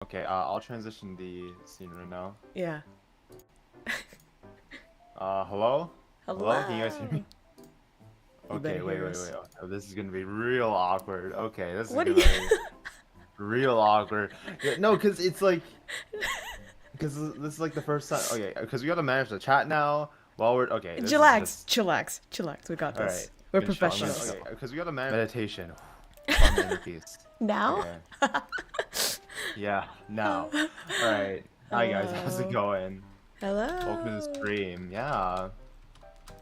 Okay, I'll transition the scene right now. Yeah. Hello? Hello. Can you guys hear me? You better Okay, wait. hear us. Oh, this is gonna be real awkward. Okay, this is What do gonna you? be real awkward. Yeah, no, because it's like, because this is like the first time. Okay, because we gotta manage the chat now while we're. Okay, this is Chillax, just. chillax, chillax. We got All this. right. We're Good shot. professionals. Okay, because we gotta manage meditation. On the inner peace. Now? Okay. Yeah, now. All right. Hi guys, how's it Hello. going? Hello. Welcome to the stream. Yeah.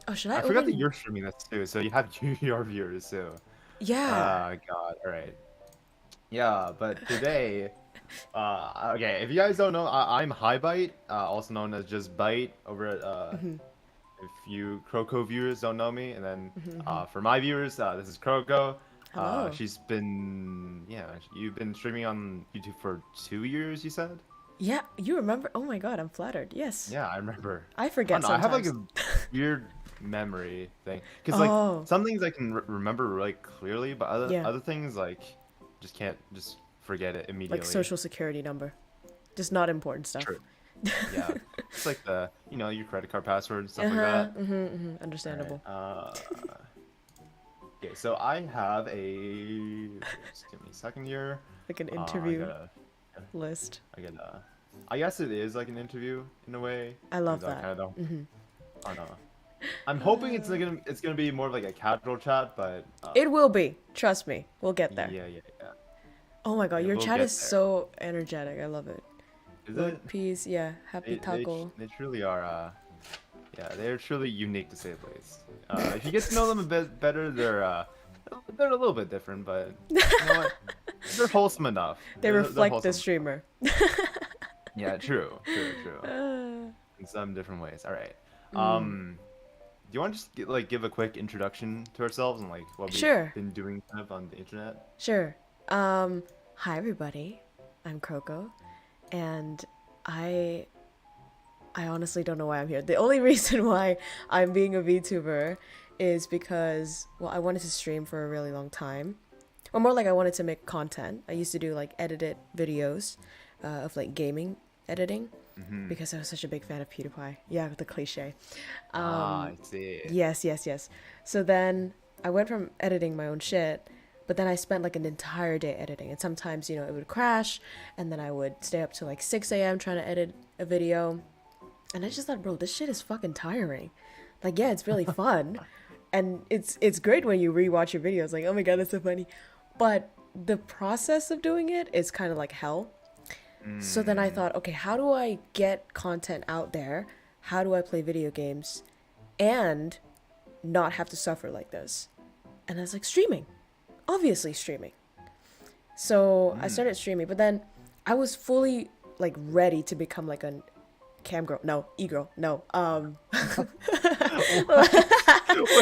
Oh, should I I forgot that open? you're streaming this too, so you have your viewers too. Yeah. God, alright. Yeah, but today, okay, if you guys don't know, I'm Hibyte, also known as just Byte over at, if you KROWKO viewers don't know me, and then, for my viewers, this is KROWKO. Hello. You've been streaming on YouTube for 2 years, you said? Yeah, you remember? Oh my God, I'm flattered. Yes. Yeah, I remember. I forget I have like sometimes. a weird memory thing, because Oh. like some things I can remember really clearly, but Yeah. other things like just forget it immediately. Like social security number. Just not important stuff. True. Yeah, it's like your credit card password and stuff like that. Understandable. Alright, okay, so I have a. Just give me a second here. Like an I interview gotta, list. I guess it is like an interview in a way. I love 'cause I that. kinda don't. Oh no. I'm hoping it's gonna be more of like a casual chat, but It will be. Trust me. We'll get there. yeah. Oh my God, Yeah, your we'll chat get is there. so energetic. I love it. Is Lord it? Peace, yeah. Happy taco. They truly are. Yeah, they're truly unique to say the least. If you get to know them a bit better, they're a little bit different, but you know what? They're wholesome enough. They They're reflect the wholesome. streamer. Yeah, true. In some different ways. All right. Do you want to just give a quick introduction to ourselves and like what we've Sure. been doing kind of on the internet? Sure. Hi everybody. I'm KROWKO, and I honestly don't know why I'm here. The only reason why I'm being a VTuber is because, well, I wanted to stream for a really long time. Or more like I wanted to make content. I used to do like edited videos of like gaming editing because I was such a big fan of PewDiePie. Yeah, the cliche. I see. Yes. So then I went from editing my own shit, but then I spent like an entire day editing. And sometimes, it would crash, and then I would stay up till like 6 a.m. trying to edit a video. And I just thought, bro, this shit is fucking tiring. Like, yeah, it's really fun. And it's great when you rewatch your videos, like, oh my God, that's so funny. But the process of doing it is kind of like hell. So then I thought, okay, how do I get content out there? How do I play video games and not have to suffer like this? And I was like, streaming. Obviously streaming. So I started streaming, but then I was fully like ready to become like a cam girl. No, e-girl. No. Wait,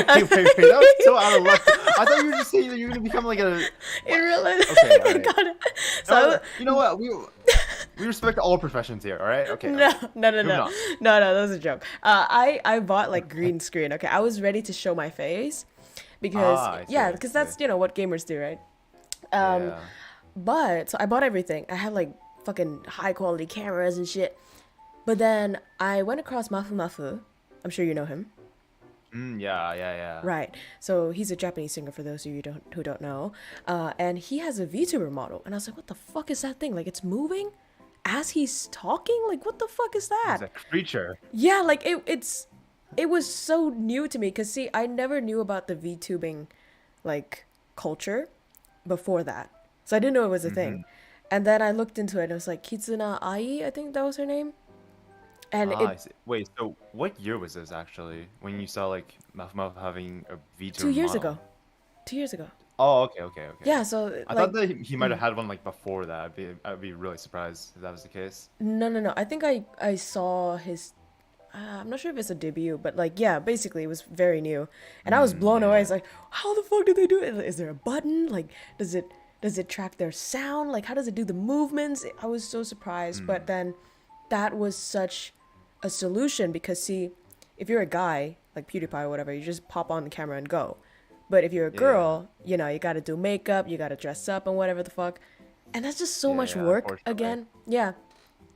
that was so out of left. I thought you were just saying that you're gonna become like a. In real life. Okay, alright. Got it. So You know what? We respect all professions here. All right. Okay. no, okay. Moving on. that was a joke. I bought like green screen. Okay, I was ready to show my face because I see, because I that's see. what gamers do, right? Yeah. But so I bought everything. I had like fucking high quality cameras and shit. But then I went across Mafu. I'm sure you know him. Yeah. Right. So he's a Japanese singer for those of you who don't know. And he has a VTuber model. And I was like, what the fuck is that thing? Like it's moving as he's talking? Like what the fuck is that? He's a creature. Yeah, like it was so new to me because see, I never knew about the VTubing like culture before that. So I didn't know it was a thing. And then I looked into it and it was like Kitsuna Ai, I think that was her name. And I see. Wait. So what year was this actually? When you saw like Mouth having a VTuber 2 years model? ago. 2 years ago. Oh, okay. Yeah, so I like thought that he might have had one like before that. I'd be really surprised if that was the case. no. I think I saw his I'm not sure if it's a debut, but like yeah, basically it was very new. And I was blown away. It's like, how the fuck did they do it? Is there a button? Like does it track their sound? Like how does it do the movements? I was so surprised, but then that was such a solution because see, if you're a guy like PewDiePie or whatever, you just pop on the camera and go. But if you're a girl, you gotta do makeup, you gotta dress up and whatever the fuck. And that's just so much yeah, work unfortunately. again. Yeah.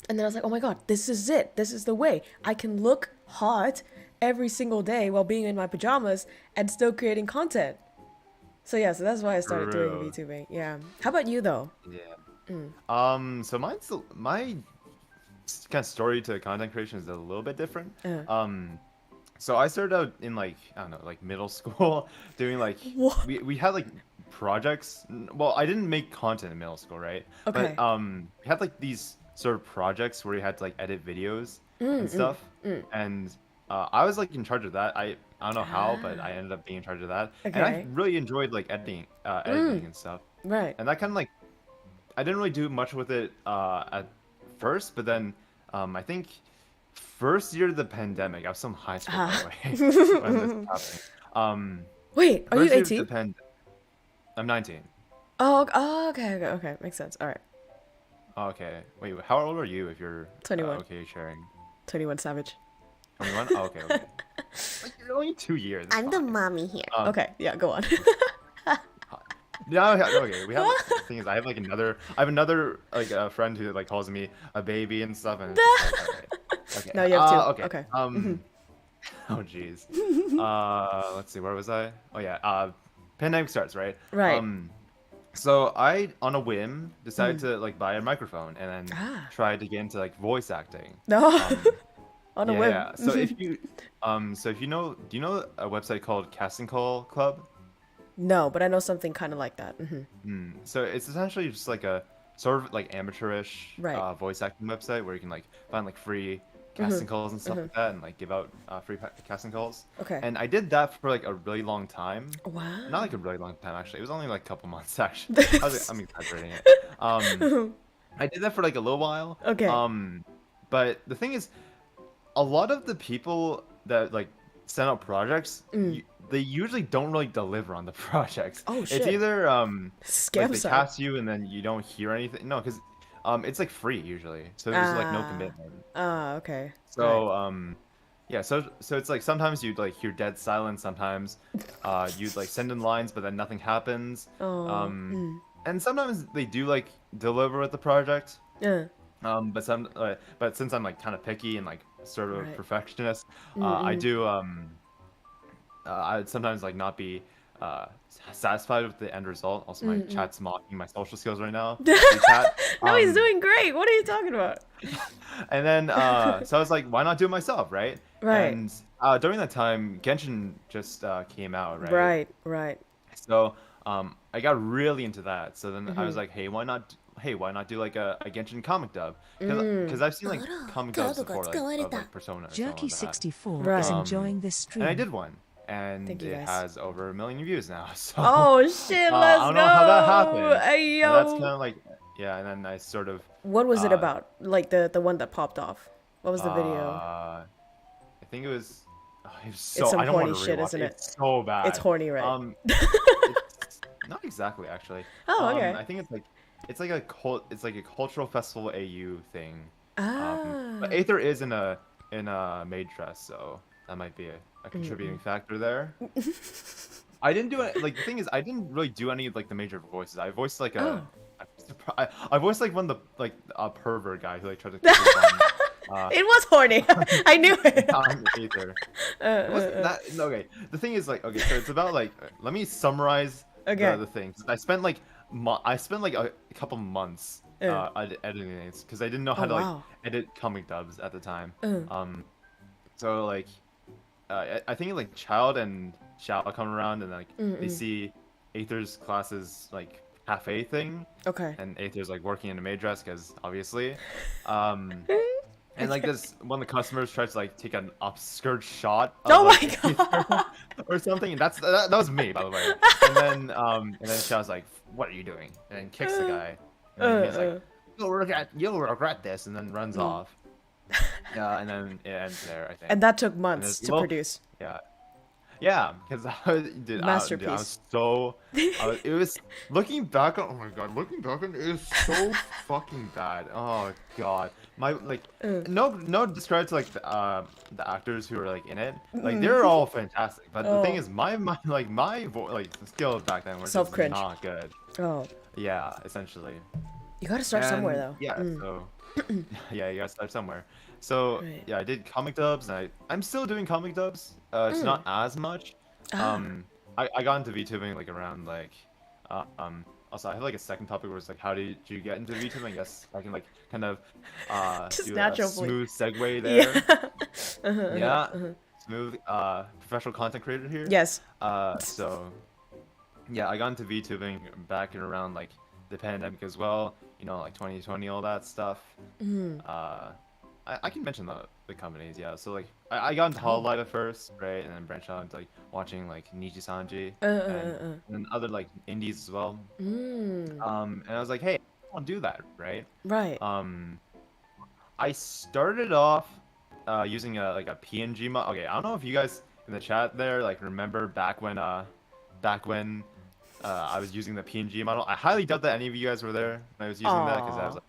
And then I was like, oh my god, this is it. This is the way. I can look hot every single day while being in my pajamas and still creating content. So yeah, so that's why I started doing True. VTubing. Yeah. How about you though? Yeah. So my kind of story to content creation is a little bit different. So I started out in like, I don't know, like middle school doing like What? we had like projects. Well, I didn't make content in middle school, right? Okay. But we had like these sort of projects where you had to like edit videos and stuff. And I was like in charge of that. I don't know how, but I ended up being in charge of that. And I Okay. really enjoyed like editing and stuff. Right. And that kind of like I didn't really do much with it at first, but then I think first year of the pandemic, I was still in high school by the way when this happened. Wait, are you First year of 18? I'm 19. Oh, okay. Makes sense. All right. Okay, wait, how old are you if you're 21. okay sharing? 21 Savage. 21? Oh, okay. Like, you're only 2 years. It's I'm the fine. mommy here. Okay, yeah, go on. No, okay. We have the thing is, I have another like a friend who like calls me a baby and stuff, and it's just like, okay. No, you have two. Okay. Okay. Oh jeez. Let's see, where was I? Oh yeah. Pandemic starts, right? Right. So I, on a whim, decided to like buy a microphone and then Ah. try to get into like voice acting. No. On a whim. Yeah. So if you know, do you know a website called Casting Call Club? No, but I know something kind of like that. So it's essentially just like a sort of like amateurish Right. voice acting website where you can like find like free casting calls and stuff like that, and like give out free casting calls. Okay. And I did that for like a really long time. Wow. Not like a really long time actually. It was only like a couple months actually. I'm exaggerating it. I did that for like a little while. Okay. But the thing is, a lot of the people that like send out projects, they usually don't really deliver on the projects. Oh, It's shit. either Scam like they site. cast you and then you don't hear anything. No, because it's like free usually, so there's like no Ah. commitment. Okay. So yeah, so it's like sometimes you'd like hear dead silence, sometimes you'd like send in lines but then nothing happens. Oh. And sometimes they do like deliver with the project. Yeah. But since I'm like kind of picky and like sort of a Right. perfectionist, I do I'd sometimes like not be satisfied with the end result. Also, my chat's mocking my social skills right now. Chat. No, he's doing great. What are you talking about? And then so I was like, why not do it myself, right? Right. And during that time, Genshin just came out, right? Right. So I got really into that. So then I was like, hey, why not do like a Genshin comic dub? Because I've seen like comic dubs before, like of like Persona or something like that. Jerky64 Right. is enjoying this stream. And I did one, and Thank you, it guys. has over 1 million views now. So Oh shit! Let's I don't go. know how that happened. Hey, and that's yo. kind of like, yeah. And then I sort of What was it uh, about? Like the one that popped off. What was the video? I think it was. It was so. It's some I don't want horny to shit, rewatch isn't it. it? It's so bad. It's horny, right? It's not exactly actually. Oh, okay. I think it's like a cultural festival AU thing. Ah. But Aether is in a maid dress, so that might be a contributing factor there. I didn't do it. Like the thing is, I didn't really do any of like the major voices. I voiced like Oh. I voiced like one of the like a pervert guy who like tried to click on It was horny. I knew it. Aether. It wasn't that okay. The thing is like okay, so it's about like let me summarize Okay. the thing. I spent like a couple months editing it because I didn't know how to wow. like edit comic dubs at the time. So like I think like Child and Xiao come around and like they see Aether's class's like cafe thing, Okay. and Aether's like working in a maid dress because obviously. And like this, one of the customers tries to like take an obscure shot. Of, Oh like, my god. or something. And that was me, by the way. And then Xiao's like, "What are you doing?" And then kicks the guy. And then he's like, "You'll regret this," and then runs off. Yeah, and then it ends there, I think. And that took months there's to little- produce. Yeah, because dude, Masterpiece. I was so. It was looking back on. Oh my god, looking back on it is so fucking bad. Oh god, my like no discredit to like the actors who are like in it. Like they're all fantastic, but the thing is, my skills back then were just Self-cringe. not good. Oh. Yeah, essentially. You gotta start somewhere, And though. yeah, so yeah, you gotta start somewhere. So Right. yeah, I did comic dubs, and I'm still doing comic dubs. It's not as much. Ah. I got into VTubing like around like, also I have like a second topic where it's like, how did you get into VTubing? I guess I can like kind of Just do a naturally. smooth segue Yeah. there. Yeah, smooth professional content creator here. Yes. So yeah, I got into VTubing back in around like the pandemic as well. You know, like 2020, all that stuff. Uh, I can mention the companies, yeah. So like I got into Oh. Hololive at first, right, and then branched out into like watching like Niji Sanji and other like indies as well. And I was like, hey, I want to do that, right? Right. I started off using a like a PNG mod. Okay, I don't know if you guys in the chat there like remember back when I was using the PNG model. I highly doubt that any of you guys were there when I was using that because I was Aw. like,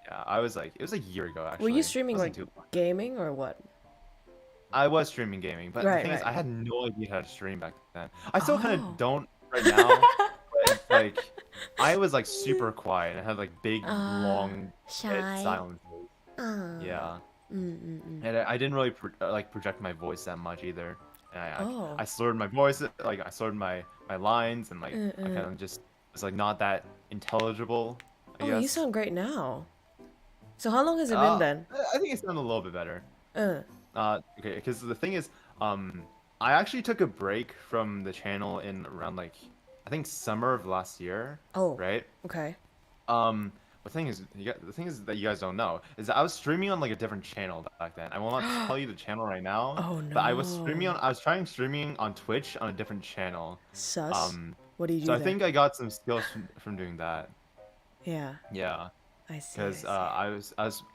yeah, I was like, it was a year ago actually. Were you It streaming wasn't like too long. gaming or what? I was streaming gaming, but the Right, thing is, right. I had no idea how to stream back then. I still kind Oh. of don't right now, but it's like I was like super quiet and had like big, long, Shy. silences. Ah. Yeah. Mm. And I didn't really like project my voice that much either. And Oh. I slurred my voice, like I slurred my lines, and like I kind of just was like not that intelligible, I Oh, you guess. sound great now. So how long has it been then? I think it's done a little bit better. Uh. Okay, because the thing is, I actually took a break from the channel in around like I think summer of last year, Oh. right? Okay. The thing is, the thing is that you guys don't know is that I was streaming on like a different channel back then. I will not tell you the channel right now, Oh but I was no. trying streaming on Twitch on a different channel. Sus. What do you So do I there? think I got some skills from doing that. Yeah. Yeah, I see. because I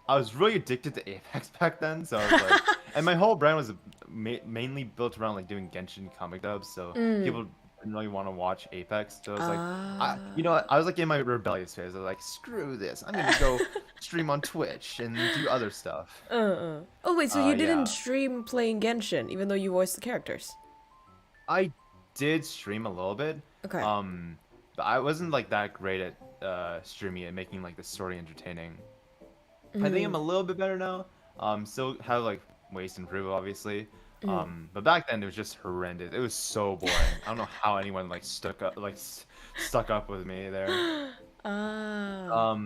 was really addicted to Apex back then. So I was like, and my whole brand was mainly built around like doing Genshin comic dubs. So people didn't really want to watch Apex. So I was like, you know what? I was like in my rebellious phase. I was like, screw this. I'm gonna go stream on Twitch and do other stuff. Oh wait, so you didn't Yeah, stream playing Genshin, even though you voiced the characters? I did stream a little bit. Okay. But I wasn't like that great at streaming and making like the story entertaining. I think I'm a little bit better now. Still have like ways to improve, obviously. But back then it was just horrendous. It was so boring. I don't know how anyone like stuck up with me there. Ah.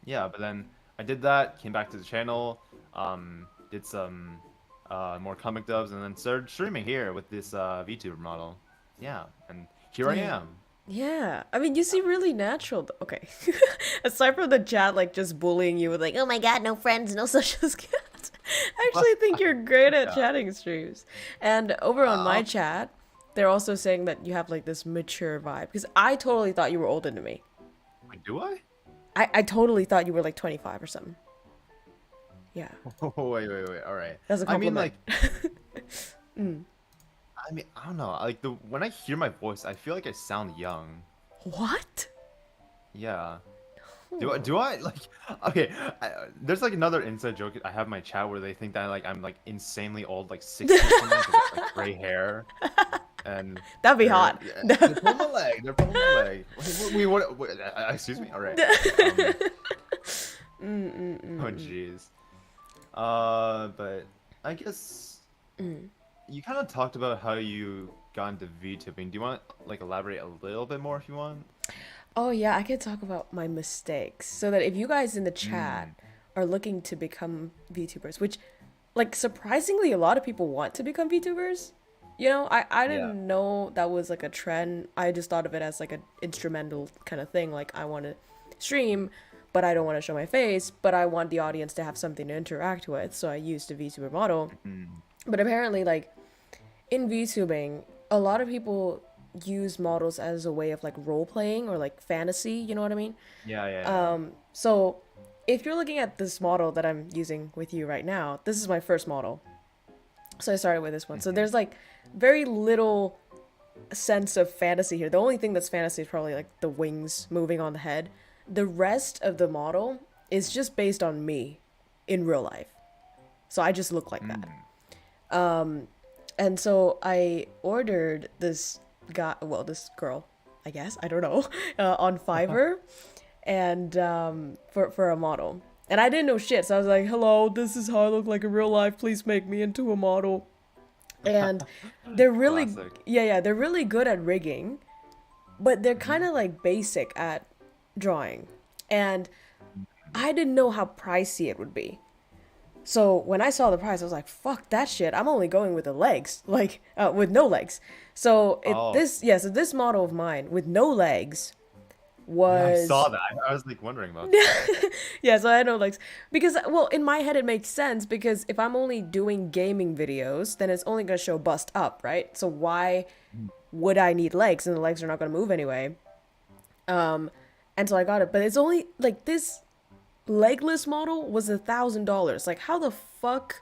Yeah, but then I did that, came back to the channel, did some more comic dubs, and then started streaming here with this VTuber model. Yeah, and here I Yeah. am. Yeah. I mean, you seem really natural. Okay. Aside from the chat, like just bullying you with like, oh my god, no friends, no social skills. I actually think you're great at Yeah. chatting streams. And over on my Uh, chat, they're also saying that you have like this mature vibe. Because I totally thought you were older than me. Wait, do I? I totally thought you were like 25 or something. Yeah. Oh, wait. All right. That's a I mean, compliment. I mean, I don't know. Like when I hear my voice, I feel like I sound young. What? Yeah. Do I like? Okay, there's like another inside joke I have in my chat where they think that like I'm like insanely old, like 60 or something, 'cause I have, like gray hair, and That'd be hot. yeah, they're pulling my leg. They're pulling my leg. Excuse me. All right. Oh jeez. But I guess you kind of talked about how you got into VTubing. Do you want to like elaborate a little bit more if you want? Oh yeah, I could talk about my mistakes so that if you guys in the chat are looking to become VTubers, which like surprisingly a lot of people want to become VTubers. You know, I Yeah. didn't know that was like a trend. I just thought of it as like an instrumental kind of thing. Like I want to stream, but I don't want to show my face, but I want the audience to have something to interact with. So I used a VTuber model. But apparently like in VTubing, a lot of people use models as a way of like role playing or like fantasy, you know what I mean? Yeah. So if you're looking at this model that I'm using with you right now, this is my first model. So I started with this one. So there's like very little sense of fantasy here. The only thing that's fantasy is probably like the wings moving on the head. The rest of the model is just based on me in real life. So I just look like that. And so I ordered this guy, well, this girl, I guess, I don't know, on Fiverr. and for a model. And I didn't know shit, so I was like, hello, this is how I look like in real life. Please make me into a model. And they're really, Classic. yeah, they're really good at rigging, but they're kind of like basic at drawing. And I didn't know how pricey it would be. So when I saw the price, I was like, fuck that shit. I'm only going with the legs, like, with no legs. So so this model of mine with no legs was... I saw that. I was like wondering about that. Yeah, so I had no legs. Because, well, in my head it makes sense, because if I'm only doing gaming videos, then it's only going to show bust up, right? So why would I need legs? And the legs are not going to move anyway. And so I got it. But it's only, like, this legless model was $1,000. Like, how the fuck?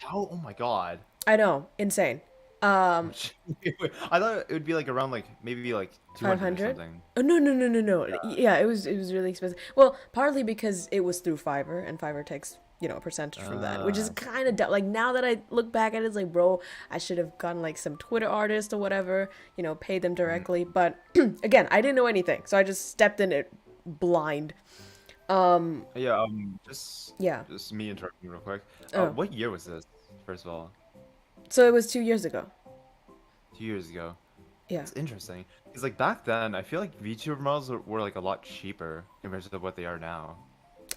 Oh my god. I know. Insane. I thought it would be like around like maybe like 200 or something. Oh, no. Yeah, it was really expensive. Well, partly because it was through Fiverr, and Fiverr takes, you know, a percentage from that, which is kind of dumb. Like, now that I look back at it, it's like, bro, I should have gotten like some Twitter artist or whatever, you know, paid them directly. But again, I didn't know anything, so I just stepped in it blind. Just me interrupting real quick. What year was this, first of all? So it was 2 years ago. 2 years ago. Yeah. It's interesting. Because like back then, I feel like VTuber models were like a lot cheaper compared to what they are now.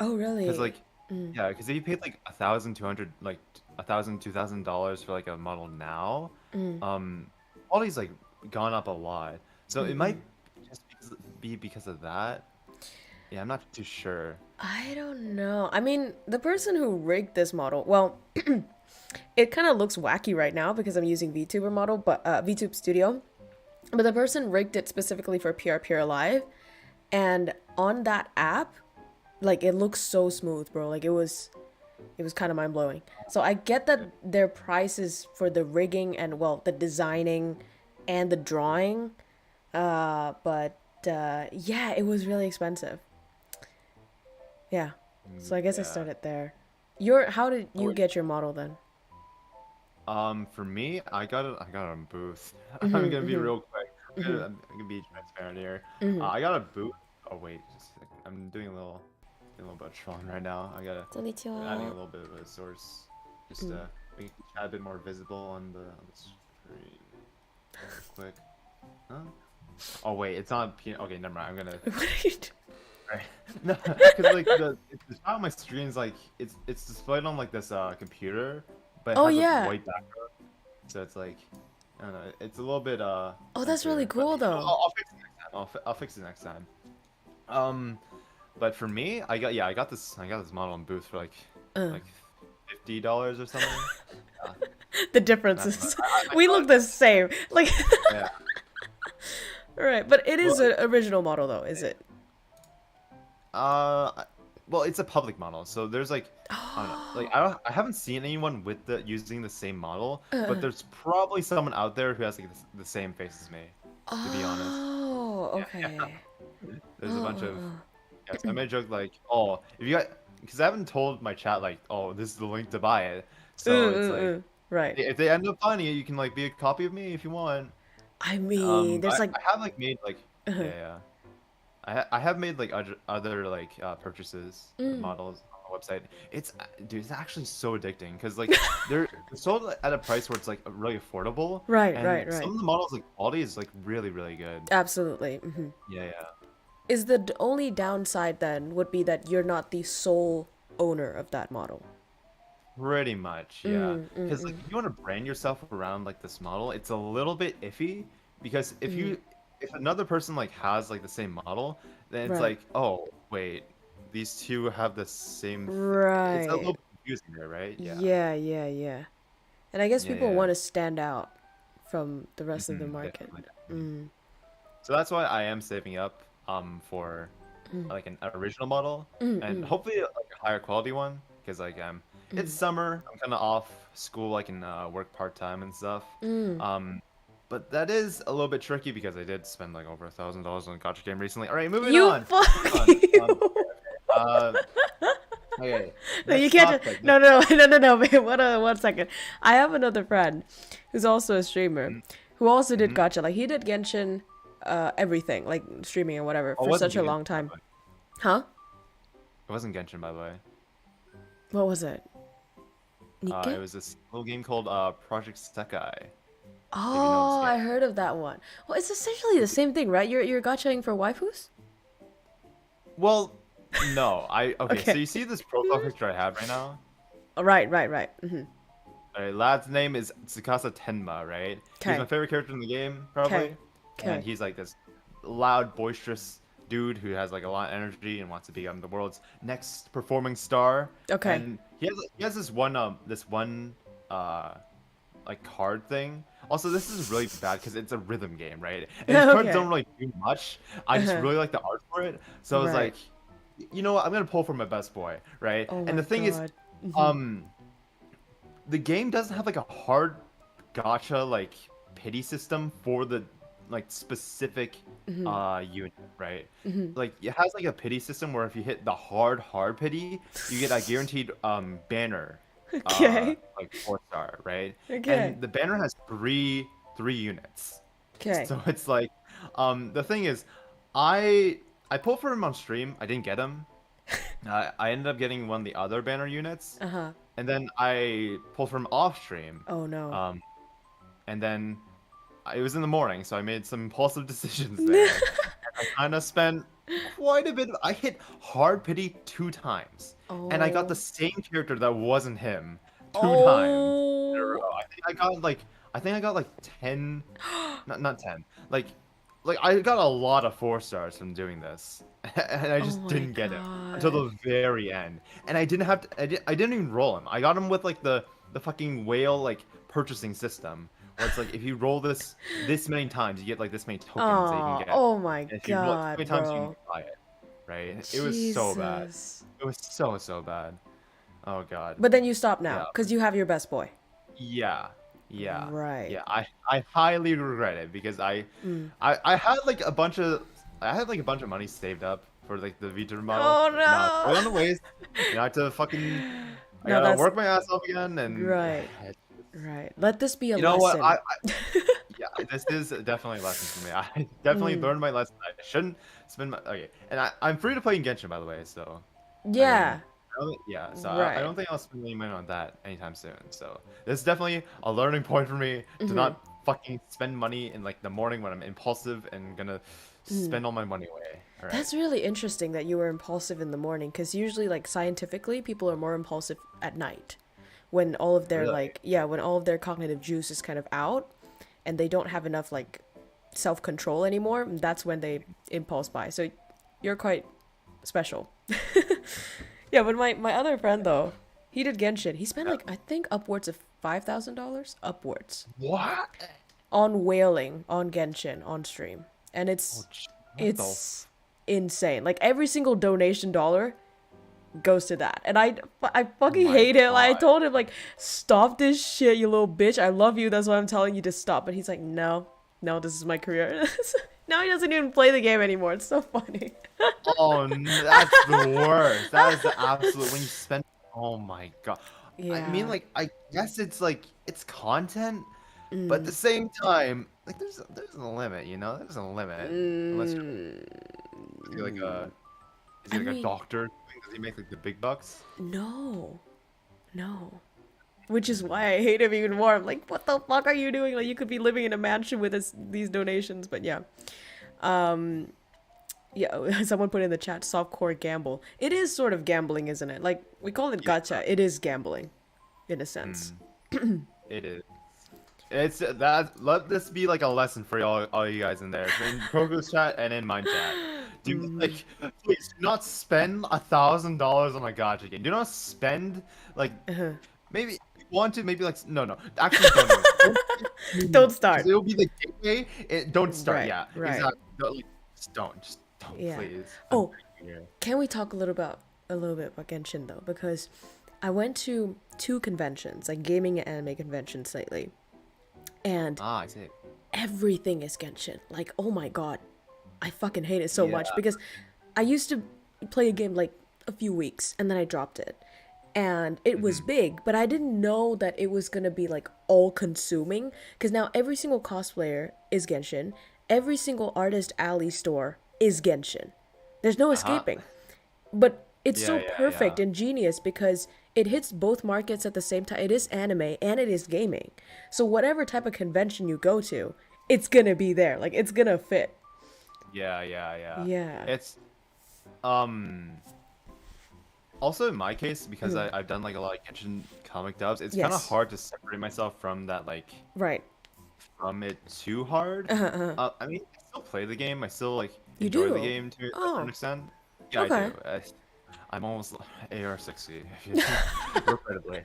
Oh, really? Because like, yeah, because if you paid like $1,200, like $2,000 for like a model now, quality's like gone up a lot. So it might just be because of that. Yeah, I'm not too sure. I don't know. I mean, the person who rigged this model, well, it kind of looks wacky right now because I'm using VTuber model, but VTube Studio. But the person rigged it specifically for PRPR Live, and on that app, like, it looks so smooth, bro. Like, it was kind of mind blowing. So I get that their prices for the rigging and, well, the designing and the drawing, but yeah, it was really expensive. Yeah. So I guess I started there. How did you get your model then? For me, I got it on Booth. I'm gonna be real quick. I'm gonna be transparent here. I got a Booth. Oh wait, just a second. I'm doing a little bit of Tron right now. I'm adding a little bit of a source, just to make the chat a bit more visible on the screen. Real quick. Huh? Oh wait, it's not. Okay, never mind. I'm gonna. Right. No, because like the chat on my screen is like it's displayed on like this computer, but it has a white background, so it's like, I don't know, it's a little bit Oh, that's really cool though. I'll fix it next time. I'll fix it next time. But for me, I got this model in Booth for like $50 or something. The differences. We look the same. Like. Yeah. Right, but it is an original model though, is it? Well, it's a public model, so there's like, I don't know, like I haven't seen anyone with using the same model, but there's probably someone out there who has like the same face as me, to be honest. Oh, okay. Yeah. There's a bunch of, so I made a joke like, oh, if you got, because I haven't told my chat like, oh, this is the link to buy it, so it's like, right. If they end up finding it, you can like be a copy of me if you want. I mean, there's like, I have like made like, I have made like other like purchases models on the website. It's actually so addicting because like they're sold at a price where it's like really affordable. Right. Some of the models like quality is like really good. Absolutely. Yeah. Is the only downside then would be that you're not the sole owner of that model? Pretty much, yeah. Because like if you want to brand yourself around like this model, it's a little bit iffy because if another person like has like the same model, then it's like, oh wait, these two have the same. Right. It's a little confusing there, right? Yeah. And I guess people want to stand out from the rest of the market. Definitely. So that's why I am saving up for like an original model and hopefully like a higher quality one because like it's summer, I'm kind of off school, I can work part-time and stuff. But that is a little bit tricky because I did spend like over $1,000 on a gacha game recently. All right, moving on. Okay. No, you can't. No. Wait, one second. I have another friend who's also a streamer who also did gacha. Like he did Genshin, everything, like streaming and whatever for such a long time. Huh? It wasn't Genshin, by the way. What was it? It Nikke? was this little game called Project Sekai. If you know this Oh, game. I heard of that one. Well, it's essentially the same thing, right? You're gachaing for waifus? Well, no. Okay. So Okay. you see this profile picture I have right now? Oh, right. Mm-hmm. Alright, lad's name is Tsukasa Tenma, right? He's my Okay. favorite character in the game, probably. Okay. And he's like this loud, boisterous dude who has like a lot of energy and wants to become the world's next performing star. Okay. And he has this one like card thing. Also, this is really bad because it's a rhythm game, right? And his cards Okay. don't really do much. I just Uh-huh. really like the art for it. So I was Right. like, you know what? I'm gonna pull for my best boy, right? Oh my And the thing is, God. the game doesn't have like a hard gacha like pity system for the like specific unit, right? Like it has like a pity system where if you hit the hard pity, you get a guaranteed banner. Okay. Like 4-star, right? Okay. And the banner has three units. Okay. So it's like the thing is I pulled for him on stream. I didn't get him. I ended up getting one of the other banner units. Uh-huh. And then I pulled from off stream. Oh no. And then it was in the morning, so I made some impulsive decisions there. I kind of spent quite a bit. I hit hard pity 2 times, and I got the same character that wasn't him 2 times in a row. I think I got like 10, not 10. Like I got a lot of 4-stars from doing this, and I just Oh my didn't get him until the very end. And I didn't have to. I didn't even roll him. I got him with like the fucking whale like purchasing system, where it's like if you roll this many times, you get like this many tokens that you can get. Oh my And if you roll it God, too many times, you bro. can buy it. Right? It was so bad. Jesus. It was so bad. Oh God. But then you stop now Yeah. because you have your best boy. Yeah. Yeah. Right. Yeah. I highly regret it because I had like a bunch of money saved up for like the Vtuber model. Oh, Now no. it's on the ways. You know, I have to fucking I No, gotta that's- work my ass off again and Right. Right. Let this be a you know lesson. what? Yeah, this is definitely a lesson for me. I definitely learned my lesson. I shouldn't spend my okay. And I'm free to play in Genshin, by the way. So Yeah. yeah. So Right. I don't think I'll spend any money on that anytime soon. So this is definitely a learning point for me to not fucking spend money in like the morning when I'm impulsive and gonna spend all my money away. All right. That's really interesting that you were impulsive in the morning because usually, like, scientifically, people are more impulsive at night when all of their, Really? when all of their cognitive juice is kind of out and they don't have enough, like, self-control anymore. That's when they impulse buy. So you're quite special. Yeah, but my other friend, though, he did Genshin. He spent, like, I think upwards of $5,000 upwards What? on whaling on Genshin on stream. And it's it's insane. Like every single donation dollar goes to that. And I fucking my hate him. I God. told him like, stop this shit, you little bitch. I love you. That's why I'm telling you to stop. But he's like, no, this is my career. Now he doesn't even play the game anymore. It's so funny. Oh, that's the worst. That is the absolute when you spend. Oh my God. I mean, Yeah. like, I guess it's like it's content, but at the same time, like, there's a limit, you know. There's a limit. Unless you're like a is he I like a mean- doctor? Does he make like the big bucks? No. Which is why I hate him even more. I'm like, what the fuck are you doing? Like, you could be living in a mansion with these donations. But yeah. Yeah, someone put in the chat, softcore gamble. It is sort of gambling, isn't it? Like, we call it gacha. It is gambling, in a sense. It is. It's that. Let this be like a lesson for all you guys in there, in KROWKO's chat and in my chat. Do like, please do not spend $1,000 on a gacha game. Do not spend like maybe if you want to, maybe like no. Actually, don't. Do it. Don't start. It'll be the gateway. Don't start. Right, Yeah, right. exactly. Just don't. Yeah. Please. Oh, Yeah. can we talk a little bit about Genshin, though? Because I went to 2 conventions, like gaming and anime conventions lately. And I see. everything is Genshin. Like, oh my god. I fucking hate it so much Yeah. because I used to play a game like a few weeks and then I dropped it. And it was big, but I didn't know that it was gonna be like all consuming. Because now every single cosplayer is Genshin. Every single artist alley store is Genshin. There's no escaping. But it's so Yeah. perfect and genius because it hits both markets at the same time. It is anime and it is gaming. So whatever type of convention you go to, it's gonna be there. Like it's gonna fit. Yeah. Yeah. It's um also in my case because I've done like a lot of Genshin comic dubs. It's kind of Yes. hard to separate myself from that like Right. from it too hard. I mean, I still play the game. I still like You enjoy the do? game to a certain Oh, extent. Yeah, I okay. do. I'm almost AR60, regrettably.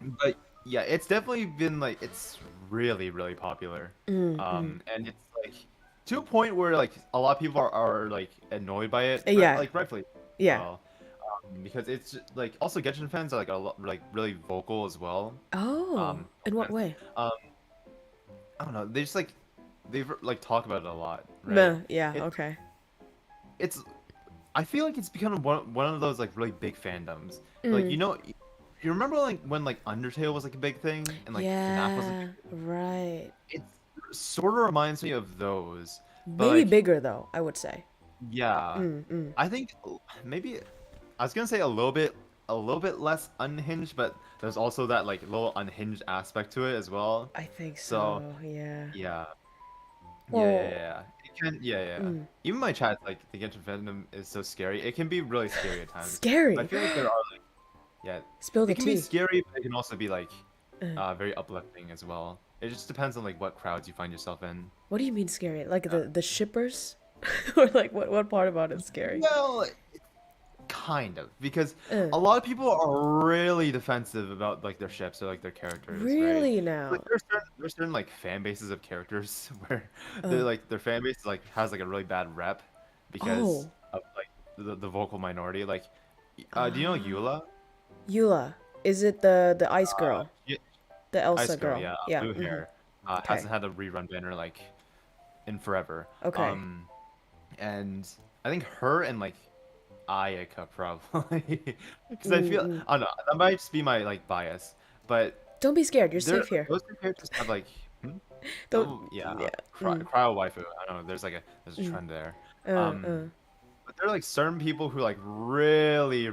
But yeah, it's definitely been like it's really popular. And it's like to a point where like a lot of people are like annoyed by it, Yeah. like rightfully Yeah. well, because it's like also Genshin fans are like a lot like really vocal as well. Oh, in what Fans. way? Um, I don't know. They just like they've like talk about it a lot, right? Meh, yeah, It, okay. it's I feel like it's become one of those like really big fandoms. Like Mm. you remember like when like Undertale was like a big thing and like FNAF was a Yeah, big right. it sort of reminds me of those. But Maybe like bigger though, I would say. yeah. Mm. I think maybe I was gonna say a little bit less unhinged, but there's also that like little unhinged aspect to it as well. I think So so, yeah. yeah. Well, It can, yeah. mm. Even my chat, like the Genshin fandom is so scary. It can be really scary at times. But I Scary. feel like there are like, yeah, Spill the it can be tea. scary, but it can also be like, Uh, very uplifting as well. It just depends on like what crowds you find yourself in. what do you mean scary? Like Yeah. the shippers? Or like what part about it is scary? Well, kind of, because Uh, a lot of people are really defensive about like their ships or like their characters, right? really Like now? there's certain like fan bases of characters where they're Uh, like their fan base like has like a really bad rep because oh, of like the vocal minority. Like, do you know ah, Eula? Eula. Is it the ice girl? She, The Elsa Ice Girl, girl? yeah, Yeah, blue hair. okay. Hasn't had a rerun banner like in forever. Okay. And I think her and like Ayaka probably because I feel Mm. I don't know that might just be my like bias, but Don't be scared, you're they're safe here. those two characters have like hmm? Don't, Oh yeah, yeah. Mm. cryo waifu. I don't know. There's a Mm. trend there. Uh, Um, uh. but there are like certain people who like really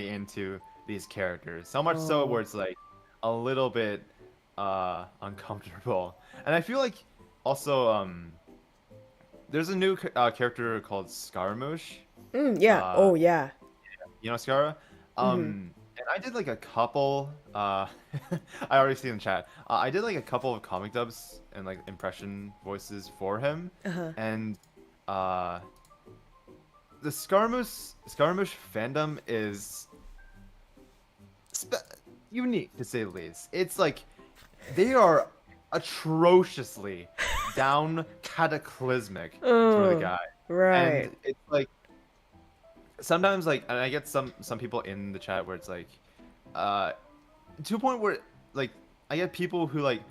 into these characters. So much so where Oh. it's like a little bit uncomfortable. And I feel like also there's a new character called Scaramouche. Yeah. Uh, Oh, yeah. you know Scara? Mm-hmm. And I did like a couple I already see in the chat. I did like a couple of comic dubs and like impression voices for him. Uh-huh. And uh the Scaramouche fandom is unique to say the least. It's like they are atrociously down cataclysmic for the Oh, guy. right. And it's like sometimes like and I get some people in the chat where it's like to a point where like I get people who like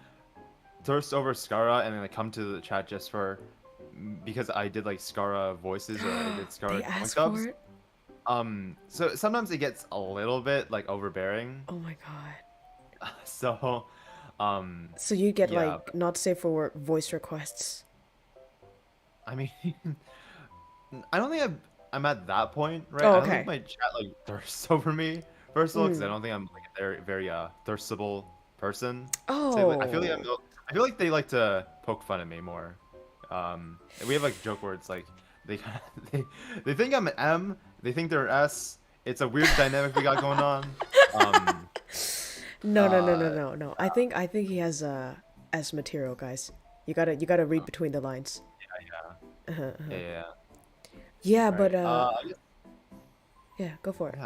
thirst over Skara and then like come to the chat just for because I did like Skara voices or I did Skara They comic asked dubs. for it? So sometimes it gets a little bit like overbearing. Oh my god. So So you get yeah, like not safe for work voice requests. I mean I don't think I'm at that point, right? Oh, I don't think okay. my chat like thirsts over me first of all, because I Mm. don't think I'm like a very thirstable person. So I feel like Oh. I feel like they like to poke fun at me more. We have like a joke where it's like they they think I'm an M, they think they're an S. It's a weird dynamic we got going on. Um, No. I think he has S material, guys. You gotta read between the lines. yeah. Yeah, All but right. I guess, yeah, go for it.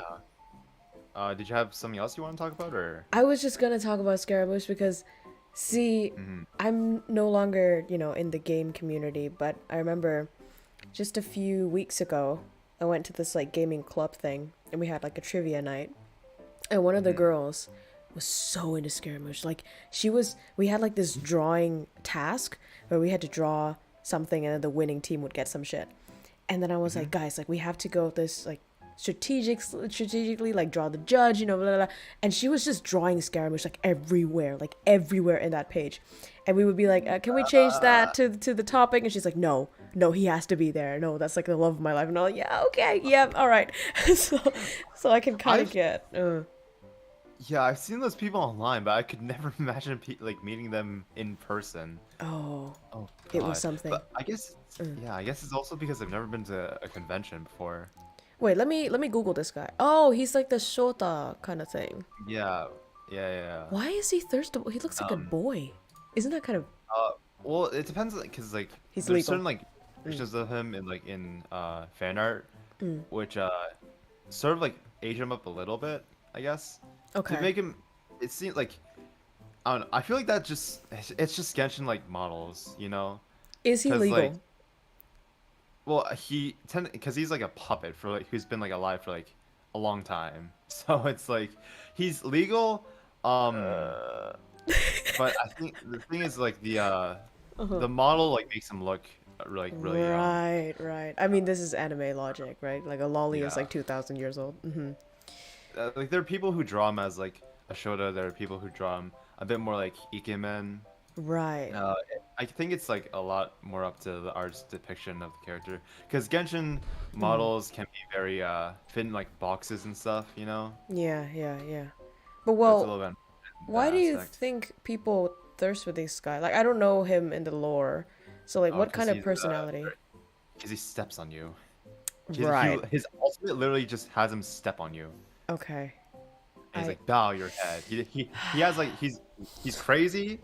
yeah. Did you have something else you want to talk about, or? I was just gonna talk about Scaramouche because, see, Mhm. I'm no longer, in the game community, but I remember just a few weeks ago, I went to this like gaming club thing, and we had like a trivia night, and one of the Mhm. girls was so into Scaramouche. Like we had like this drawing task where we had to draw something, and then the winning team would get some shit. And then I was like, Mhm. guys, like we have to go this like strategically like draw the judge, blah, blah, blah. And she was just drawing Scaramouche like everywhere in that page. And we would be like, can we change that to the topic? And she's like, no, no, he has to be there. No, that's like the love of my life. And I'm like, yeah, okay, yeah, all right. so, so I can kind of get. Yeah, I've seen those people online, but I could never imagine like meeting them in person. Oh, Oh, it was God. something. But I guess, yeah, I guess it's also because I've never been to a convention before. Wait, let me Google this guy. Oh, he's like the Shota kind of thing. Yeah, yeah. Why is he thirsty? He looks like a boy. Isn't that kind of? Well, it depends, like, cause like He's there's legal. certain like pictures of him in fan art, which sort of like age him up a little bit, I guess. Okay. To make him, it seems like, I don't know. I feel like that it's just Genshin like models, you know? Is he 'Cause, legal? like, well, because he's like a puppet for like who's been like alive for like a long time, so it's like he's legal. But I think the thing is like the model like makes him look like really young. Right. I mean, this is anime logic, right? Like a lolly is Yeah. like 2,000 years old. Like there are people who draw him as like a Shota. There are people who draw him a bit more like ikemen. Right. I think it's like a lot more up to the artist's depiction of the character, because Genshin models can be very fit in like boxes and stuff, you know. Yeah. But So it's a well, little bit why that do you aspect. think people thirst for this guy? Like, I don't know him in the lore, so like, what 'Cause kind of he's, personality? Because he steps on you. Right. His ultimate literally just has him step on you. Okay. And he's like, bow your head. He has like he's crazy.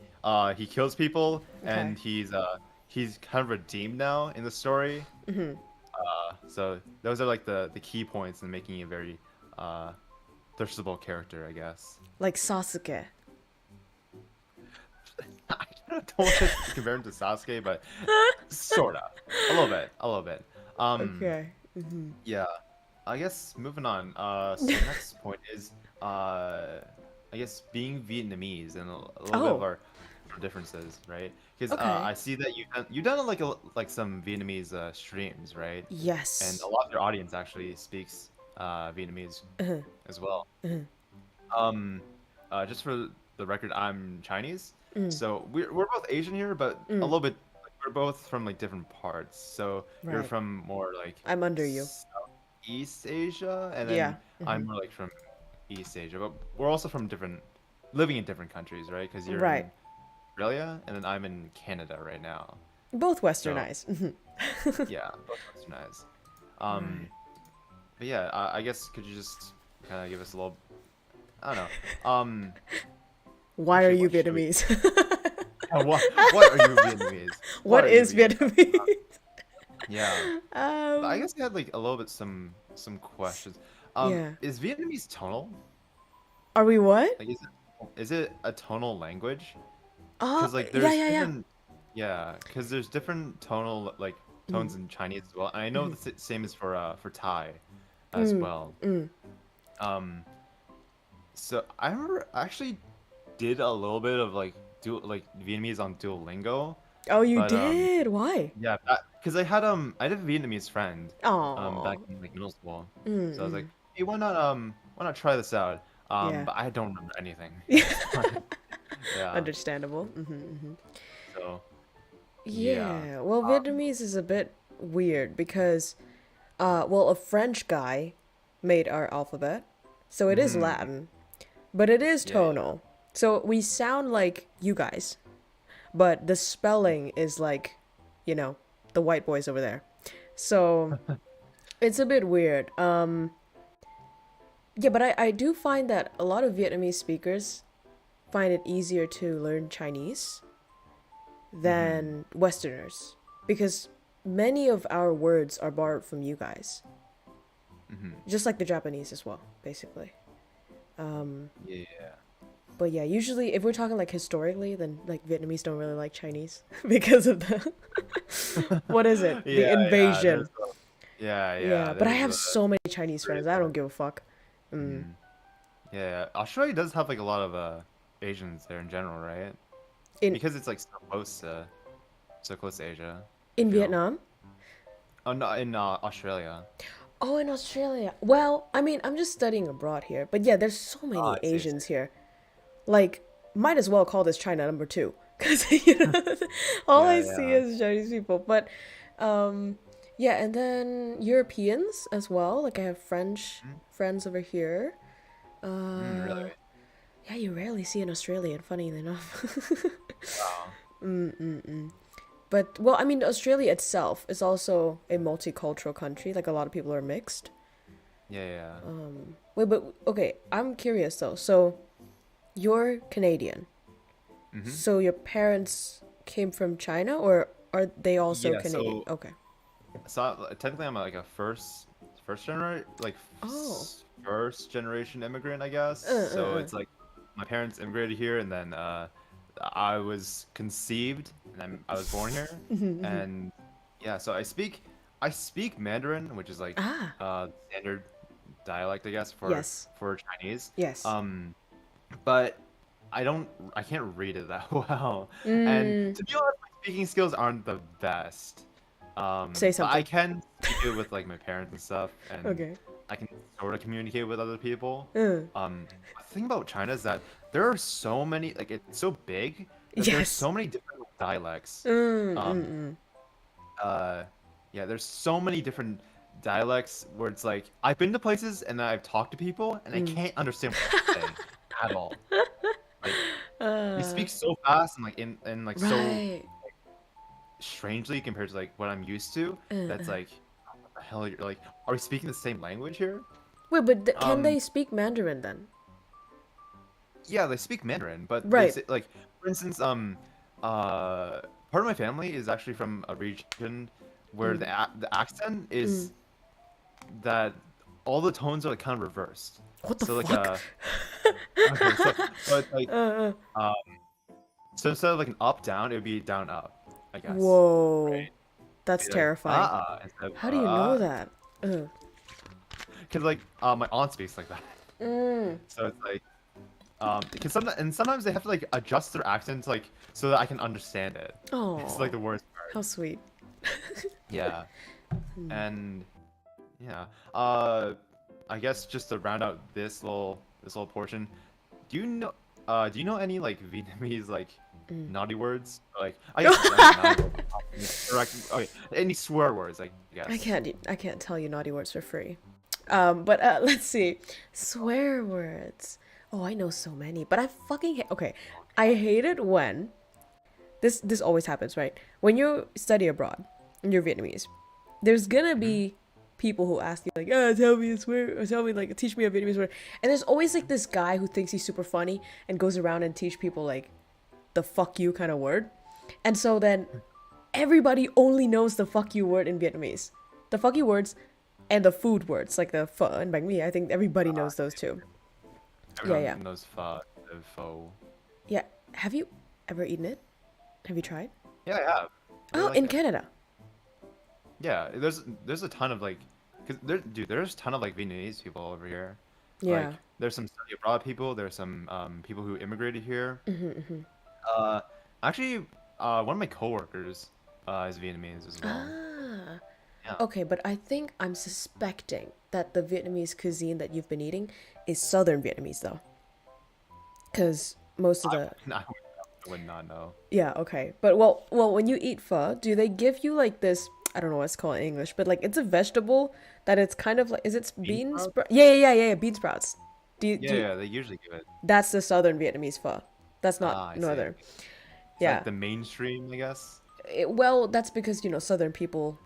He kills people, and he's kind of redeemed now in the story. So those are like the key points in making a very thirstable character, I guess. Like Sasuke. I don't want to compare him to Sasuke, but sorta, a little bit. Okay. Yeah, I guess moving on. So the next point is, I guess being Vietnamese and a little bit of our differences, right? Because Okay. I see that you've done like some Vietnamese streams, right? Yes. And a lot of your audience actually speaks Vietnamese as well. Just for the record, I'm Chinese, so we're both Asian here, but a little bit. We're both from like different parts. So you're Right. from more like I'm under you. Southeast Asia, and then Yeah. I'm more like from East Asia. But we're also from living in different countries, right? Because you're Right. in Australia, and then I'm in Canada right now. Both westernized. Yeah, both westernized. But yeah, I guess could you just kind of give us a little, I don't know. Why are Actually, you what should we- Vietnamese? what are you Vietnamese? What are you is Vietnamese? Yeah. But I guess I had like a little bit some questions. Yeah. Is Vietnamese tonal? Are we what? Like, is it a tonal language? Oh, Because like there's yeah. different, yeah, because there's different tonal like tones in Chinese as well. And I know the same is for Thai as well. So I remember I actually did a little bit of like Vietnamese on Duolingo. Oh, you But, did? Why? Yeah, because I had a Vietnamese friend Oh. back in like middle school. So I was like, hey, why not try this out? Yeah. But I don't remember anything. Yeah. Understandable. So Yeah. Well, Vietnamese is a bit weird because, well, a French guy made our alphabet, so it is Latin, but it is tonal. So we sound like you guys, but the spelling is like, you know, the white boys over there. So it's a bit weird. Yeah, but I do find that a lot of Vietnamese speakers find it easier to learn Chinese than Westerners, because many of our words are borrowed from you guys. Just like the Japanese as well, basically. yeah. But yeah, usually if we're talking like historically, then like Vietnamese don't really like Chinese because of the what is it? The invasion. Yeah. But I there's have so many Chinese friends. I don't give a fuck. Yeah. Australia does have like a lot of Asians there in general, right? Because it's like so close to Asia. In I feel. Vietnam? Oh no, in Australia. Oh, in Australia. Well, I mean, I'm just studying abroad here. But yeah, there's so many I see. Asians here. Like, might as well call this China number 2. Because, you know, all I see is Chinese people. But Yeah, and then Europeans as well. Like I have French friends over here. Really? Yeah, you rarely see an Australian, funny enough. Wow. But, well, I mean, Australia itself is also a multicultural country. Like, a lot of people are mixed. Yeah. Wait, but, okay, I'm curious, though. So, you're Canadian. So, your parents came from China, or are they also Yeah, Canadian? so Okay. so technically I'm like a first generation Oh. first generation immigrant, I guess. So it's like my parents immigrated here, and then I was conceived, and I was born here, and yeah. So I speak Mandarin, which is like standard dialect, I guess, Yes. for Chinese. Yes. But I can't read it that well, and to be honest, my speaking skills aren't the best. Say But I something. can speak it with like my parents and stuff, and Okay. I can sort of communicate with other people. Uh, The thing about China is that there are so many, like it's so big that there's yes. so many different dialects. Mm, mm, Um, mm. yeah, there's so many different dialects where it's like I've been to places and I've talked to people and I can't understand what they're saying at all. Like they speak so fast and like in like so Right. strangely compared to like what I'm used to. That's Uh. like, what the hell? You're like, are we speaking the same language here? Wait, but can Um, they speak Mandarin then? yeah, they speak Mandarin, but they Right. say, like, for instance, part of my family is actually from a region where the accent is that all the tones are like kind of reversed. What the So like fuck? okay, so it's like Uh, um, so instead of like an up down, it would be down up, I guess. whoa. Right? That's Be like terrifying. instead of How do you know that? Uh. because like my aunt speaks like that. Mm. So it's like because sometimes they have to like adjust their accents like so that I can understand it. It's like Oh, the worst part. how sweet. Yeah. And yeah. I guess just to round out this little portion, do you know any like Vietnamese like naughty words? Like I guess naughty words, correct. Okay, any swear words, I guess. I can't tell you naughty words for free. But let's see. Swear words. Oh, I know so many, but I fucking okay. I hate it when this always happens, right? When you study abroad and you're Vietnamese, there's gonna be people who ask you like, tell me a swear, or tell me like, teach me a Vietnamese word. And there's always like this guy who thinks he's super funny and goes around and teach people like the fuck you kind of word. And so then everybody only knows the fuck you word in Vietnamese. The fuck you words and the food words like the pho and bánh mì. I think everybody knows those too. Everyone Yeah. knows pho. Yeah. Have you ever eaten it? Have you tried? Yeah, I have. I really Oh, like in it. Canada. Yeah, there's a ton of like, cause there's a ton of like Vietnamese people over here. Yeah. Like there's some study abroad people. There's some people who immigrated here. Uh, actually, one of my coworkers is Vietnamese as well. Ah. Yeah. Okay, but I think I'm suspecting that the Vietnamese cuisine that you've been eating is Southern Vietnamese though. Because most of the I would not know. yeah, okay. But well, when you eat pho, do they give you like this? I don't know what it's called in English, but like it's a vegetable that it's kind of like is it Bean bean sprouts? sprout? Yeah, bean sprouts. Yeah, they usually give it. That's the Southern Vietnamese pho. That's not I see. Northern. It's Yeah. like the mainstream, I guess. Well, that's because Southern people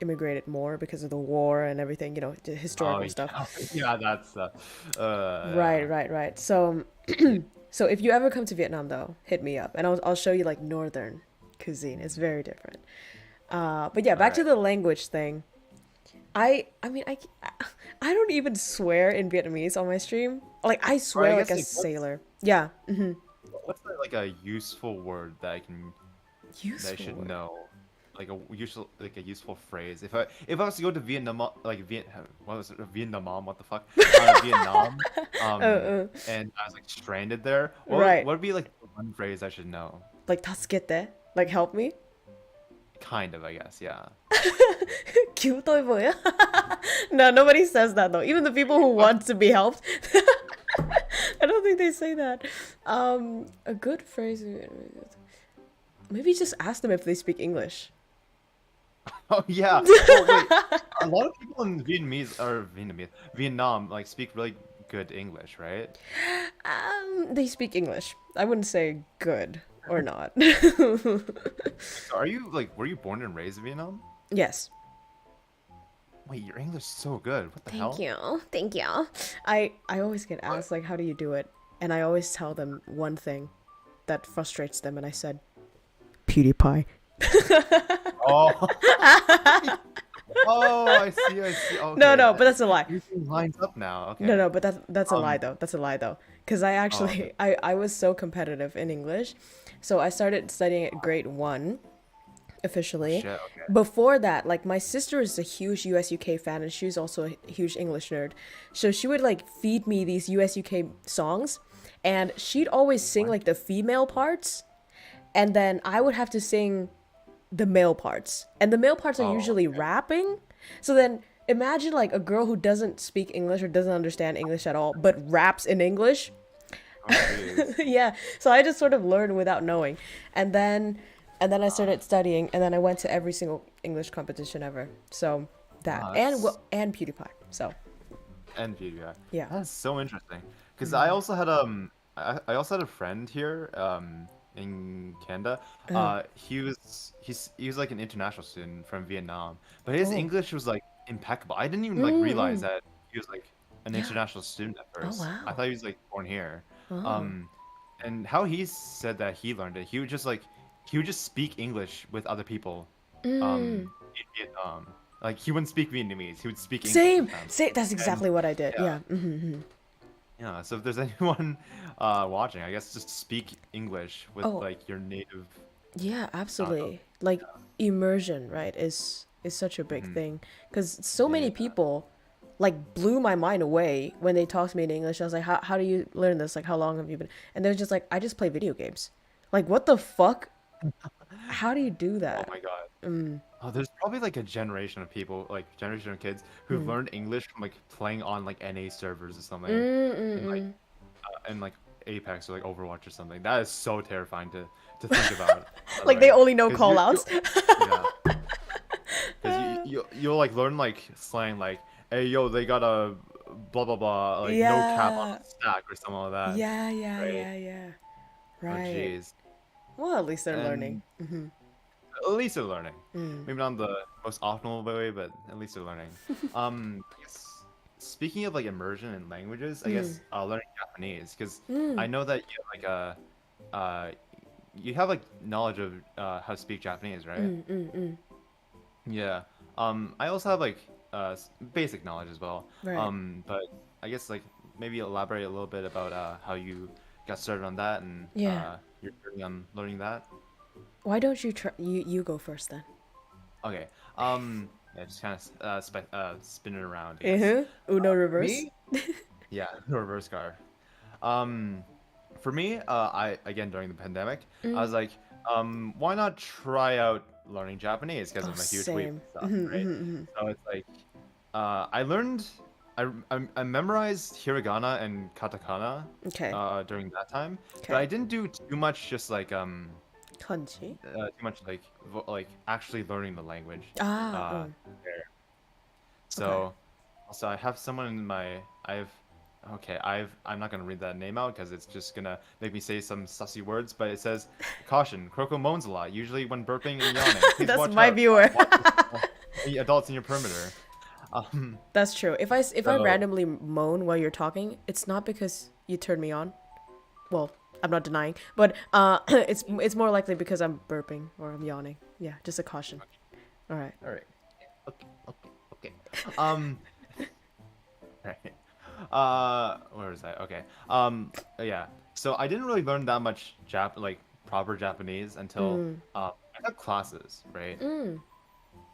immigrated more because of the war and everything. The Oh, historical stuff. yeah, that's Right. So, so if you ever come to Vietnam, though, hit me up, and I'll show you like northern cuisine. It's very different. But yeah, back to Alright. the language thing. I mean, I don't even swear in Vietnamese on my stream. Like I Or I swear like guess a like sailor. Yeah. what's like a useful word that I Useful should word. know? Like a useful phrase. If I was to go to Vietnam, what was it? Vietnam? What the fuck? Vietnam. And I was like stranded there. Right. What would be like the one phrase I should know? Like "다스겠대," like help me. Kind of, I guess. Yeah. cứu tôi với. No, nobody says that though. Even the people who want to be helped. I don't think they say that. A good phrase. Maybe just ask them if they speak English. Oh yeah. Oh wait. A lot of people in Vietnam like speak really good English, right? They speak English. I wouldn't say good or not. So are you like were you born and raised in Vietnam? Yes. Wait, your English is so good. What the Thank hell? you. Thank you. I always get asked like how do you do it? And I always tell them one thing that frustrates them and I said PewDiePie. Oh. Oh, I see. Okay. No, but that's a lie. Everything lines up now. Okay. No, but that's a lie though. That's a lie though. Because I actually okay. I was so competitive in English. So I started studying at grade 1 officially. Shit, okay. Before that, like my sister is a huge US UK fan and she's also a huge English nerd. So she would like feed me these US UK songs and she'd always sing like the female parts and then I would have to sing the male parts. And the male parts are usually rapping. So then imagine like a girl who doesn't speak English or doesn't understand English at all, but raps in English. Oh, Yeah. So I just sort of learned without knowing. And then I started studying and then I went to every single English competition ever. So that and PewDiePie. So and PewDiePie. yeah. That's so interesting. Because I also had I also had a friend here in Canada. He was like an international student from Vietnam, but his English was like impeccable. I didn't even like realize that he was like an international student at first. wow. I thought he was like born here. And how he said that he learned it, he would just speak English with other people in Vietnam. Like he wouldn't speak Vietnamese, he would speak English with them. Same. That's exactly what I did. yeah. Yeah. Yeah, so if there's anyone watching, I guess just speak English with like your native. Yeah, absolutely. Like immersion, right, is such a big thing because so many people like blew my mind away when they talked to me in English. I was like, how do you learn this? Like, how long have you been? And they're just like, I just play video games. Like, what the fuck? How do you do that? Oh my god. Oh, there's probably like a generation of people, like generation of kids who've learned English from like playing on like NA servers or something, and like Apex or like Overwatch or something. That is so terrifying to think about. Like they only know call outs. Yeah. Because you'll like learn like slang like, hey yo, they got a blah blah blah, like no cap on the stack or something like that. Yeah. Oh Right. jeez. Well, at least they're learning. At least they're learning. Maybe not the most optimal way, but at least they're learning. I guess speaking of like immersion in languages, I guess learning Japanese because I know that you have like knowledge of how to speak Japanese, right? Yeah. I also have like basic knowledge as well. Right. But I guess like maybe elaborate a little bit about how you got started on that and Yeah. your journey on learning that. Why don't you try? You go first then. Okay. Yeah, just kind of spin it around. I guess. Uno reverse. Me? Yeah, the reverse card. For me, I again during the pandemic, I was like, why not try out learning Japanese because I'm a huge Same. weeb stuff, right? So it's like, I memorized hiragana and katakana Okay. during that time, Okay. but I didn't do too much just like Kanji. too much like actually learning the language. Ah. There. So, also I have someone in my I'm not gonna read that name out because it's just gonna make me say some sussy words. But it says, "Caution: KROWKO moans a lot, usually when burping and yawning. Please That's watch my out. viewer. Any adults in your perimeter." That's true. If I So- randomly moan while you're talking, it's not because you turn me on. Well, I'm not denying, but it's more likely because I'm burping or I'm yawning. Yeah, just a caution. All right. All right. Okay. Right. Where was I? Okay. Yeah. So I didn't really learn that much proper Japanese until I took classes, right?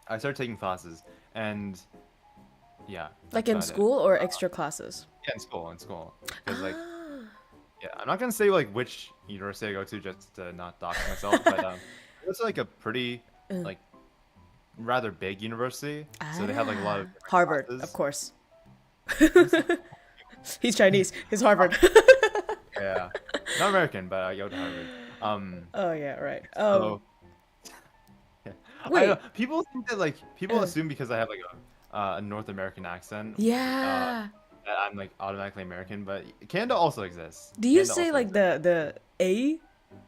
I started taking classes, and yeah. Like that's in about it. school or extra classes? Yeah, in school. Because like, yeah, I'm not gonna say like which university I go to just to not dox myself, but it's like a pretty like rather big university, so they have like a lot of different Harvard, classes. of course. He's Chinese. He's Harvard. Yeah, not American, but I go to Harvard. Oh yeah, right. So, I Wait. know, people think that like people assume because I have like a North American accent, Yeah. that I'm like automatically American, but Canada also exists. Do you Canada say also like exists.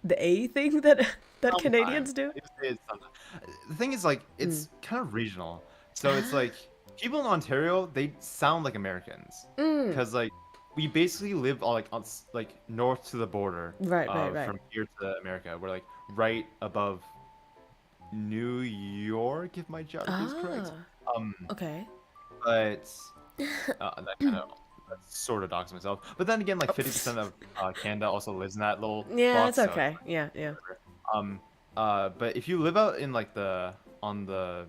the A thing that Canadians Sometimes. do? I used to say it sometimes. The thing is like it's kind of regional, so it's like people in Ontario they sound like Americans because like we basically live all like like north to the border Right, right. from here to America. We're like right above New York, if my geography is correct. Um, Okay. but that kind of sort of dogs myself. But then again, like 50% of Canada also lives in that little Yeah, box. it's So okay. Yeah, yeah. um, but if you live out in like on the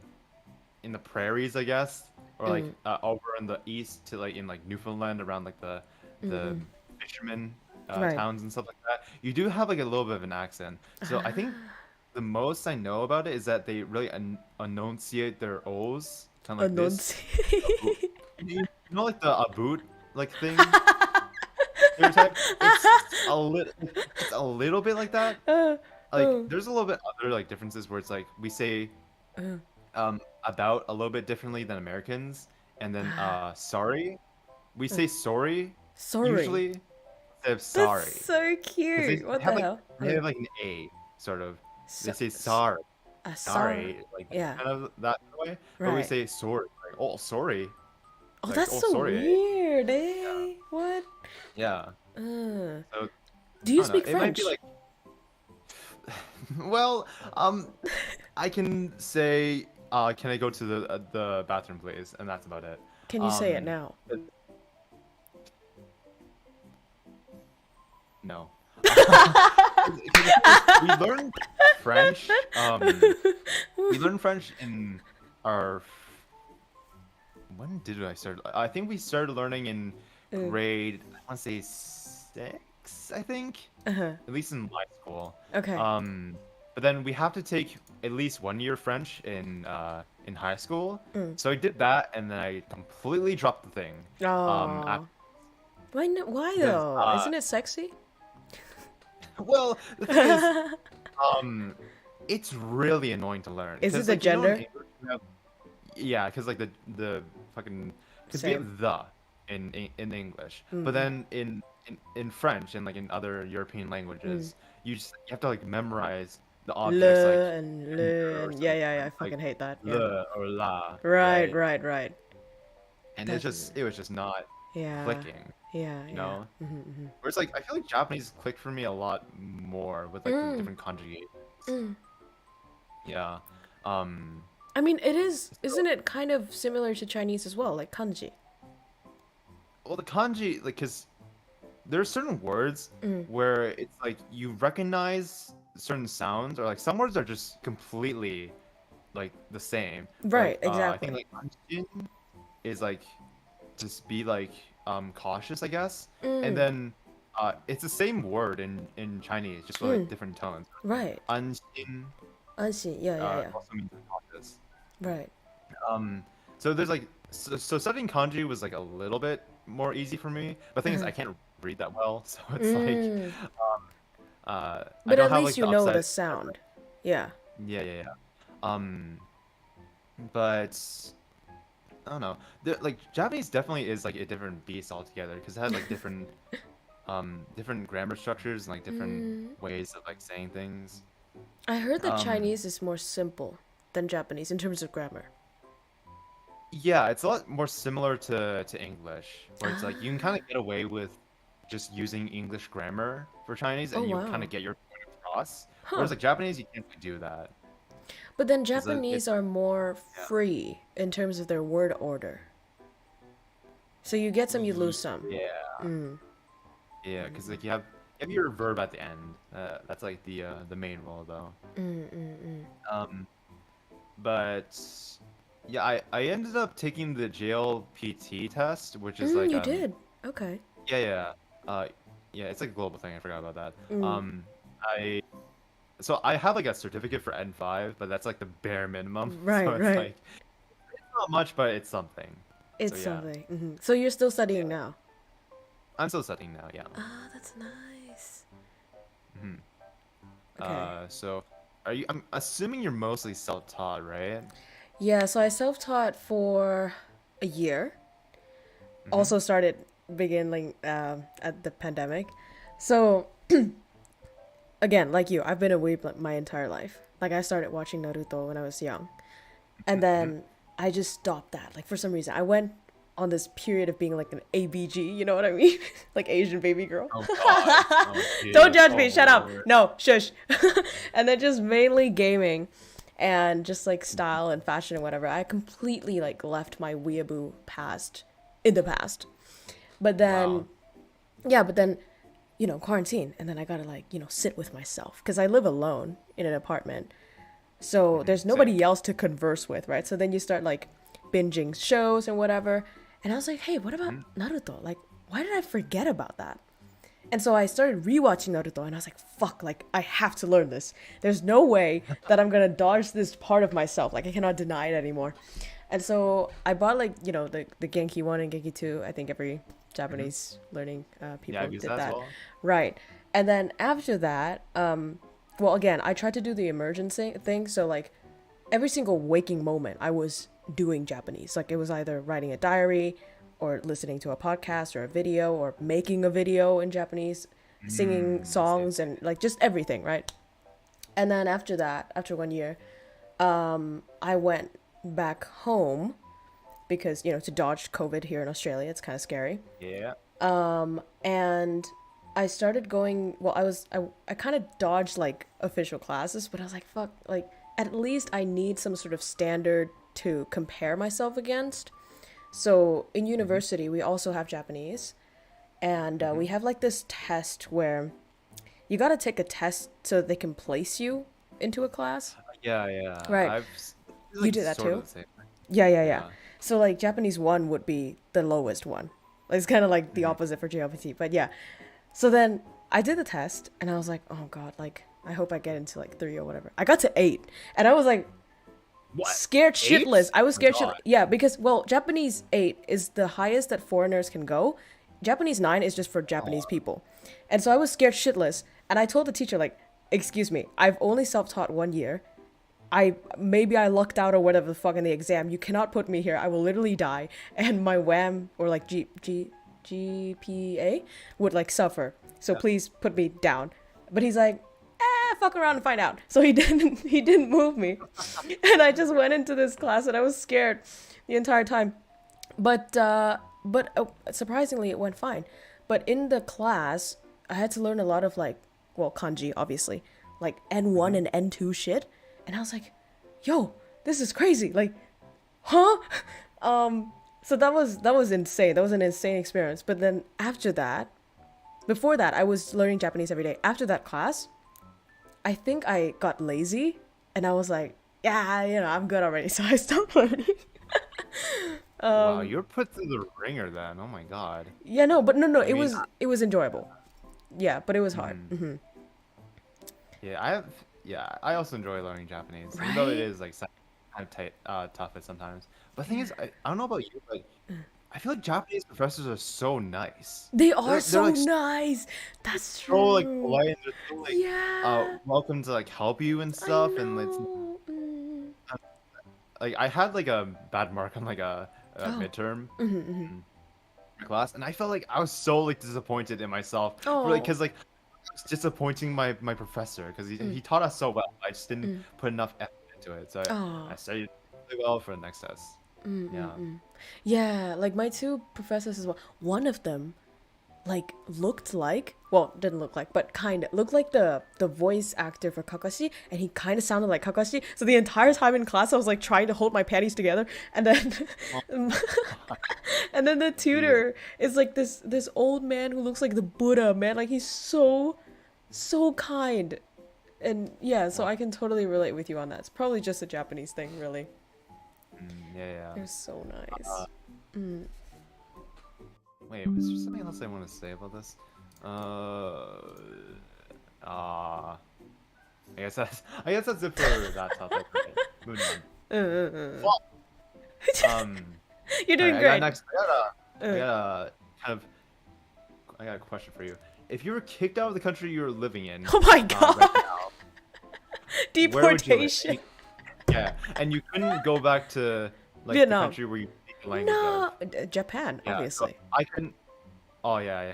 in the prairies, I guess, or like over in the east to like in like Newfoundland around like the fishermen Right. towns and stuff like that, you do have like a little bit of an accent. So I think the most I know about it is that they really enunciate their O's kind of like this. Enunciate. You know, like the aboot like thing stereotype. It's a little bit like that. Like there's a little bit other like differences where it's like we say about a little bit differently than Americans, and then sorry, we say sorry Sorry. usually instead of sorry. That's so 'Cause cute. What the hell? They have like an A sort of. They say Sorry. sorry, like Yeah. kind of that way. But we Right. say sorry, like oh sorry, Oh, like that's oh so sorry. weird, eh? What? Yeah. Uh, So do you I don't speak know. It might French? be like well, I can say can I go to the bathroom please, and that's about it. Can you say it Um, now? but- No. We learned French. We learned French in our. When did I start? I think we started learning in grade. I want to say 6. I think. Uh-huh. At least in my school. Okay. But then we have to take at least 1 year French in high school. So I did that, and then I completely dropped the thing. Oh. Why because, though? Isn't it sexy? Well, the thing is, it's really annoying to learn. Is it 'Cause, the like, you know, in gender? English we have- yeah, because like the fucking because we Same. have the in English, but then in French and like in other European languages, you have to like memorize the objects Le like and or le and yeah, something, yeah, I like fucking hate that. Yeah. le or la, Right, right? right. And That's- it was just not Yeah. clicking, Yeah, you know? Mm-hmm. Whereas like I feel like Japanese clicked for me a lot more with like the different conjugations. Yeah. I mean, isn't it kind of similar to Chinese as well, like kanji? Well, the kanji, like, cause there are certain words where it's like you recognize certain sounds, or like some words are just completely like the same. Right, Like, I exactly. think like kanjin is like just be like cautious, I guess. And then it's the same word in Chinese, just with like different tones. Right. Anshin Anshi, yeah. also means cautious. Right. So there's like so studying kanji was like a little bit more easy for me. But the thing is, I can't read that well, so it's like I But don't at have least like you the know the upside. sound. Yeah. Yeah. But I don't know. Like Japanese definitely is like a different beast altogether because it has like different different grammar structures and like different ways of like saying things. I heard that Um, Chinese is more simple than Japanese in terms of grammar. Yeah, it's a lot more similar to English, where it's like you can kind of get away with just using English grammar for Chinese, and Oh, you wow. kind of get your point across. Huh. Whereas like Japanese, you can't really do that. But then like, Japanese are more free in terms of their word order. So you get some, you lose some. Yeah, yeah, because like you have your verb at the end. That's like the main role though. But yeah, I ended up taking the JLPT test, which is like You did. Okay. yeah. Yeah, it's like a global thing. I forgot about that. I I have like a certificate for N5, but that's like the bare minimum. Right, So it's right. like it's not much, but it's something. It's So, yeah. something. So you're still studying now? I'm still studying now, yeah. Ah, that's nice. Mhm. Okay. So I'm assuming you're mostly self-taught, right? Yeah, so I self-taught for a year. Mm-hmm. Also started beginning at the pandemic. So again, like you, I've been a weeb like, my entire life. Like I started watching Naruto when I was young, and then I just stopped that. Like for some reason, I went on this period of being like an ABG. You know what I mean? Like Asian baby girl. Oh God. Oh, Don't judge me. Shut up. Lord. No, shush. And then just mainly gaming, and just like style and fashion and whatever. I completely like left my weeaboo past in the past. But then, Wow. yeah, but then quarantine, and then I gotta like sit with myself because I live alone in an apartment, so there's nobody Same. else to converse with, right? So then you start like binging shows and whatever, and I was like, hey, what about Naruto? Like, why did I forget about that? And so I started rewatching Naruto, and I was like, fuck, like I have to learn this. There's no way that I'm gonna dodge this part of myself. Like I cannot deny it anymore. And so I bought like the Genki 1 and Genki 2. I think every Japanese learning people Yeah, I use did that as that. well. Right. And then after that, well, again, I tried to do the immersion thing. So, like, every single waking moment, I was doing Japanese. Like, it was either writing a diary or listening to a podcast or a video or making a video in Japanese, singing songs, and, like, just everything, right? And then after that, after 1 year, I went back home because, to dodge COVID here in Australia, it's kind of scary. Yeah. And I started going, well, I kind of dodged like official classes, but I was like, fuck, like at least I need some sort of standard to compare myself against. So in university, we also have Japanese, and we have like this test where you got to take a test so they can place you into a class. Yeah. Right. It's You like did that sort of too? the same thing. Yeah. So like Japanese 1 would be the lowest one. Like, it's kind of like the opposite for JLPT, but yeah. So then I did the test, and I was like, oh god, like I hope I get into like 3 or whatever. I got to 8, and I was like What? scared 8? shitless. I was Oh my scared God. shitless. Yeah, because well, Japanese 8 is the highest that foreigners can go. Japanese 9 is just for Japanese people. And so I was scared shitless, and I told the teacher like, excuse me, I've only self-taught 1 year. Maybe I lucked out or whatever the fuck in the exam. You cannot put me here. I will literally die, and my WAM or like GPA would like suffer. So please put me down. But he's like, fuck around and find out. So he didn't move me, and I just went into this class, and I was scared the entire time. But surprisingly, it went fine. But in the class, I had to learn a lot of like, well, kanji, obviously, like N1 and N2 shit. And I was like, yo, this is crazy. Like, huh? So that was insane. That was an insane experience. But then after that, before that, I was learning Japanese every day. After that class, I think I got lazy, and I was like, yeah, I'm good already. So I stopped learning. Wow, you're put through the ringer then. Oh my God. Yeah, no, but no, I mean, it was enjoyable. Yeah, but it was hard. Yeah, I also enjoy learning Japanese, even though it Right? is like kind of tough at sometimes. But the thing is, I don't know about you, but I feel like Japanese professors are so nice. They are They're so like nice. That's so like true. polite and they're so like Yeah, welcome to like help you and I stuff. And it's know. like I had like a bad mark on like a Oh. midterm in class, and I felt like I was so like disappointed in myself, Oh. because like I was disappointing my professor because he taught us so well. I just didn't put enough effort into it, so Oh. I studied really well for the next test. Yeah. Yeah, like my 2 professors as well. One of them like looked like, well, didn't look like, but kind of looked like the voice actor for Kakashi, and he kind of sounded like Kakashi. So the entire time in class I was like trying to hold my panties together, and then and then the tutor is like this old man who looks like the Buddha, man. Like he's so kind. And yeah, so I can totally relate with you on that. It's probably just a Japanese thing, really. Yeah. They're so nice. Wait, was there something else I want to say about this? I guess that's it for that topic. Right? Moving on. Well, You're doing I great. got I got a question for you. If you were kicked out of the country you were living in, Oh my god. right now, where would you live? Deportation. Yeah, and you couldn't go back to like Vietnam. the country where you speak the language No, of. Japan, Yeah, so obviously. I couldn't. Oh yeah.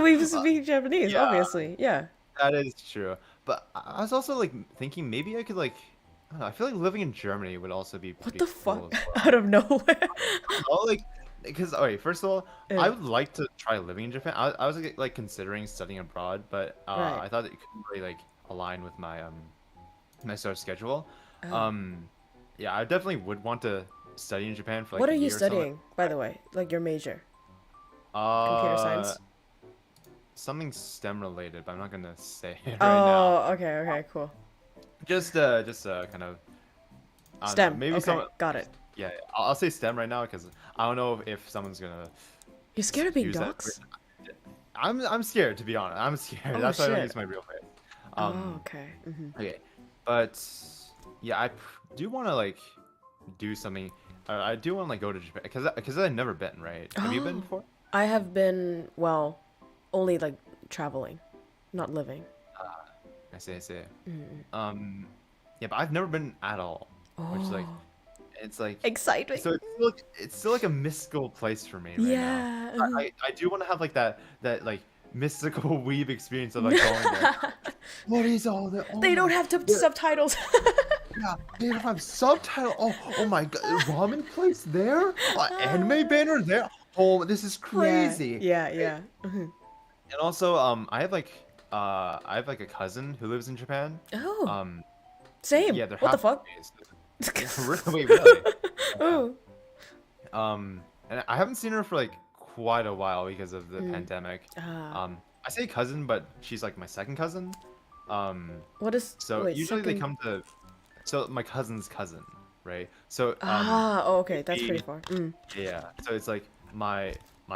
We speak Japanese, Yeah, obviously. Yeah. that is true. But I was also like thinking maybe I could like. I don't know, I feel like living in Germany would also be What pretty the cool fuck? as well. Out of nowhere. Oh, like, because okay, first of all, I Yeah. would like to try living in Japan. I was like considering studying abroad, but Right. I thought it couldn't really like align with my sort of schedule. Oh. Yeah, I definitely would want to study in Japan for like What are a you year or something. studying, by the way? Like your major? Computer Uh, science? something STEM related, but I'm not gonna say it right now. Oh, okay, cool. Just kind of. I don't know, STEM. maybe Okay, some. got it. Yeah, I'll say STEM right now because I don't know if someone's gonna You're scared of being use that. doxxed? I'm scared to be honest. I'm scared. Oh, That's why I don't shit. use my real face. Oh, okay. Okay, but yeah, do want to like do something. I do want to like go to Japan because I've never been. Right? Have you been Oh. before? I have been, well, only like traveling, not living. I see. Yeah, but I've never been at all. Which is like, Oh, it's like. exciting. So it's still like a mystical place for me right now. Yeah. I do want to have like that like mystical weeb experience of like going there. What is all that? Oh They don't my- have yeah, subtitles. yeah, they don't have subtitle. Oh my god, ramen place there? Anime banner there? Oh, this is crazy. Yeah. And also, I have like a cousin who lives in Japan. Oh, same. Yeah, they're What the half fuck? Japanese. Wait, really? Oh. And I haven't seen her for like quite a while because of the pandemic. Ah. I say cousin, but she's like my second cousin. What is? So wait, usually they second- come to, so my cousin's cousin, right? So Oh, okay, that's pretty we- far. yeah, so it's like my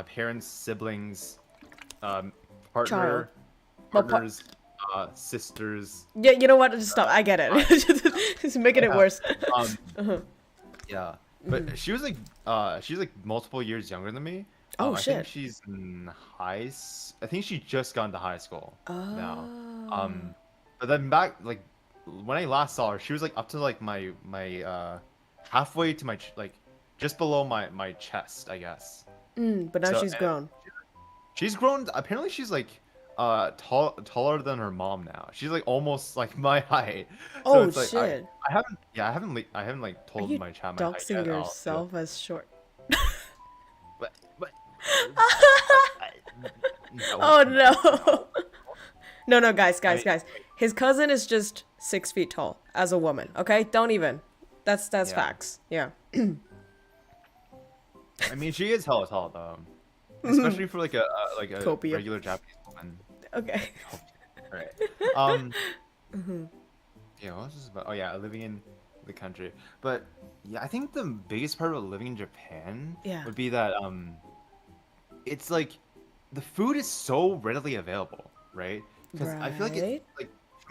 parents, siblings, partner, Well, partners, sisters. Yeah, you know what? Just stop. I get it. Just making it Yeah. worse. Yeah, but she's like multiple years younger than me. Oh, I shit. think she's in I think she just got into high school now. Oh. But then back like when I last saw her, she was like up to like my halfway to my like just below my chest, I guess. But now So, she's and grown. She's grown. Apparently, she's like taller than her mom now. She's like almost like my height. So Oh it's like shit! I haven't like Are told you my child my height doxing yet. yourself as short? But no. Oh no! No, guys. I- His cousin is just 6 feet tall as a woman. Okay, don't even. That's Yeah. facts. Yeah. I mean, she is hella tall though, especially for like a Copia. regular Japanese woman. Okay. Right. Yeah, what was this about? Oh yeah, living in the country. But yeah, I think the biggest part about living in Japan Yeah. would be that it's like the food is so readily available, right? Because I feel like Right. it like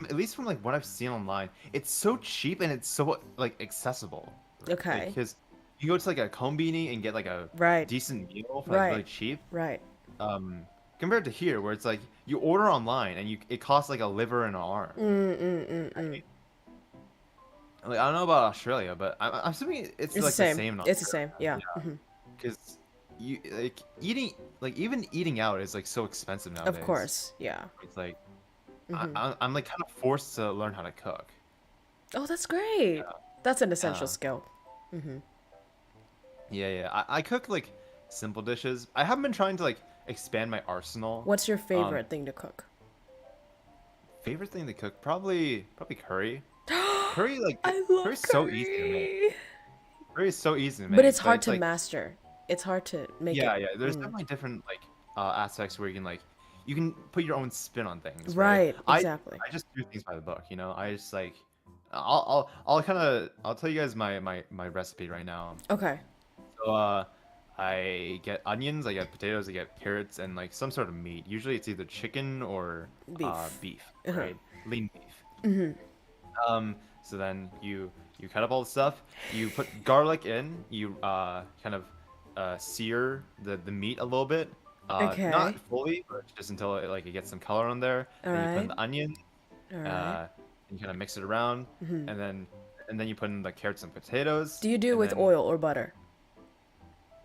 at least from like what I've seen online, it's so cheap and it's so like accessible. Okay. Because you go to like a kombini and get like a Right. decent meal for like Right. really cheap. Right. Compared to here where it's like you order online and it costs like a liver and an arm. Like I don't know about Australia, but I'm assuming it's It's like the same. the same. It's the same. Yeah. Because you like even eating out is like so expensive nowadays. Of course. Yeah. It's like I'm like kind of forced to learn how to cook. Oh, that's great. That's an essential Yeah. skill. Yeah. I cook like simple dishes. I haven't been trying to like expand my arsenal. What's your favorite thing to cook? Favorite thing to cook? Probably curry. Curry like I love curry's so easy to make. curry. Curry is so easy to make. But it's hard to like, master. It's hard to make yeah, it. yeah. There's definitely different like aspects where you can put your own spin on things. Right, I exactly. just do things by the book. You know, I just like I'll tell you guys my recipe right now. Okay. So I get onions, I get potatoes, I get carrots, and like some sort of meat. Usually it's either chicken or beef, right? Lean beef. So then you cut up all the stuff. You put garlic in. You kind of sear the meat a little bit. Okay. Not fully, but just until it gets some color on there. Then you put in the onion. Alright. you kind of mix it around, and then you put in the carrots and potatoes. Do you do it and with then, oil or butter?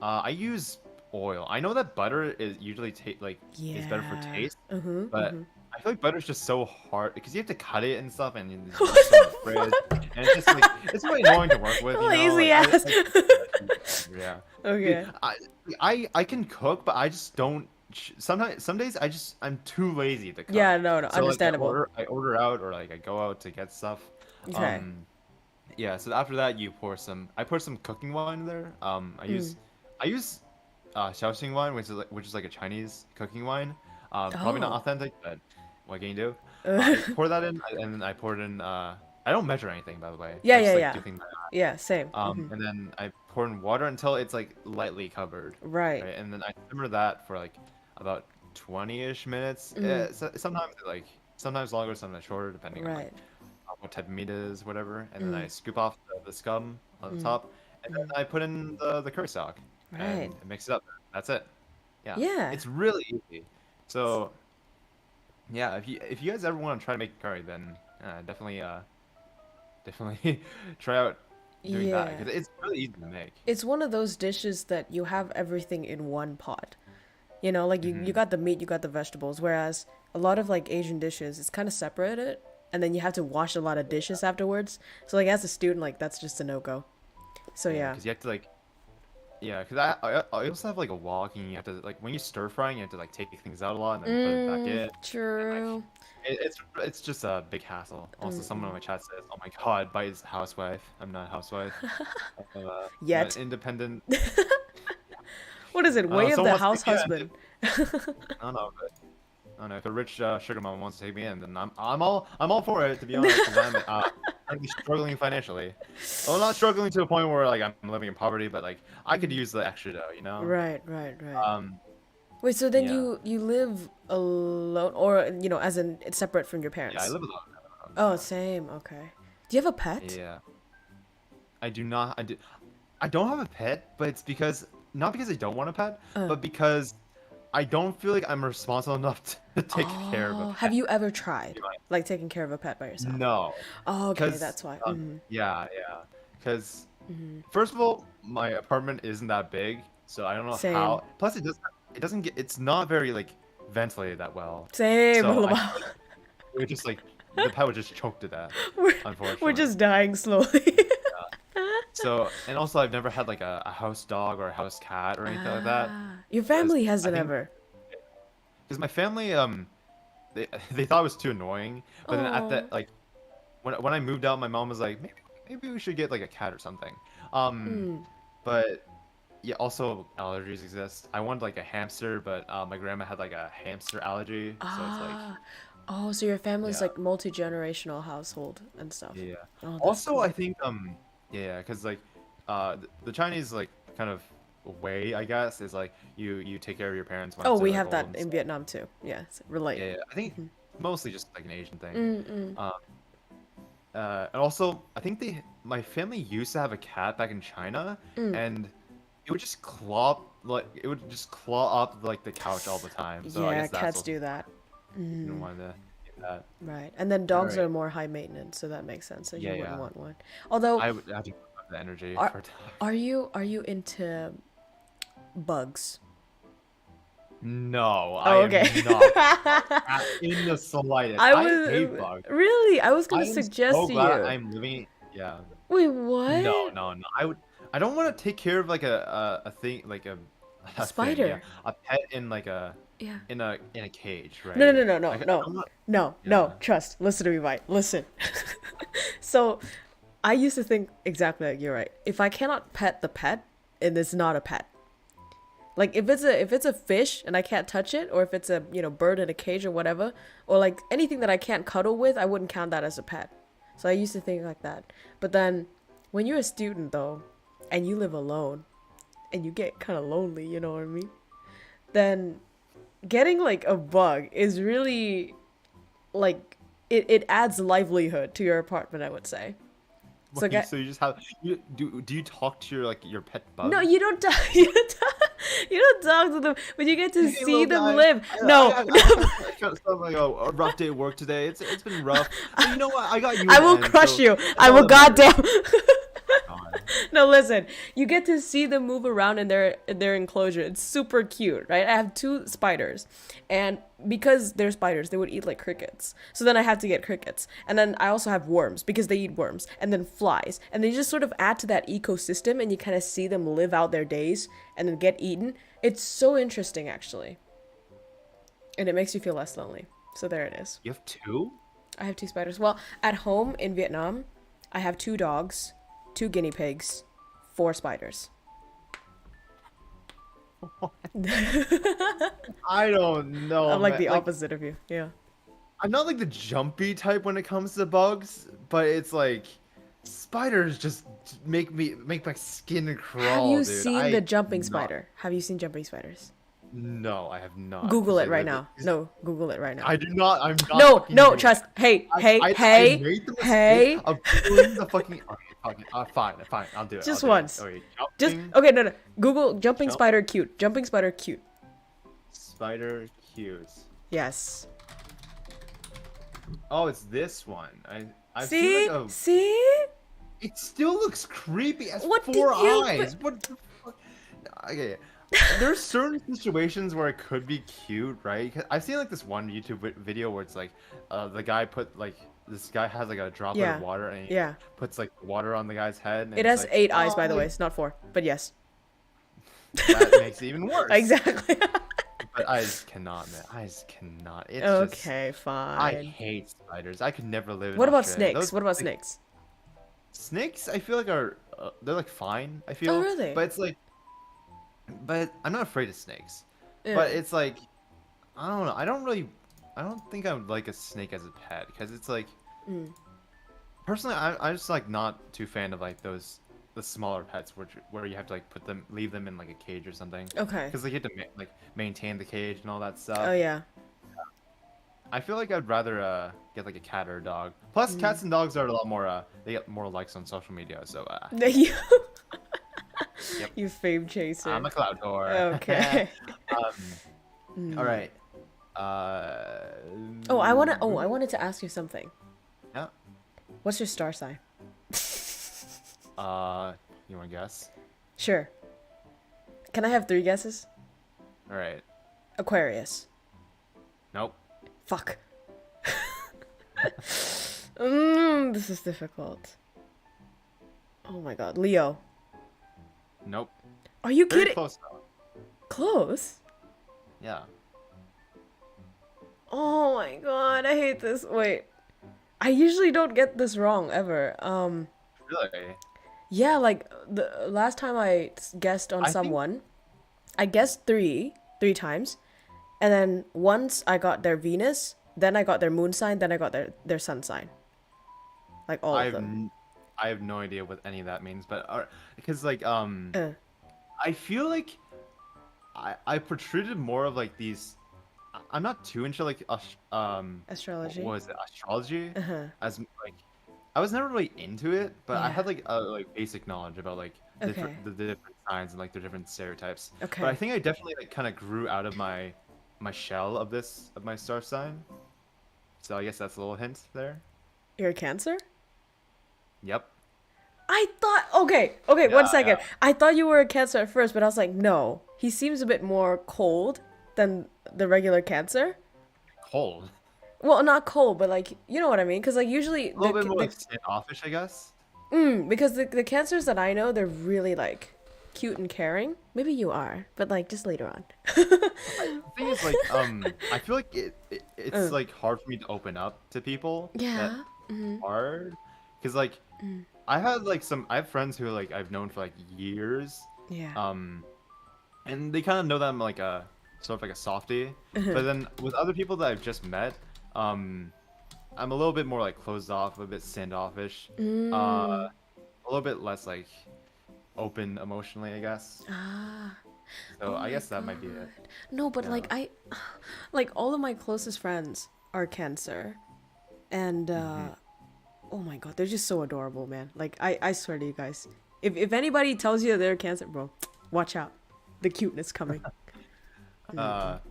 I use oil. I know that butter is usually is better for taste, but I feel like butter is just so hard because you have to cut it and stuff, and it's in the fridge, and it's just like it's really annoying to work with. You know? Lazy Like, ass. yeah. Okay. I can cook, but I just don't. Sometimes, some days I'm too lazy to cook. Yeah, no, So, understandable. Like, I order out, or like I go out to get stuff. Okay. Yeah. So after that, I pour some cooking wine in there. I use Shaoxing wine, which is like a Chinese cooking wine. Probably not Oh. authentic, but what can you do? I pour that in, and then I pour it in. I don't measure anything, by the way. Yeah, I just, yeah, like, yeah. do things by eye. Yeah, same. And then I pour in water until it's like lightly covered. Right. And then I simmer that for like about 20-ish minutes. Sometimes longer, sometimes shorter, depending on Right. what type of meat it is, whatever. And then I scoop off the scum on the top, and then I put in the curry stock Right. and mix it up. That's it. Yeah. Yeah. It's really easy. So yeah, if you guys ever want to try to make curry, then definitely try out doing that Yeah. because it's really easy to make. It's one of those dishes that you have everything in one pot. You know, like you got the meat, you got the vegetables, whereas a lot of like Asian dishes, it's kind of separated, and then you have to wash a lot of dishes afterwards. So like as a student, like that's just a no-go. So yeah. Because you have to like, yeah, because I also have like a wok, and you have to like when you stir frying, you have to like take things out a lot and then put it back in. True. It's just a big hassle. Also, someone in my chat says, "Oh my God, Byte is a housewife." I'm not a housewife. Yet. I'm an independent. What is it? Way of someone the wants house to get husband. I don't know. I don't know if a rich sugar mama wants to take me in, then I'm all for it, to be honest. 'Cause I'm struggling financially. Well, not struggling to a point where like I'm living in poverty, but like I could use the extra dough, you know. Right. Wait, so then Yeah. you live alone, or you know, as in it's separate from your Yeah, parents? I live alone. Oh, same. Okay. Do you have a pet? Yeah, I do not. I don't have a pet, but it's not because I don't want a pet, but because I don't feel like I'm responsible enough to take care of a Oh, pet. have you ever tried like taking care of a pet by yourself? No. Oh, okay, 'Cause, that's why. yeah. Because first of all, my apartment isn't that big, so I don't know Same. how. Plus, it's not very like ventilated that well. Same. So it would just like the pet would just choke to death. Unfortunately. We're just dying slowly. So, and also I've never had like a house dog or a house cat or anything like that. Your family I hasn't think- ever. Because my family they thought it was too annoying, but then at Aw. that like when I moved out, my mom was like, maybe we should get like a cat or something. But yeah, also allergies exist. I wanted like a hamster, but my grandma had like a hamster allergy, so it's like Oh, so your family's Yeah. like multi-generational household and stuff. yeah. Oh, that's Also, cool. I think yeah, because like the Chinese like kind of way, I guess, is like you take care of your parents when Oh, they're we like, have old that and in stuff. Vietnam too. Yeah, relate. Yeah, I think mostly just like an Asian thing. And also, I think my family used to have a cat back in China, and it would just claw up like the couch all the time. So I Yeah, guess that's cats what do that. I didn't want to do that. Right. And then dogs Alright. are more high maintenance, so that makes sense. So you Yeah, wouldn't yeah. want one. Although, I would have to have the energy Are- for a dog. are you into bugs? No, Oh, I okay. am not in the slightest. I hate bugs. Really? I was I gonna am suggest so to glad you. I'm living. Yeah. Wait, what? No. I don't want to take care of like a thing like a thing, Spider. yeah. A pet in like a Yeah. in a cage, right? No. Like, I don't want- No. Yeah. Trust. Listen to me, Mike. Listen. So, I used to think exactly like you're right. If I cannot pet the pet, and it's not a pet. Like if it's a fish and I can't touch it, or if it's a bird in a cage or whatever, or like anything that I can't cuddle with, I wouldn't count that as a pet. So I used to think like that. But then, when you're a student though, and you live alone, and you get kind of lonely, you know what I mean? Then, getting like a bug is really, like, it adds livelihood to your apartment, I would say. So Wait, so you just have do you talk to your pet bug? No, you don't. You don't You don't talk to them, but you get to Hey, see little them guy. live. No. I got some like a rough day at work today. It's been rough. But you know what? I got you. I in will the end, crush so you. that's I all will that matters. goddamn. God. No, listen. You get to see them move around in their enclosure. It's super cute, right? I have 2 spiders, and because they're spiders, they would eat like crickets. So then I had to get crickets, and then I also have worms because they eat worms, and then flies, and they just sort of add to that ecosystem, and you kind of see them live out their days and then get eaten. It's so interesting, actually, and it makes you feel less lonely. So there it is. You have 2? I have 2 spiders. Well, at home in Vietnam, I have 2 dogs, 2 guinea pigs, 4 spiders. I don't know. I'm like man. the opposite of you. Yeah. I'm not like the jumpy type when it comes to bugs, but it's like spiders just make my skin crawl. Have you dude. seen the jumping not- spider? Have you seen jumping spiders? No, I have not. Google it Like, right now. No, Google it right now. I do not. I'm not. No, fucking no, doing it. trust. Hey, I made the hey. mistake of pulling the fucking. Okay, fine. I'll do it. Just I'll do it. once. Okay, Just jumping okay. No. Google jumping Jump. spider cute. Jumping spider cute. spider cues. Yes. Oh, it's this one. I've See? seen like a. See? It still looks creepy as What did 4 you eyes. What the fuck? Okay. There's certain situations where it could be cute, right? 'Cause I've seen like this one YouTube video where it's like, the guy put like this guy has like a droplet Yeah. of water and he Yeah. puts like water on the guy's head. And It it's has like, 8 eyes, "Oh, by the way. like, It's not 4, but yes. That makes it even worse. Exactly. But I just cannot, man. I just cannot. It's just. Okay, I fine. hate spiders. I could never live in What about Australia. snakes? Those, What about like, snakes? Snakes, I feel like are they're like fine. I feel. Oh, really? But it's like, but I'm not afraid of snakes. Yeah. But it's like, I don't know. I don't think I would like a snake as a pet because it's like, personally, I'm just like not too fan of like the smaller pets where you have to like leave them in like a cage or something. Okay. Because like you have to like maintain the cage and all that stuff. Oh yeah. I feel like I'd rather get like a cat or a dog. Plus, cats and dogs are a lot more. They get more likes on social media. So You. Yep. You fame chaser. I'm a cloud door. Okay. All right. Oh, I wanted to ask you something. Yeah. What's your star sign? You want to guess? Sure. Can I have 3 guesses? All right. Aquarius. Nope. Fuck. This is difficult. Oh my god. Leo. Nope. Are you Very kidding? close though. Close? Yeah. Oh my god, I hate this. Wait. I usually don't get this wrong ever. Really? Yeah, like the last time I guessed on I think- someone, I guessed three times, and then once I got their Venus, then I got their moon sign, then I got their sun sign. Like all of them. I have no idea what any of that means, but because like I feel like I protruded more of like these. I'm not too into like Astrology. what was it, astrology? Uh-huh. As like I was never really into it, but I Yeah. had like basic knowledge about like the different signs and like the different stereotypes. Okay. But I think I definitely like kind of grew out of my shell of my star sign. So I guess that's a little hint there. You're a Cancer? Yep. I thought okay, 1 second. yeah. I thought you were a Cancer at first, but I was like, no. He seems a bit more cold than the regular Cancer. Cold. Well, not cold, but like you know what I mean? Because like usually A little bit more like standoffish, I guess. because the Cancers that I know, they're really like cute and caring. Maybe you are, but like just later on. The thing is, like, I feel like it's like hard for me to open up to people. Yeah. That's hard, because like I have friends who like I've known for like years. Yeah. And they kind of know that I'm like a sort of like a softie. But then with other people that I've just met, I'm a little bit more like closed off, a bit standoffish, a little bit less like open emotionally, I guess. So I guess that might be it. No, but like like all of my closest friends are Cancer, and oh my god, they're just so adorable, man. Like I swear to you guys, if anybody tells you they're Cancer, bro, watch out. the cuteness coming. Well,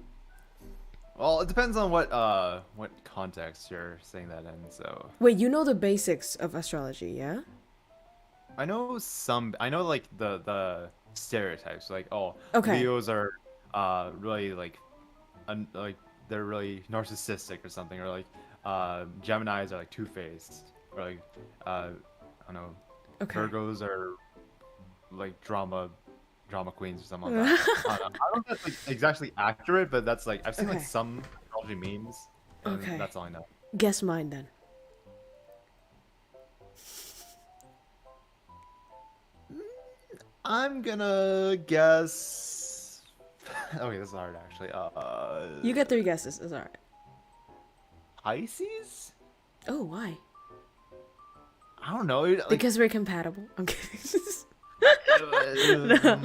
it depends on what context you're saying that in. So Wait, you know the basics of astrology, yeah? I know like the stereotypes, like Okay. Leos are really like they're really narcissistic or something, or like Geminis are like two-faced, or like I don't know, Okay. Virgos are like drama queens or something like that. I don't know if that's like exactly accurate, but that's like I've seen like Okay. some astrology memes. And Okay. That's all I know. Guess mine then. I'm gonna guess. Okay, this is hard actually. You get 3 guesses. It's alright. Pisces? Oh, why? I don't know. Like, Because we're compatible. I'm kidding. no.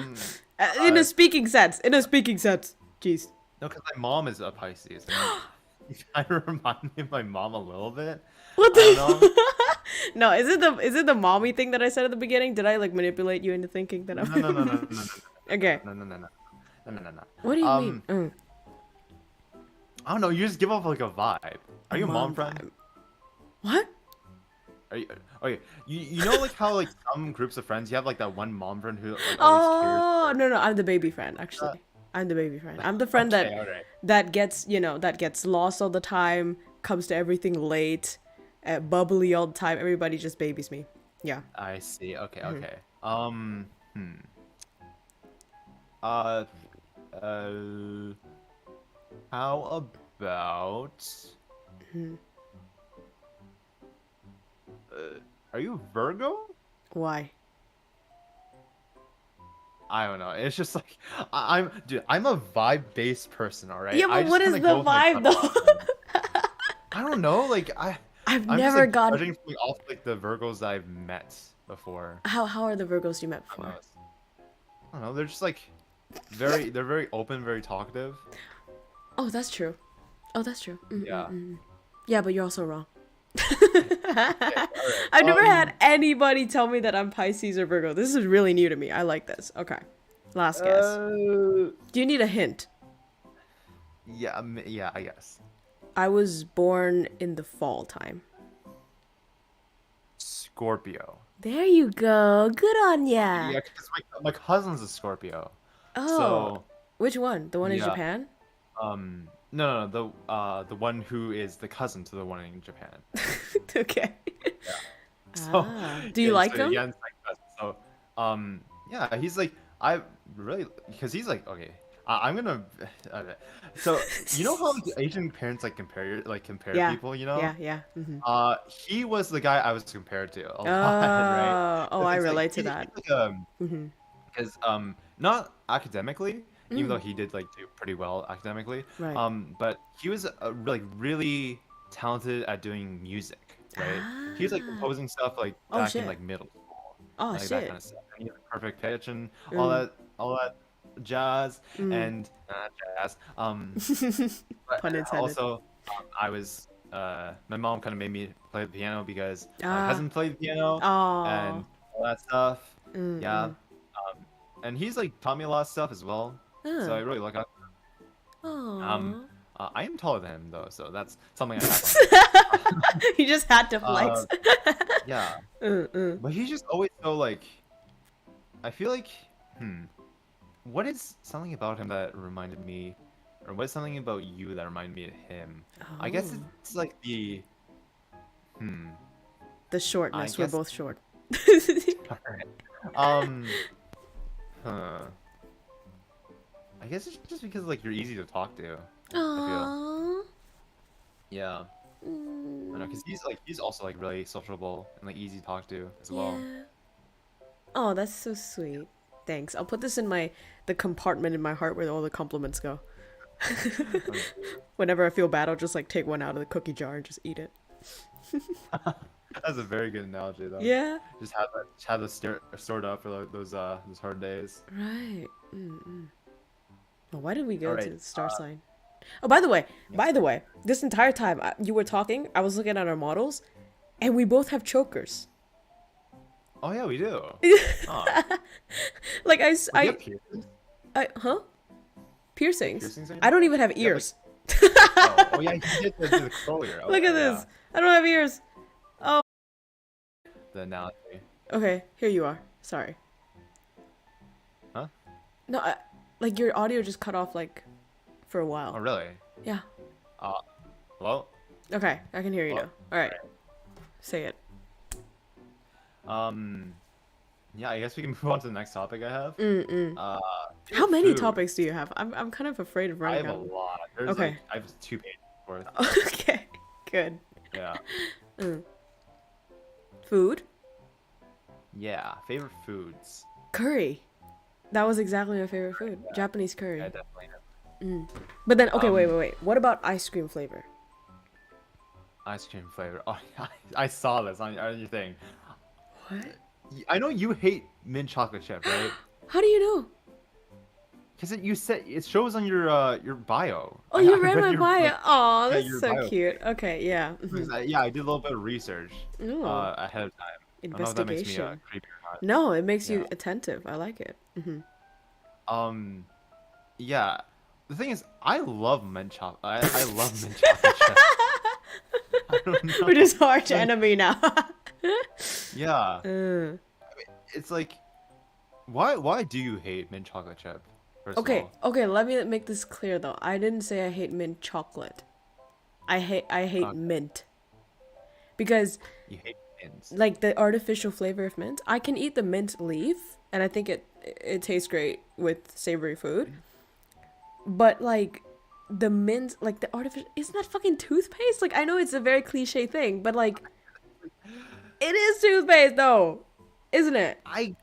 In a speaking sense. In a speaking sense. Jeez. No, because my mom is a Pisces. And you kind of remind me of my mom a little bit. What I don't know. No, is it the mommy thing that I said at the beginning? Did I like manipulate you into thinking that I'm No. Okay. No. What do you mean? I don't know. You just give off like a vibe. Are you a mom Mom friend? vibe. What? Are you? Okay. You know like how like some groups of friends you have like that one mom friend who like always cares. Oh, no, I'm the baby friend actually. I'm the baby friend. I'm the friend Okay, alright. that gets, that gets lost all the time, comes to everything late, bubbly all the time. Everybody just babies me. Yeah. I see. Okay. Mm-hmm. Okay. Uh. How about? Are you Virgo? Why? I don't know. It's just like I'm a vibe-based person. All right. Yeah, I but just what is kinda the go with my vibe gut. though? I don't know. Like I've I'm never just, like, gotten. judging from off like the Virgos that I've met before. How are the Virgos you met I don't before? know. I don't know. They're just like they're very open, very talkative. Oh, that's true. Oh, that's true. Yeah. Yeah, but you're also wrong. Alright. I've never had anybody tell me that I'm Pisces or Virgo. This is really new to me. I like this. Okay. Last guess. Do you need a hint? Yeah. Yeah. I guess. I was born in the fall time. Scorpio. There you go. Good on ya. Yeah, because my cousin's a Scorpio. Oh. So Which one? The one in Yeah. Japan? No, the one who is the cousin to the one in Japan. Okay. So, Do you like him? Yeah, it's like that. So, yeah, he's like, I really, because he's like, okay, I'm gonna, okay. So you know how like, Asian parents like compare Yeah. people, you know? Yeah. He was the guy I was compared to a lot, right? Oh, I It's like, relate to that. he's like, because not academically, even though he did like do pretty well academically, Right. but he was really talented at doing music, right? He was like composing stuff like Oh, back in shit. like middle school, Oh, like that shit. kind of stuff. And he had perfect pitch and all that jazz and jazz. But Pun intended. also, I was my mom kind of made me play the piano because my Ah. cousin played the piano Aw. and all that stuff. Yeah. And he's like taught me a lot of stuff as well. So I really look up. Aw. I am taller than him though, so that's something I have. You just had to flex. Yeah. But he's just always so like. I feel like, what is something about him that reminded me, or what's something about you that reminded me of him? I guess Oh. it's like the. The shortness. We're guess- both short. Alright. I guess it's just because like you're easy to talk to. Aww. Yeah. I know, because he's also like really sociable and like easy to talk to as well. Yeah. Oh, that's so sweet. Thanks. I'll put this in the compartment in my heart where all the compliments go. Whenever I feel bad, I'll just like take one out of the cookie jar and just eat it. That's a very good analogy though. Yeah. Just have the stored up for like, those hard days. Right. Well, why did we go to Alright, the star sign? Oh, by the way, this entire time you were talking, I was looking at our models, and we both have chokers. Oh yeah, we do. Oh. Like Do you have piercings? Huh? Piercings? Piercings I don't even have ears. Oh yeah, you did the curl ear. Look at this. I don't have ears. Oh. The analogy. Okay, here you are. Sorry. Huh? No, like your audio just cut off like for a while. Oh really? Yeah. Hello? Okay, I can hear you now. All right. Say it. Yeah, I guess we can move on to the next topic I have. How many food. topics do you have? I'm kind of afraid of I running have a out. lot. There's Okay. like, I have 2 pages worth. Okay, good. Yeah. Food? Yeah. Favorite foods. Curry. That was exactly my favorite food. Japanese curry. Yeah, definitely. Have But then, okay, wait. What about ice cream flavor? ice cream flavor. Oh, I saw this on your thing. What? I know you hate mint chocolate chip, right? How do you know? Because you said it shows on your bio. Oh, I you read my your, bio. like, Oh, yeah, that's your so bio. cute. Okay, yeah. Yeah, I did a little bit of research Ooh. ahead of time. I don't know if that makes me Investigation. creepy or not. No, it makes you Yeah. attentive. I like it. Yeah. The thing is, I love mint chocolate. I love mint chocolate chip. I don't know. We're just arch enemy now. Yeah. It's like, why do you hate mint chocolate chip? First of Okay, all? okay, let me make this clear though. I didn't say I hate mint chocolate. I hate mint. Because You hate mints. like the artificial flavor of mint, I can eat the mint leaf and I think it tastes great with savory food. But like the mint, like the artificial, isn't that fucking toothpaste? Like I know it's a very cliche thing, but like it is toothpaste though, isn't it? I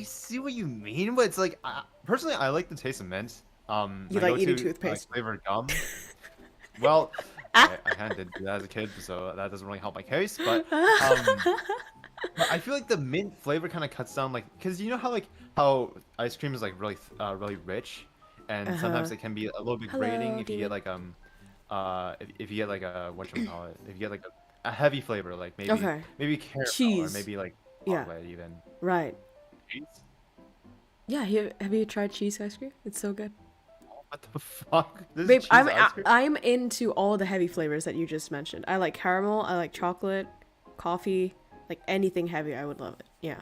see what you mean, but it's like personally, I like the taste of mint. You my like eating go-to, toothpaste? Flavored gum. Well, I kind of did do that as a kid, so that doesn't really help my case. But I feel like the mint flavor kind of cuts down, like, because you know how ice cream is like really rich, and sometimes it can be a little bit grating if you get like if you get like a whatchamacallit, if you get like a heavy flavor, like maybe caramel Cheese. or maybe like Yeah. chocolate even. Right. Cheese? Yeah, have you tried cheese ice cream? It's so good. What the fuck? This is Babe, cheese ice cream? I'm into all the heavy flavors that you just mentioned. I like caramel, I like chocolate, coffee, like anything heavy, I would love it. Yeah.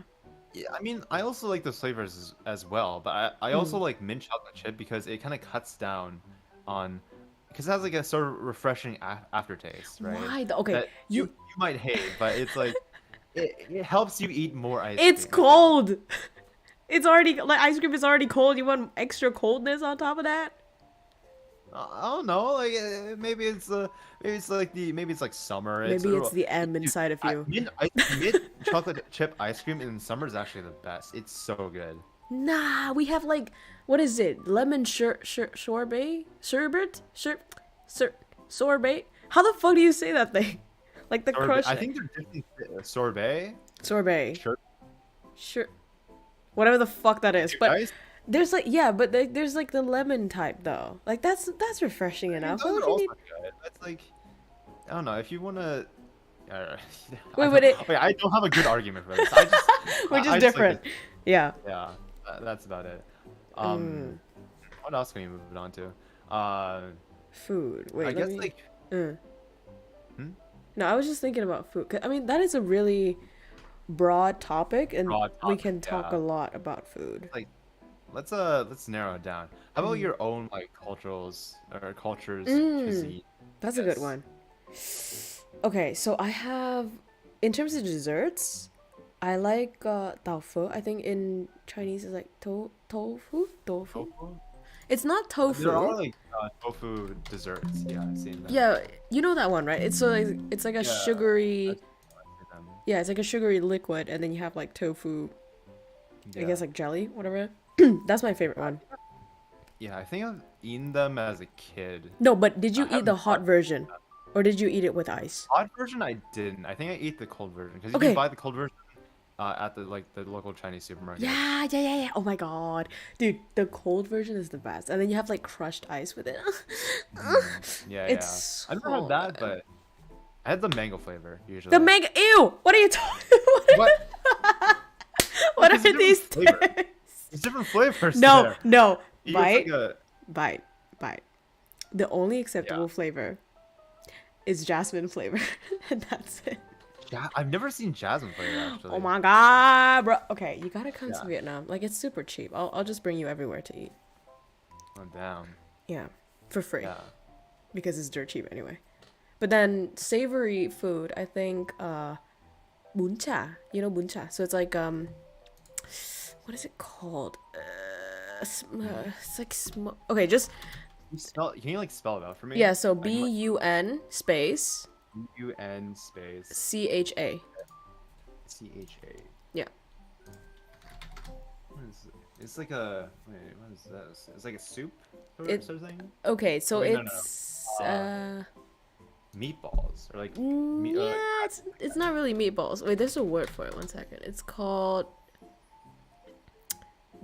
Yeah, I mean, I also like those flavors as well, but I also like mint chocolate chip because it kind of cuts down on, because it has like a sort of refreshing aftertaste, right? Why? Okay, That you might hate, but it's like it helps you eat more ice it's cream. cold. It's already like ice cream is already cold. You want extra coldness on top of that? I don't know, like maybe it's like summer. Maybe it's the M inside of you. Mint chocolate chip ice cream in summer is actually the best. It's so good. Nah, we have like, what is it? Lemon sorbet? Sherbet? Sorbet? How the fuck do you say that thing? Like the crush. I think they're different. Sorbet. Sorbet. Sure. Whatever the fuck that is. But Guys? there's like, yeah, but there's like the lemon type though. Like that's refreshing enough. Those Why are would you also need... good. That's like, I don't know, if you wanna. Wait, I don't have a good argument for this. I just, We're just I different. Like Yeah. yeah, that's about it. What else can we move on to? Food. Wait, I guess me... like. No, I was just thinking about food. 'Cause, I mean, that is a really broad topic, and we can talk a lot about food. Like, let's narrow it down. How about your own like cultures cuisine? That's a good one. Okay, so I have, in terms of desserts, I like tofu. I think in Chinese it's like tofu. Tofu? It's not tofu. There are like tofu desserts. Yeah, I've seen them. Yeah, you know that one, right? It's so like, it's like a sugary. Yeah, it's like a sugary liquid, and then you have like tofu. I guess like jelly, whatever. That's my favorite one. Yeah, I think I've eaten them as a kid. No, but did you eat the hot version, or did you eat it with ice? Hot version, I didn't. I think I ate the cold version because you Okay. can buy the cold version at the local Chinese supermarket. Yeah. Oh my god, dude, the cold version is the best, and then you have like crushed ice with it. Yeah, It's I never so had that, good. but I had the mango flavor usually. The mango. Ew! What are you talking? What? What It's are a different these flavor. things? It's different flavors. No, there. no. Bite. It's like Bite. The only acceptable flavor is jasmine flavor, and that's it. I've never seen jasmine flavor actually. Oh my god, bro. Okay, you gotta come to Vietnam. Like, it's super cheap. I'll just bring you everywhere to eat. Oh damn. Yeah, for free. Yeah. Because it's dirt cheap anyway. But then savory food, I think bún chả. You know bún chả? So it's like what is it called? It's like okay, just Can you like spell it out for me? yeah. So BUN space UN space CHA. CHA. Yeah. What is it? It's like a wait. What is this? It's like a soup sort of thing. Okay, so Wait, no, it's Meatballs or like yeah, it's not really meatballs. Wait, there's a word for it. One second. It's called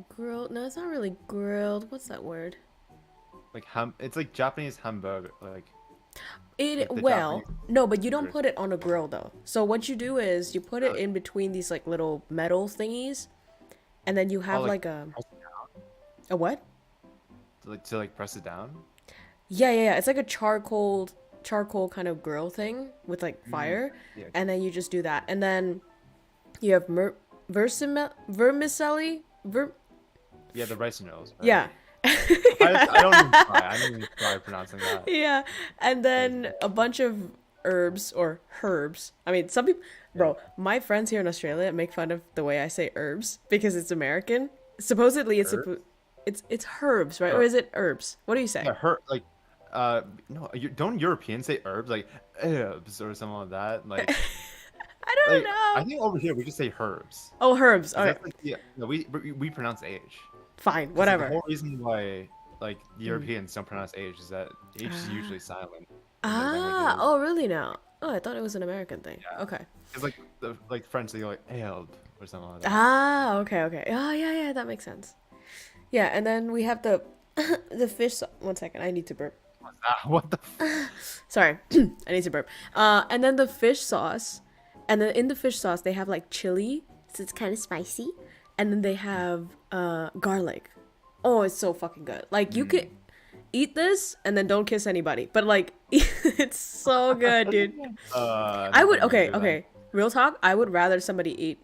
grilled. No, it's not really grilled. What's that word? like It's like Japanese hamburger. Like It the well, Japanese no, but you don't burgers. put it on a grill though. So what you do is you put it in between these like little metal thingies, and then you have like a what? To like press it down. Yeah. It's like a charcoal kind of grill thing with like fire, Yeah. and then you just do that, and then you have vermicelli. Yeah, the rice noodles. Right? Yeah. I don't even try pronouncing that. Yeah, and then a bunch of herbs or herbs. I mean, some people, bro, my friends here in Australia make fun of the way I say herbs because it's American. Supposedly, it's it's herbs, right? Or is it herbs? What do you say? Yeah, no, don't Europeans say herbs like herbs or something like that? Like I don't know. I think over here we just say herbs. Oh, herbs. All right, Like, we pronounce H. fine, The whatever. whole reason why like Europeans don't pronounce H is that H is usually silent. Ah, oh, really now? Oh, I thought it was an American thing. Yeah. Okay. It's like the French they go like herb or something like that. Ah, okay. Oh, yeah, that makes sense. Yeah, and then we have the the fish. One second, I need to burp. What the? Sorry, I need to burp. And then the fish sauce, and then in the fish sauce they have like chili, so it's kind of spicy, and then they have garlic. Oh, it's so fucking good. Like you could eat this and then don't kiss anybody, but like it's so good, dude. I would okay. Real talk, I would rather somebody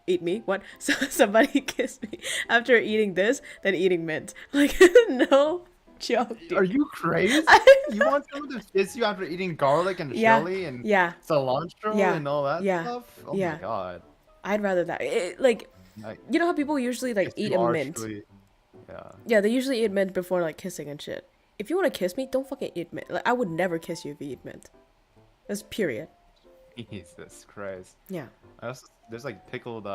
eat me. What? So somebody kiss me after eating this than eating mint. Like no joke, dude. Are you crazy? You want someone to kiss you after eating garlic and chili and cilantro and all that stuff? Oh my god. I'd rather that. You know how people usually like eat a mint? Yeah, they usually eat mint before like kissing and shit. If you want to kiss me, don't fucking eat mint. Like I would never kiss you if you eat mint. That's period. Jesus Christ. Yeah. There's like pickled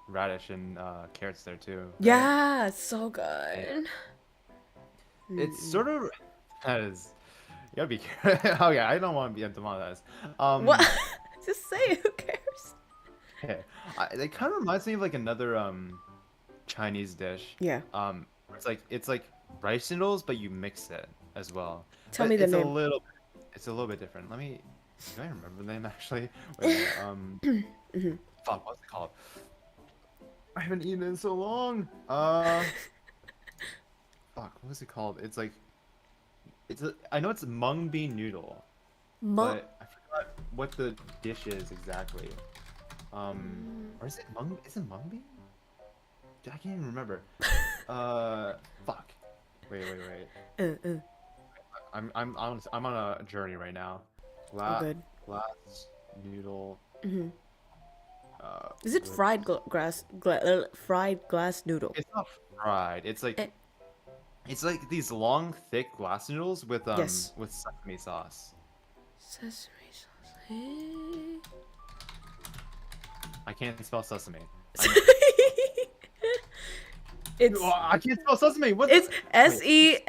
radish and carrots there too. Right? Yeah, it's so good. It's sort of as you gotta be careful. Oh yeah, I don't want to be demonetized. What? Just say it, who cares? Okay. It kind of reminds me of like another Chinese dish. Yeah. It's like rice noodles, but you mix it as well. Tell me the name. It's a little bit different. Do I remember the name actually? Wait, fuck, what's it called? I haven't eaten it in so long. Fuck, what was it called? I know it's mung bean noodle. But I forgot what the dish is exactly. Or is it mung bean? I can't even remember. Fuck. Wait. I'm on a journey right now. Glass noodle. Is it fried glass noodle? It's not fried. It's like these long, thick glass noodles with with sesame sauce. Sesame sauce. I can't spell sesame. I can't spell sesame. What? It's SESESAME.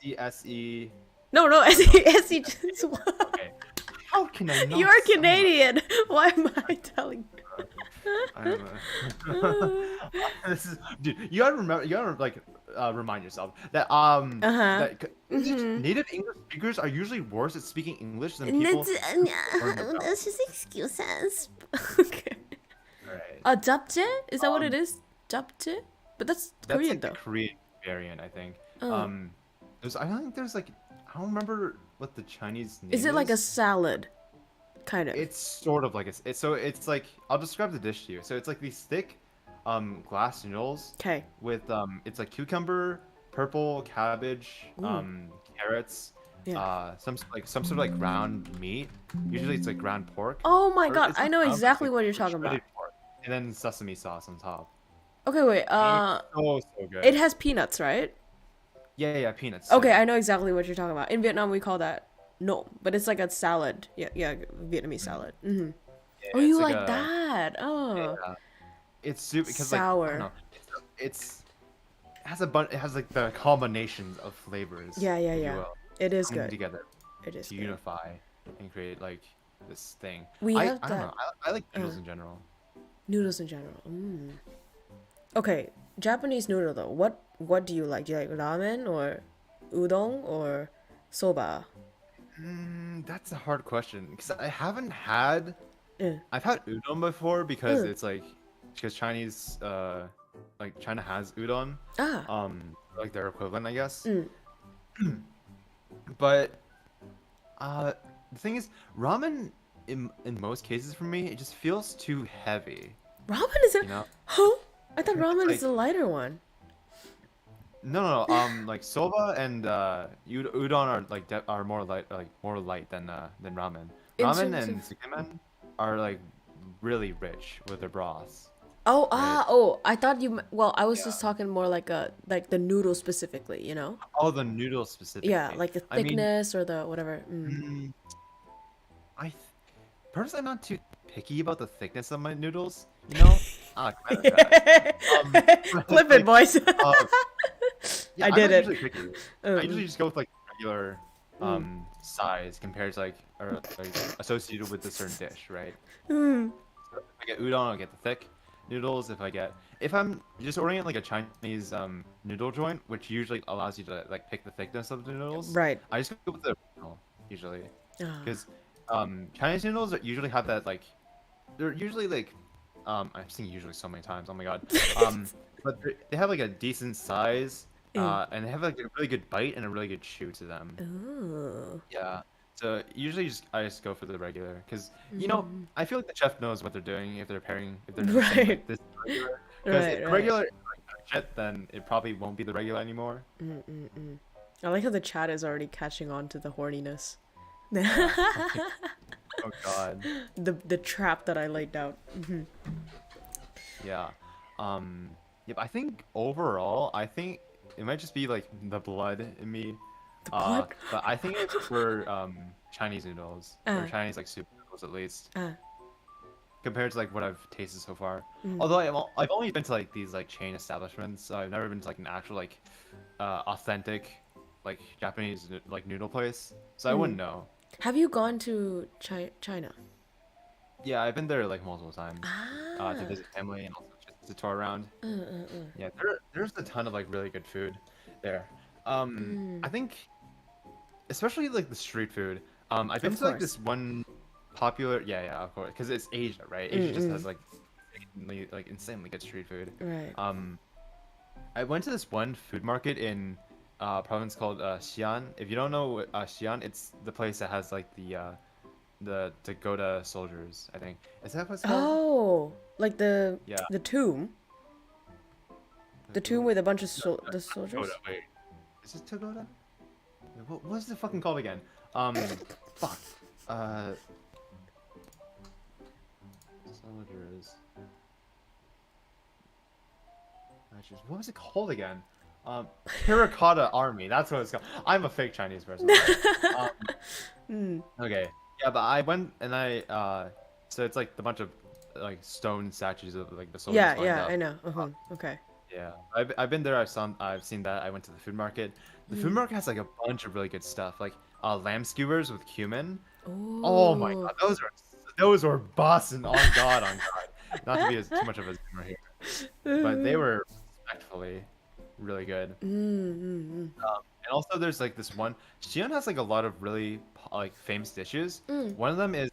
SESE. No, SESE. Okay. How can I not? You're Canadian. Why am I telling you? I don't know. Dude, you gotta remember. You gotta like remind yourself that native English speakers are usually worse at speaking English than people. That's just excuses. Okay. Right. Japchae? Is that what it is? Japchae? But that's That's Korean like the though. Korean variant, I think. Oh. I don't think there's like, I don't remember what the Chinese name Is it like a salad? Kind of. It's sort of like it's like, I'll describe the dish to you. So it's like these thick, glass noodles Okay. with it's like cucumber, purple cabbage, carrots, Yeah. some sort of like ground meat. Usually it's like ground pork. Oh my Or god, it's I not know ground, it's exactly like what you're talking about. shredded pork, and then sesame sauce on top. Okay, wait. It's so good. It has peanuts, right? Yeah, peanuts. Okay, I know exactly what you're talking about. In Vietnam, we call that no, but it's like a salad. Yeah, Vietnamese salad. Mm-hmm. Yeah, Oh, you it's like a, that? Oh, yeah. It's super because sour. like, I don't know, it has a bunch. It has like the combinations of flavors. Yeah. if you will, It is coming good. together It is to good. unify and create like this thing. We have I don't that know. I like noodles in general. noodles in general. Okay, Japanese noodle though. What do you like? Do you like ramen or udon or soba? That's a hard question because I haven't had. Mm. I've had udon before because it's like because Chinese like China has udon, Ah. like their equivalent, I guess. But the thing is, ramen in most cases for me, it just feels too heavy. Ramen is a You know? huh? I thought ramen Like- is the lighter one. No. Like soba and udon are like are more light than ramen. In Ramen terms and of- sukemen are like really rich with their broths. Oh, Right. I thought you. Well, I was just talking more like the noodle specifically. You know? Oh, the noodles specifically. Yeah, like the I mean, thickness or the whatever. personally, I'm not too picky about the thickness of my noodles. You know, kind of that. Clip it, boys. Yeah, I I'm did not it. usually picky. I usually just go with like regular size compared to like or like associated with a certain dish, right? So if I get udon, I'll get the thick noodles. If I'm just ordering at like a Chinese noodle joint, which usually allows you to like pick the thickness of the noodles, Right. I just go with the original usually Ah. because Chinese noodles usually have that like they're usually like I've seen usually so many times. Oh my god. But they have like a decent size. And they have like a really good bite and a really good chew to them. Ooh. Yeah. So usually I just go for the regular because you know I feel like the chef knows what they're doing if they're doing something Right. like this regular. Because Right, if right. regular is like shit, then it probably won't be the regular anymore. I like how the chat is already catching on to the horniness. Oh god. The trap that I laid down. Yeah. Yep. I think overall, I think it might just be like the blood in me. blood? But I think it's for Chinese noodles or Chinese like soup noodles at least. Compared to like what I've tasted so far. Although I've only been to like these like chain establishments, so I've never been to like an actual like authentic like Japanese like noodle place, so I wouldn't know. Have you gone to China? Yeah, I've been there like multiple times to visit family and also just to tour around. Yeah, there's a ton of like really good food there. I think especially like the street food. I've been to like this one popular of course, because it's Asia, right? Asia just has like insanely good street food. Right. I went to this one food market in province called Xi'an. If you don't know Xi'an, it's the place that has like the Dakota soldiers, I think. Is that what it's called? Oh, like the Yeah. tomb. The tomb with a bunch of the soldiers. Dakota, wait. Is it Dakota? What's it fucking called again? Fuck. Soldiers. What was it called again? Terracotta Army. That's what it's called. I'm a fake Chinese person. Okay. Yeah, but I went and so it's like a bunch of like stone statues of like the soldiers. Yeah, lined yeah, up. I know. Okay. Yeah, I've been there. I've seen that. I went to the food market. The food market has like a bunch of really good stuff, like lamb skewers with cumin. Oh my god, those were bussin'. On God. Not to be too much of a zoomer here, but they were respectfully really good. And also, there's like this one. Xi'an has like a lot of really like famous dishes. One of them is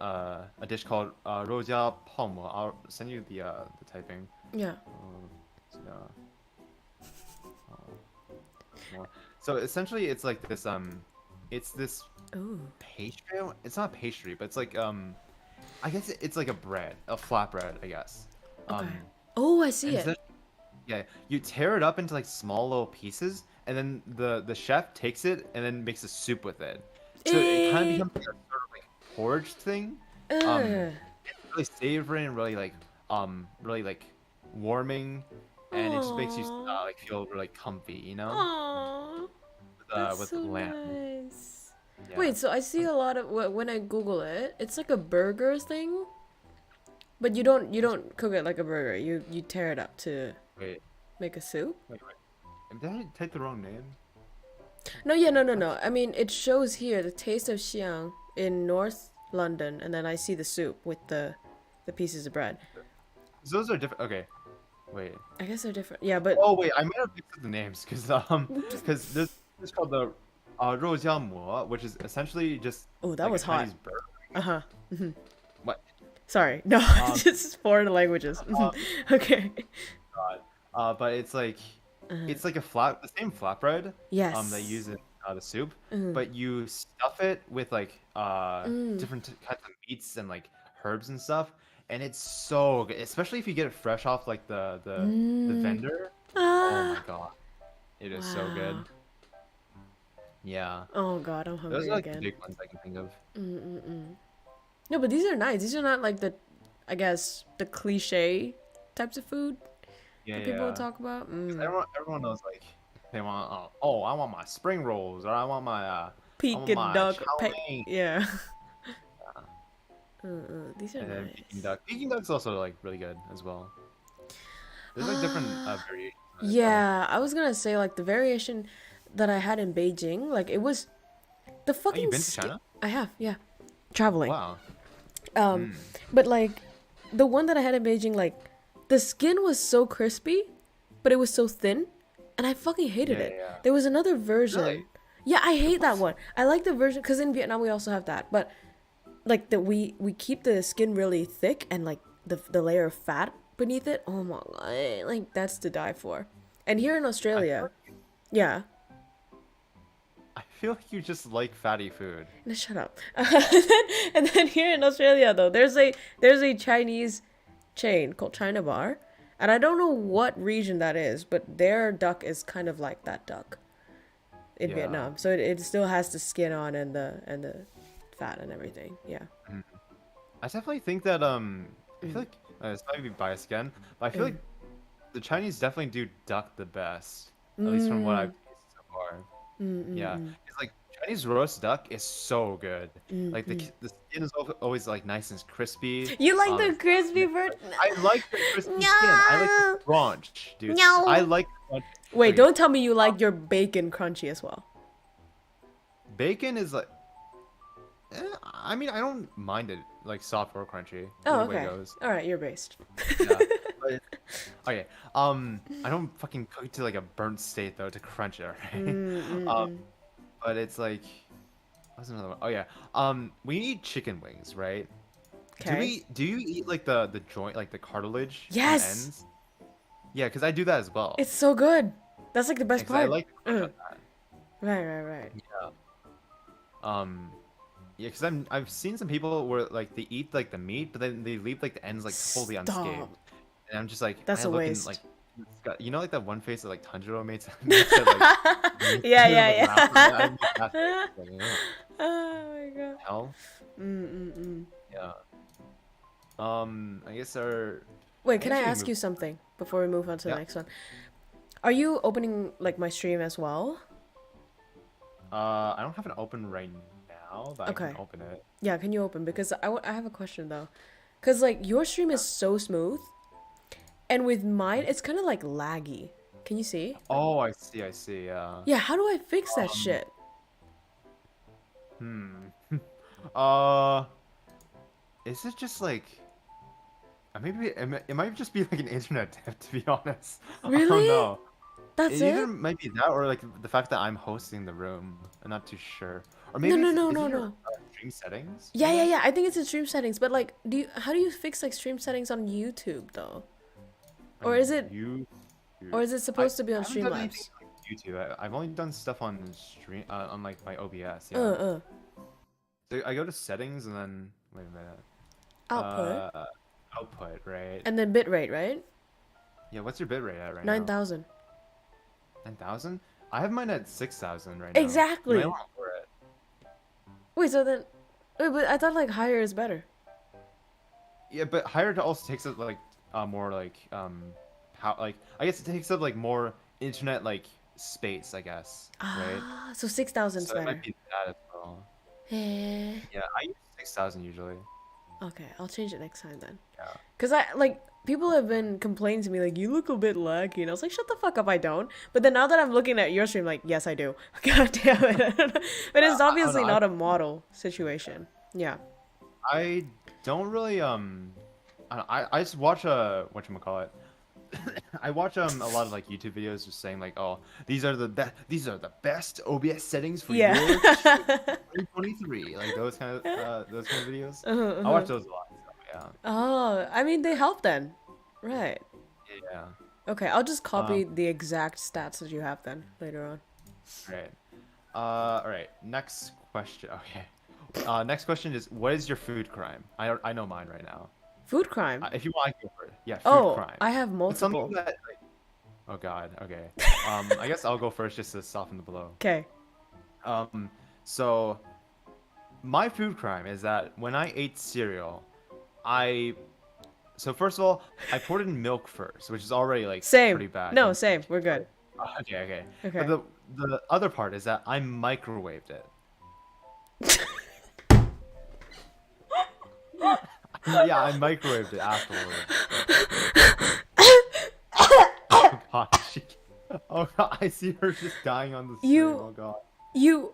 a dish called roja pomo. I'll send you the typing. Yeah. Yeah. So essentially, it's like this it's this Ooh. pastry. It's not pastry, but it's like I guess it's like a bread, a flatbread, I guess. Okay. Oh, I see And it. yeah, you tear it up into like small little pieces, and then the chef takes it and then makes a soup with it. So it kind of becomes like a sort of like porridge thing. Ugh. It's really savory and really like warming, and it just makes you Aw. like feel really comfy, you know, Aww. That's with so lamb. nice. Yeah. Wait, so I see a lot of when I Google it, it's like a burger thing, but you don't cook it like a burger. You tear it up to Wait, make a soup. wait. Did I type the wrong name? No, yeah, no. I mean, it shows here the taste of Xi'an in North London, and then I see the soup with the pieces of bread. Those are different. Okay, wait. I guess they're different. Yeah, but Oh wait, I might have mixed up the names because this is called the 肉夹馍, which is essentially just oh, that like was a hot. Chinese burger. Uh-huh. What? Sorry. No, just foreign languages. Okay. God. But it's like the same flatbread. Yes. They use in the soup, Mhm. but you stuff it with like different kinds of meats and like herbs and stuff, and it's so good, especially if you get it fresh off like the vendor. Oh my god, it is so good. Wow. Yeah. Oh god, I'm hungry Those are like again. the big ones I can think of. No, but these are nice. These are not like I guess, the cliche types of food Yeah, that people yeah. talk about. 'Cause everyone knows like they want I want my spring rolls, or I want my Peking duck. chow mein. Yeah. These are And then nice. Peking duck. Peking duck's also like really good as well. There's like different variations. on it, though. Yeah, I was gonna say like the variation that I had in Beijing, like it was the Oh, fucking you've been to China? I have, yeah. Traveling. Wow. But like the one that I had in Beijing, like the skin was so crispy, but it was so thin, and I fucking hated Yeah, it. yeah. There was another version. Really? Yeah, I hate that one. I like the version because in Vietnam we also have that, but like we keep the skin really thick and like the layer of fat beneath it. Oh my god, like that's to die for. And here in Australia, yeah. I feel like you just like fatty food. No, shut up. And then here in Australia, though, there's a Chinese chain called China Bar, and I don't know what region that is, but their duck is kind of like that duck in Yeah. Vietnam. So it still has the skin on and the fat and everything. Yeah. I definitely think that I feel like this might be biased again, but I feel like the Chinese definitely do duck the best, at least from what I've tasted so far. Yeah, it's like Chinese roast duck is so good. Like the skin is always like nice and crispy. You like the crispy version? I like the crispy skin. I like the crunch, dude. No. I like the crunch. Wait, Okay, don't tell me you like your bacon crunchy as well. bacon is like. I mean, I don't mind it like soft or crunchy. Oh, Either way okay. it goes. All right, you're based. Yeah. But, okay. I don't fucking cook it to like a burnt state though to crunch it, right? But it's like, what's another one? Oh yeah. When you eat chicken wings, right? Okay. Do you eat like the joint, like the cartilage? on the Yes. ends? Yeah, because I do that as well. It's so good. That's like the best 'Cause I part. like the crunch on that. Right. Yeah, because I've seen some people where like they eat like the meat, but then they leave like the ends like totally Stop. unscathed, and I'm just like, That's I a look waste. like, you know, like that one face that like Tanjiro makes. Like, Yeah. I make that face, like, ugh, Oh my god. hell. Yeah. I guess our. Wait, can I Actually, ask you something before we move on to the Yeah. next one? Are you opening like my stream as well? I don't have it open right now, but I Okay. can open it. Yeah, can you open? Because I have a question though. Because like your stream is so smooth, and with mine it's kind of like laggy. Can you see? Oh, I see. Yeah. Yeah, how do I fix that shit? Uh, is it just like? Maybe it might just be like an internet tip, to be honest. I Really? don't know. That's It either it? might be that or like the fact that I'm hosting the room. I'm not too sure. Or maybe No, is no, it no, your, no. stream settings. Yeah. I think it's in stream settings, but like, how do you fix like stream settings on YouTube though? Or is it You. Or is it supposed to be on I haven't done Streamlabs? anything, like, YouTube. I've only done stuff on stream, on like my OBS. Yeah. Uh. So I go to settings and then wait a minute. Output. Output, right? And then bitrate, right? Yeah. What's your bitrate at right now? 9,000. 9,000? I have mine at 6,000 right now. Exactly. You might wanna lower it. Wait, so then, but I thought like higher is better. Yeah, but higher also takes up like more like how like I guess it takes up like more internet like space, I guess, right? Ah, so 6,000 is So it better. might be that as well. Eh. Yeah, I use 6,000 usually. Okay, I'll change it next time then. Yeah. Cause I like people have been complaining to me like you look a bit laggy, and I was like, shut the fuck up, I don't. But then now that I'm looking at your stream, like yes, I do. God damn it! But it's obviously not a model situation. Yeah. I don't really I just watch whatchamacallit. I watch a lot of like YouTube videos just saying like, oh, these are the best OBS settings for Yeah. your 2023, like those kind of videos. I watch those a lot. So, yeah. Oh, I mean they help then, right? Yeah. Okay, I'll just copy the exact stats that you have then later on. Right. All right. Next question. Okay. Next question is, what is your food crime? I know mine right now. Food crime. If you want, I can go for it. Yeah, food Oh, crime. I have It's multiple. something that, like, oh God. Okay. I guess I'll go first just to soften the blow. Okay. So my food crime is that when I ate cereal, so first of all, I poured in milk first, which is already like Same. pretty bad. No, same. We're good. Okay. Okay. But the other part is that I microwaved it. Yeah, I microwaved it afterwards. Oh God, oh God, I see her just dying on the stream. Oh God. You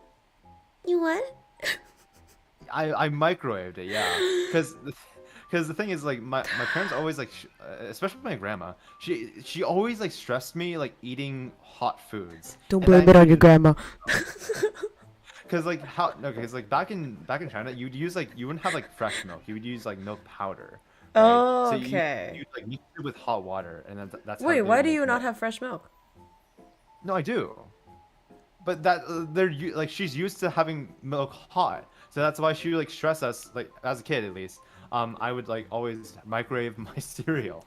what? I microwaved it, yeah. Because the thing is, like, my parents always, like, especially my grandma, she always, like, stressed me, like, eating hot foods. Don't blame it on your grandma. Because, like, because, like, back in China, you wouldn't have, like, fresh milk. You would use, like, milk powder. Right? Oh, So okay. you like, mix it with hot water, and then that's Wait, how why they do make you not milk. have fresh milk? No, I do. But like, she's used to having milk hot. So that's why she, like, stressed us, like, as a kid, at least. I would, like, always microwave my cereal.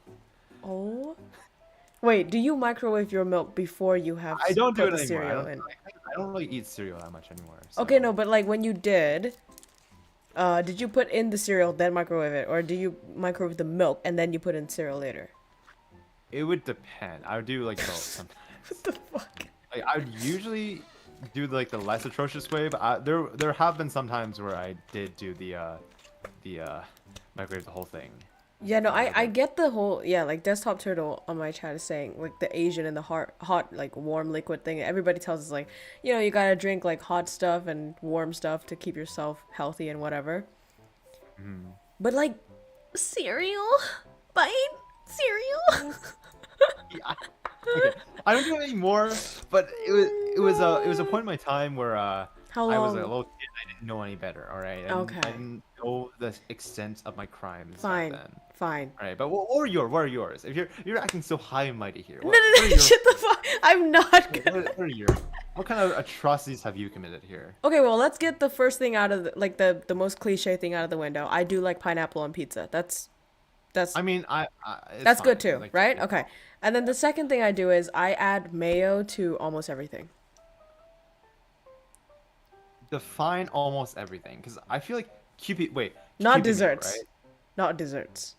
Oh. Wait, do you microwave your milk before you have I don't do put it the anymore. cereal in? I don't really eat cereal that much anymore. Okay, so- no, but like when you did you put in the cereal then microwave it, or do you microwave the milk and then you put in cereal later? It would depend. I would do, like, both sometimes. What the fuck? Like, I would usually do, like, the less atrocious way, but there have been some times where I did do the microwave the whole thing. Yeah, no, I get the whole, yeah, like Desktop Turtle on my chat is saying, like, the Asian and the hot, like, warm liquid thing. Everybody tells us, like, you know, you gotta drink, like, hot stuff and warm stuff to keep yourself healthy and whatever. But, like, cereal? Bite? Cereal? Yeah. Okay. I don't do it anymore, but it was a point in my time where How I was long? a little kid. I didn't know any better. All right. Okay. I didn't know the extent of my crimes Fine. back then. Fine. All right. But what are yours? If you're acting so high and mighty here. No, What are no, your, shut the fuck. I'm not gonna. what are your what kind of atrocities have you committed here? Okay, well, let's get the first thing out of like the most cliche thing out of the window. I do like pineapple on pizza. That's I mean, it's that's good fine. too, Like, right? Okay. And then the second thing I do is I add mayo to almost everything. define almost everything, because I feel like wait. Not QP, desserts. right? Not desserts.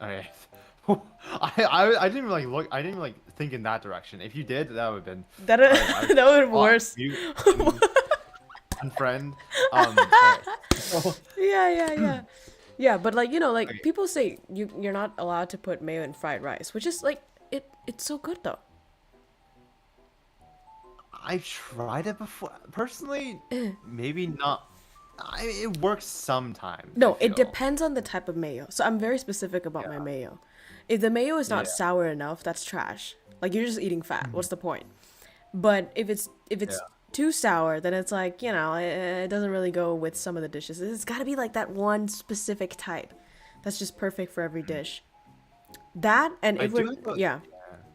Okay. I didn't even like look. I didn't even like think in that direction. If you did, that would have been That that would have been worse. Unfriend. Alright. So, Yeah. Yeah, but like, you know, like Okay. people say you're not allowed to put mayo in fried rice, which is like it's so good though. I've tried it before. Personally, maybe not. It works sometimes. No, I it feel. depends on the type of mayo. So I'm very specific about my mayo. If the mayo is not Yeah. sour enough, that's trash. Like you're just eating fat. What's the point? But if it's too sour, then it's like, you know, it doesn't really go with some of the dishes. It's got to be like that one specific type that's just perfect for every dish. That and I if do we're like the- yeah,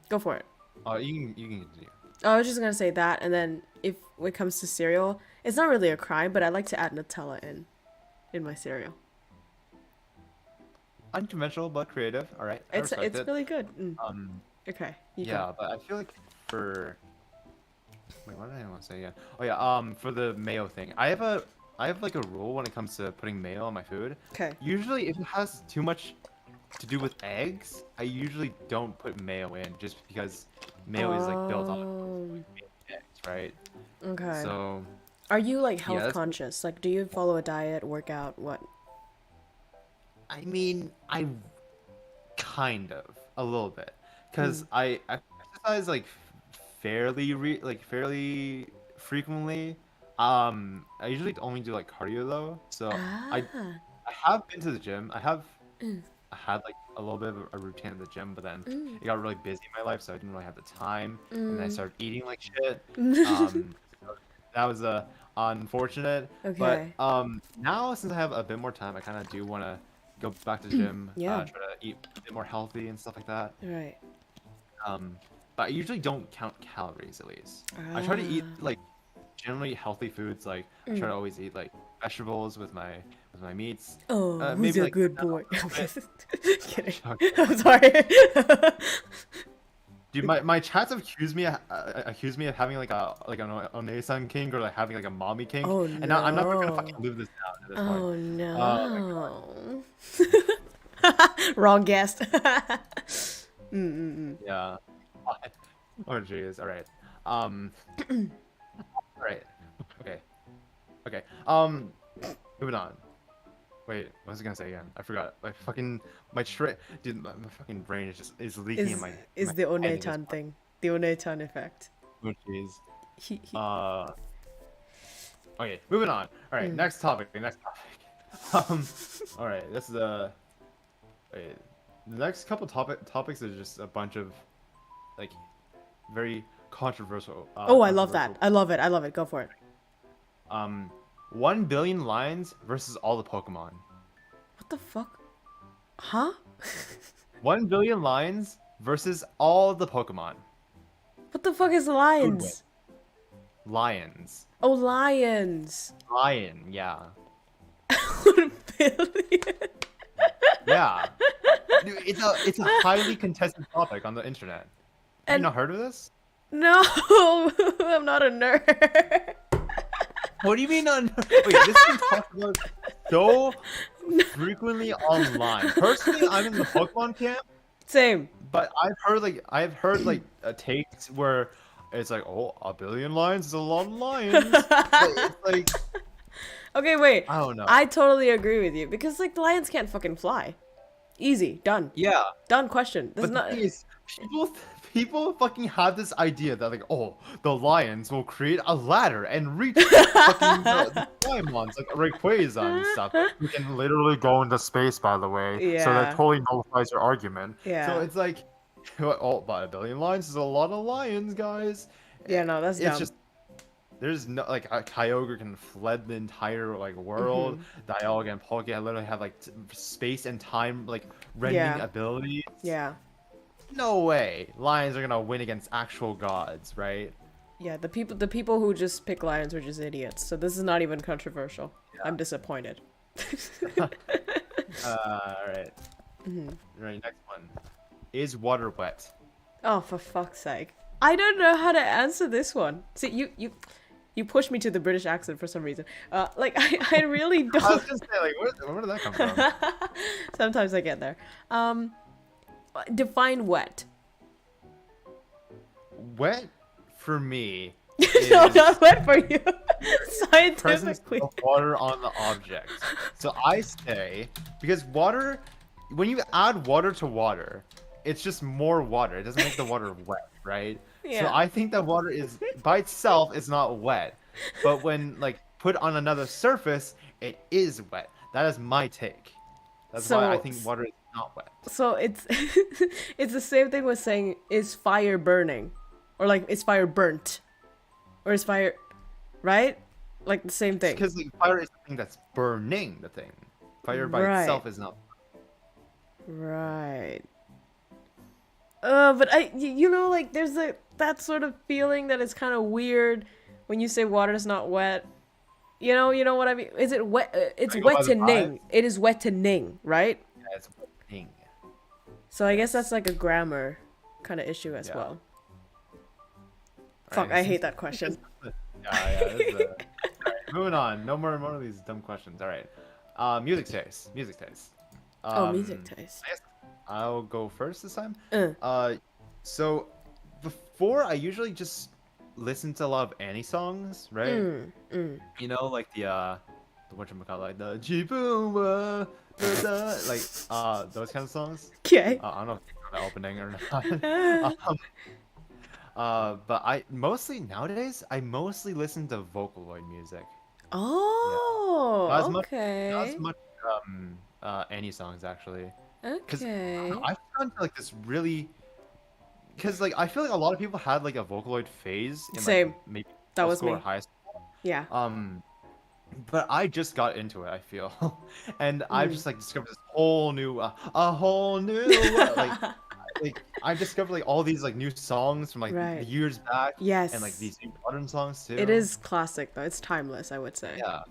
go for it. Oh, you can continue. I was just gonna say that, and then if when it comes to cereal, it's not really a crime, but I like to add Nutella in my cereal. Unconventional but creative. All right, I It's respect it. really good. Okay. Yeah, but I feel like for wait, what did I want to say again? Oh yeah, for the mayo thing, I have like a rule when it comes to putting mayo on my food. Okay. Usually, if it has too much to do with eggs, I usually don't put mayo in, just because mayo is like built on eggs, right? Okay. So, Are you like health that's- conscious? Like, do you follow a diet, workout, what? I mean, I kind of a little bit, because I exercise like fairly frequently. I usually only do like cardio though, so I have been to the gym. I had like a little bit of a routine at the gym, but then it got really busy in my life, so I didn't really have the time, and I started eating like shit. So that was unfortunate. Okay. But now since I have a bit more time, I kind of do want to go back to the gym, Yeah. try to eat a bit more healthy and stuff like that. Right. But I usually don't count calories at least. I try to eat like generally healthy foods. Like I try to always eat like vegetables with my meats. Oh, who's maybe, a like, good cut down boy? a little Kidding. Okay. I'm sorry. Dude, my chats accuse me of having like an Onesan king or like having like a mommy king. Oh, And now I'm never gonna no. fucking live this down at this Oh point. no. Wrong guest. Yeah. Oh jeez. All right. All right. Okay. Okay. Moving on. Wait, what was I gonna say again? I forgot. Dude, my fucking brain is leaking in my. Is my the head at this One-chan thing? The One-chan effect. point. Oh jeez. Okay, moving on. All right, next topic. All right, this is wait, the next couple topics are just a bunch of, like, very controversial. Oh, I love that. I love it. Go for it. 1 billion lions versus all the Pokemon. What the fuck? Huh? 1 billion lions versus all the Pokemon. What the fuck is lions? Lions. Oh, lions. Lion, yeah. 1 billion. Yeah. Dude, it's a highly contested topic on the internet. Have you And- not heard of this? No, I'm not a nerd. What do you mean on? Wait, this is talked about so frequently online. Personally, I'm in the Pokemon camp, Same. but I've heard takes where it's like, oh, 1 billion lions is a lot of lions. But it's like, Okay, wait. I don't know. I totally agree with you because like lions can't fucking fly. Easy, done. Yeah, Done question. This but is not. the thing is, people fucking have this idea that like, oh, the lions will create a ladder and reach fucking the Paimons, like Rayquaza and stuff, who can literally go into space, by the way. So Yeah. that totally nullifies your argument. Yeah. So it's like, oh, but 1 billion lions is a lot of lions, guys. Yeah, no, that's It's dumb. just, there's no, like, a Kyogre can fled the entire, like, world. Dialga and Palkia literally have, like, space and time, like, rending Yeah. abilities. Yeah. No way lions are gonna win against actual gods, right? Yeah, the people who just pick lions are just idiots. So this is not even controversial. I'm disappointed. Alright. Right, next one. Is water wet? Oh, for fuck's sake. I don't know how to answer this one. See, you pushed me to the British accent for some reason. Like, I really I was don't. gonna say, like, where did that come from? Sometimes I get there. Define wet. Wet, for me, No, is not wet for you. presence Scientifically. of water on the object. So I say, because water, when you add water to water, it's just more water. It doesn't make the water wet, right? So Yeah. I think that water is, by itself, is not wet. But when, like, put on another surface, it is wet. That is my take. That's why I So- think water is not wet. So it's it's the same thing with saying is fire burning, or like is fire burnt, or is fire, right? Like the same thing. Because like, fire is the thing that's burning the thing. Fire by Right. itself is not. Right. But you know, like there's that sort of feeling that is kind of weird when you say water's not wet. You know what I mean? Is it wet? It's wettening. It is wettening, right? Yeah, it's wettening. So I guess that's like a grammar kind of issue as well. Fuck, I hate that question. Yeah. Alright, moving on. No more of these dumb questions. All right. Music taste. Music taste. Music taste. I guess I'll go first this time. So before I usually just listen to a lot of Annie songs, right? You know, like the whatchamacallit, like the Jiboom, like those kind of songs. Okay. I don't know if you know the opening or not. But nowadays I mostly listen to Vocaloid music. Oh, Not okay. Not as much Annie songs actually. Okay. I found like this really, because like I feel like a lot of people had like a Vocaloid phase in Same. like maybe That was school me. or high school. Yeah. But I just got into it, I feel, and I've just like discovered this whole new like I discovered like all these like new songs from like years back. Yes. And like these new modern songs too. It is classic though. It's timeless, I would say. Yeah.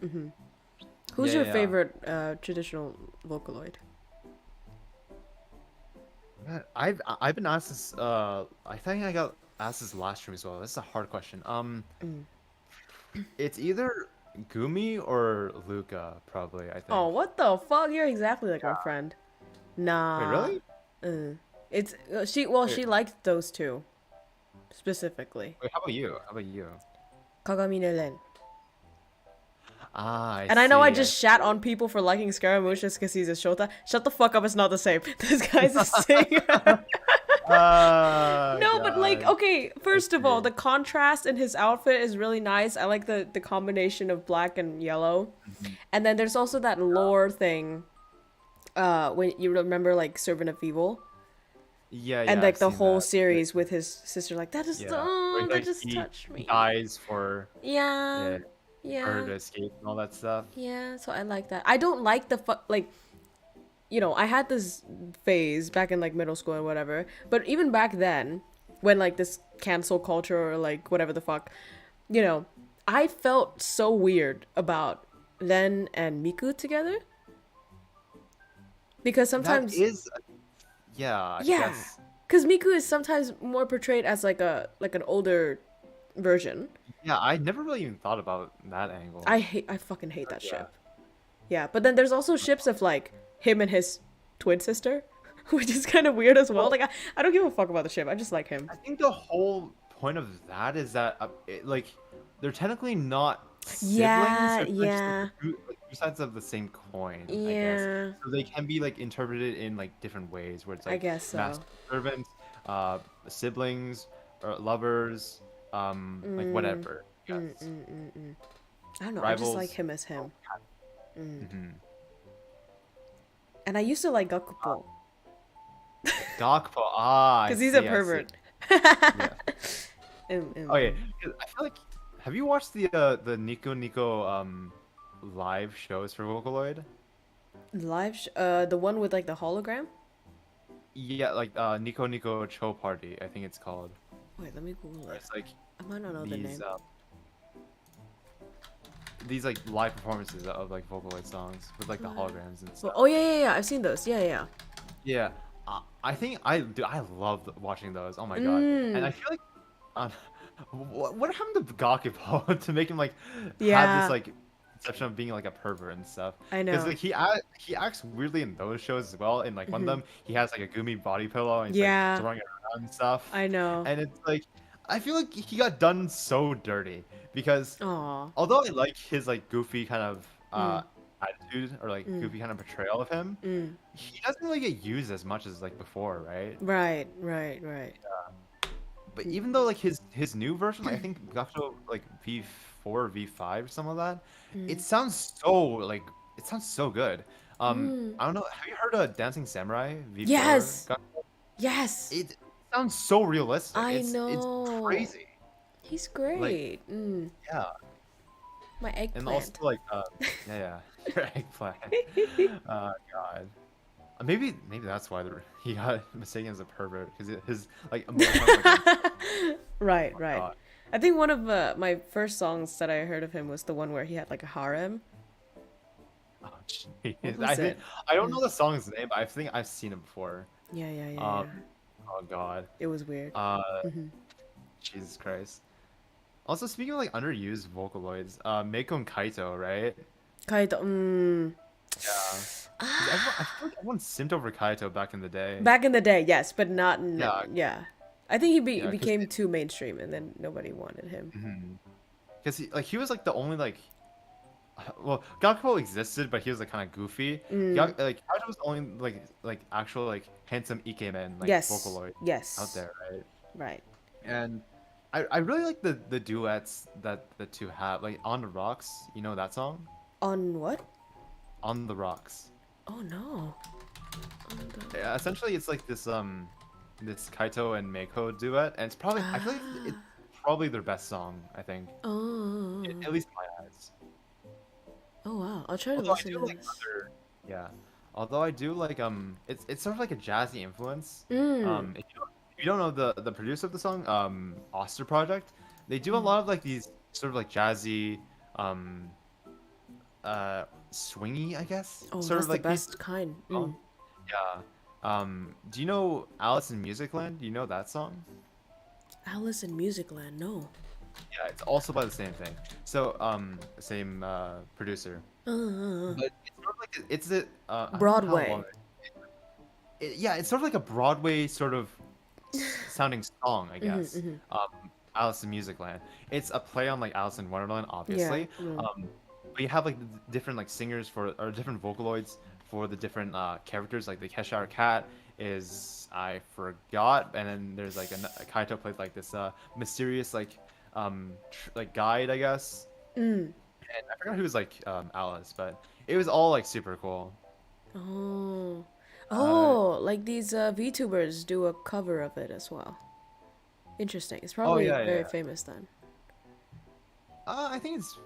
Who's your favorite traditional Vocaloid? I've been asked this. I think I got asked this last stream as well. This is a hard question. It's either Gumi or Luca, probably. I think. Oh, what the fuck? You're exactly like our friend. Nah. Wait, really? It's she. Well, she liked those two, specifically. Wait, how about you? Kagami no Ren. I know I just shat on people for liking Scaramouche just because he's a Shota. Shut the fuck up, it's not the same. This guy's a singer. No, but like, okay, first of all, the contrast in his outfit is really nice. I like the combination of black and yellow. And then there's also that lore thing, when you remember like Servant of Evil. Yeah, and like the whole series with his sister, like that is that just touched me. He dies for yeah. her to escape and all that stuff. Yeah, so I like that. I don't like the like, you know, I had this phase back in like middle school and whatever, but even back then, when like this cancel culture or like whatever the fuck, you know, I felt so weird about Ren and Miku together. Because sometimes that is I guess. Because Miku is sometimes more portrayed as like an older version. Yeah, I never really even thought about that angle. I fucking hate that ship. Yeah, but then there's also ships of like him and his twin sister, which is kind of weird as well. Like I don't give a fuck about the ship. I just like him. I think the whole point of that is that like they're technically not siblings. Yeah. Two sides of the same coin. I guess. So they can be like interpreted in like different ways, where it's like I guess so. master servants, siblings, or lovers. Like whatever. Yes. I don't know. Rivals. I just like him as him. And I used to like Gakupo. Gakupo, because he's a pervert. Oh yeah, I feel like. Have you watched the Nico live shows for Vocaloid? The one with like the hologram? Yeah, like Nico Cho Party, I think it's called. Wait, let me Google it. It's like I might not know the name. These like live performances of like Vocaloid songs with like the holograms and stuff. Oh yeah, I've seen those. Yeah. Yeah, I think I love watching those. Oh my god, and I feel like, what happened to Gakupo to make him like have this like conception of being like a pervert and stuff? I know. Because like he acts weirdly in those shows as well. In like one of them, he has like a Gumi body pillow and he's like throwing it around and stuff. I know. And it's like I feel like he got done so dirty because although I like his like goofy kind of attitude or like goofy kind of portrayal of him, he doesn't really get used as much as like before, right? Right. Yeah. But even though like his new version, like, I think Gakuto like V4 or V5 or something like that, it sounds so good. I don't know. Have you heard of Dancing Samurai V4? Yes. Gakuto? Yes. It sounds so realistic. I know. It's crazy. He's great. Like, yeah. My eggplant. And also like your eggplant. Oh god. Maybe that's why he got mistaken as a pervert because his like emotion was like, Right, oh right. god, I think one of my first songs that I heard of him was the one where he had like a harem. oh What jeez. was it? I don't Yeah, know the song's name, but I think I've seen it before. yeah, yeah, yeah, Um, yeah. oh god. It was weird. Uh, Hmm. Jesus Christ. Also, speaking of like underused Vocaloids, Meiko and Kaito, right? Kaito, Yeah. Because I feel like everyone simped over Kaito back in the day. back in the day, yes, but not. Yeah, Yeah, I think he yeah, because became too mainstream, and then nobody wanted him. he was like the only like well, Gakpo existed, but he was like kind of goofy. Mm. Like Kaito was the only like actual like handsome ikemen like Yes, Vocaloid out yes, there, right? right. And I really like the duets that the two have. Like On the Rocks, you know that song? On what? On the Rocks. Oh no. Yeah, essentially it's like this Kaito and Meiko duet, and it's probably I feel like it's probably their best song, I think. Oh. At least in my eyes. Oh wow. I'll try to Although I listen do to like this. other yeah. Although I do like it's sort of like a jazzy influence. Mm. If you don't know the producer of the song, Oster Project, they do a lot of like these sort of like jazzy um swingy, I guess. Oh, Sort that's of the like pieces. best kind. Oh, yeah. Do you know Alice in Musicland? Do you know that song? Alice in Musicland. No. Yeah, it's also by the same thing. So, same producer. But it's sort of like it's a I don't know how Broadway. long yeah, it's sort of like a Broadway sort of sounding song, I guess. Alice in Musicland. It's a play on like Alice in Wonderland, Yeah. obviously. But you have like the different like singers for or different vocaloids for the different characters. Like the Cheshire Cat is I forgot, and then there's like a Kaito plays like this mysterious like like guide, I guess. And I forgot who was like Alice, but it was all like super cool. Oh. Uh, Oh, like these VTubers do a cover of it as well. Interesting. It's oh probably yeah, yeah, very yeah. famous then. I think it's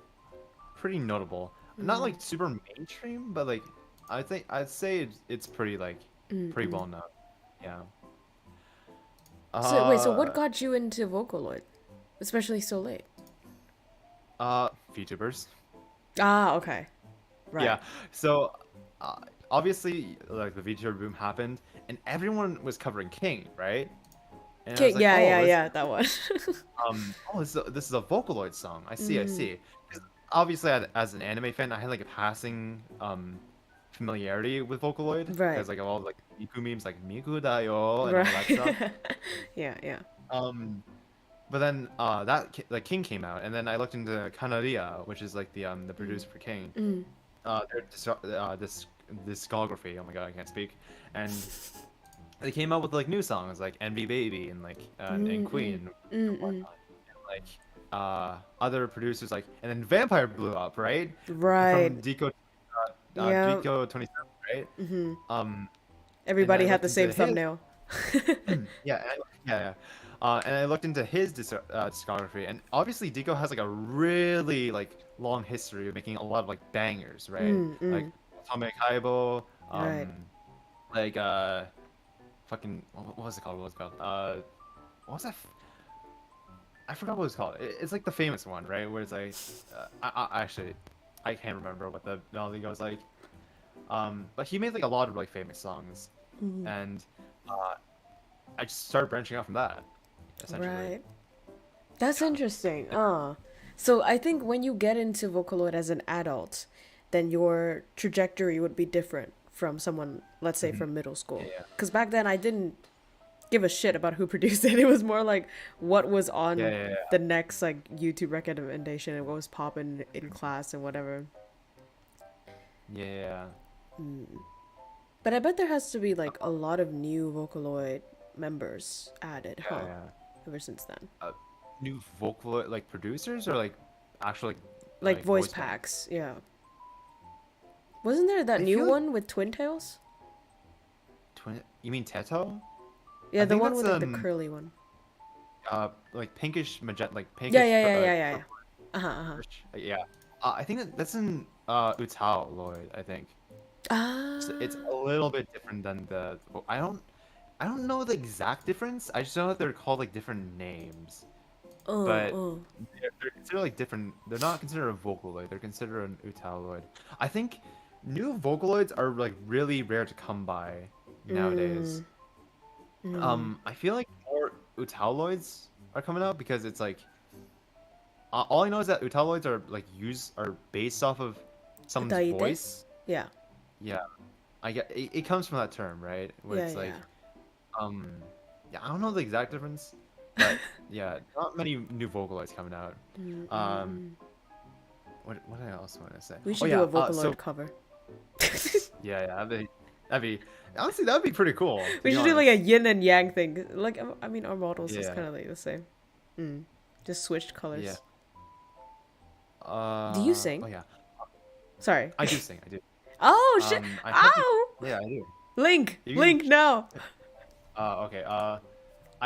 pretty notable. Not like super mainstream, but like I think I'd say it's pretty like pretty well known. Yeah. So wait, so what Uh, got you into Vocaloid? Especially so late. VTubers. Ah, okay. Right. Yeah. So uh, obviously like the VTuber boom happened and everyone was covering King, right? And I Okay, was like, yeah, "Oh, yeah, yeah, that one. this is a Vocaloid song. I see, I see." 'Cause obviously as an anime fan, I had like a passing familiarity with Vocaloid Right. because like of all like Miku memes like Miku da yo and all that stuff. Right. Yeah, yeah. Um But then like King came out, and then I looked into Kanaria, which is like the producer for King. Their discography. Oh my god, I can't speak. And they came out with like new songs like Envy Baby and like and Queen and whatnot. And, like other producers like and then Vampire blew up, right? Right. From Deco Yeah. Deco 27, right? And Everybody I had looked the same into his thumbnail. yeah, yeah. And I looked into his discography, and obviously Deco has like a really like long history of making a lot of like bangers, right? Like Atomic Haibo, Right. like fucking what was it called? What was it called? What was that? I forgot what it was called. It's like the famous one, right? Where it's like, I actually I can't remember what the melody goes like. But he made like a lot of like famous songs, and I just started branching out from that, essentially. Right. That's interesting. So I think when you get into Vocaloid as an adult, then your trajectory would be different from someone, let's say, from middle school. Yeah, Because back then I didn't give a shit about who produced it. It was more like what was on yeah. the next like YouTube recommendation and what was popping in class and whatever. Yeah. But I bet there has to be like a lot of new Vocaloid members added, huh? Yeah. Ever since then. New vocal like producers or like actual Like voice voice packs, yeah. Wasn't there that I new feel like- one with Twin Tails? You mean Teto? Yeah, I the think one with that's, like, the curly one. Like pinkish magenta, like pinkish. Yeah. Uh-huh. Yeah. I think that's in Utao Lloyd. I think. Ah. It's a little bit different than the. I don't know the exact difference. I just know that they're called like different names, but they're considered like different. They're not considered a Vocaloid. They're considered an Utaloid. I think new Vocaloids are like really rare to come by nowadays. I feel like more Utaloids are coming out because it's like all I know is that Utaloids are like are based off of someone's Utaite? voice. Yeah. Yeah, I get it comes from that term, right? Where it's like yeah, I don't know the exact difference, but yeah, not many new Vocaloids coming out. What else want to say? We should do a Vocaloid cover. Yeah, that'd be honestly that'd be pretty cool. We should do like a yin and yang thing. Like I mean, our models is kind of like the same. Just switched colors. Yeah. Do you sing? Oh yeah. Sorry. I do sing. I do. Oh shit! Ow! Yeah, I do. Link now. Okay. I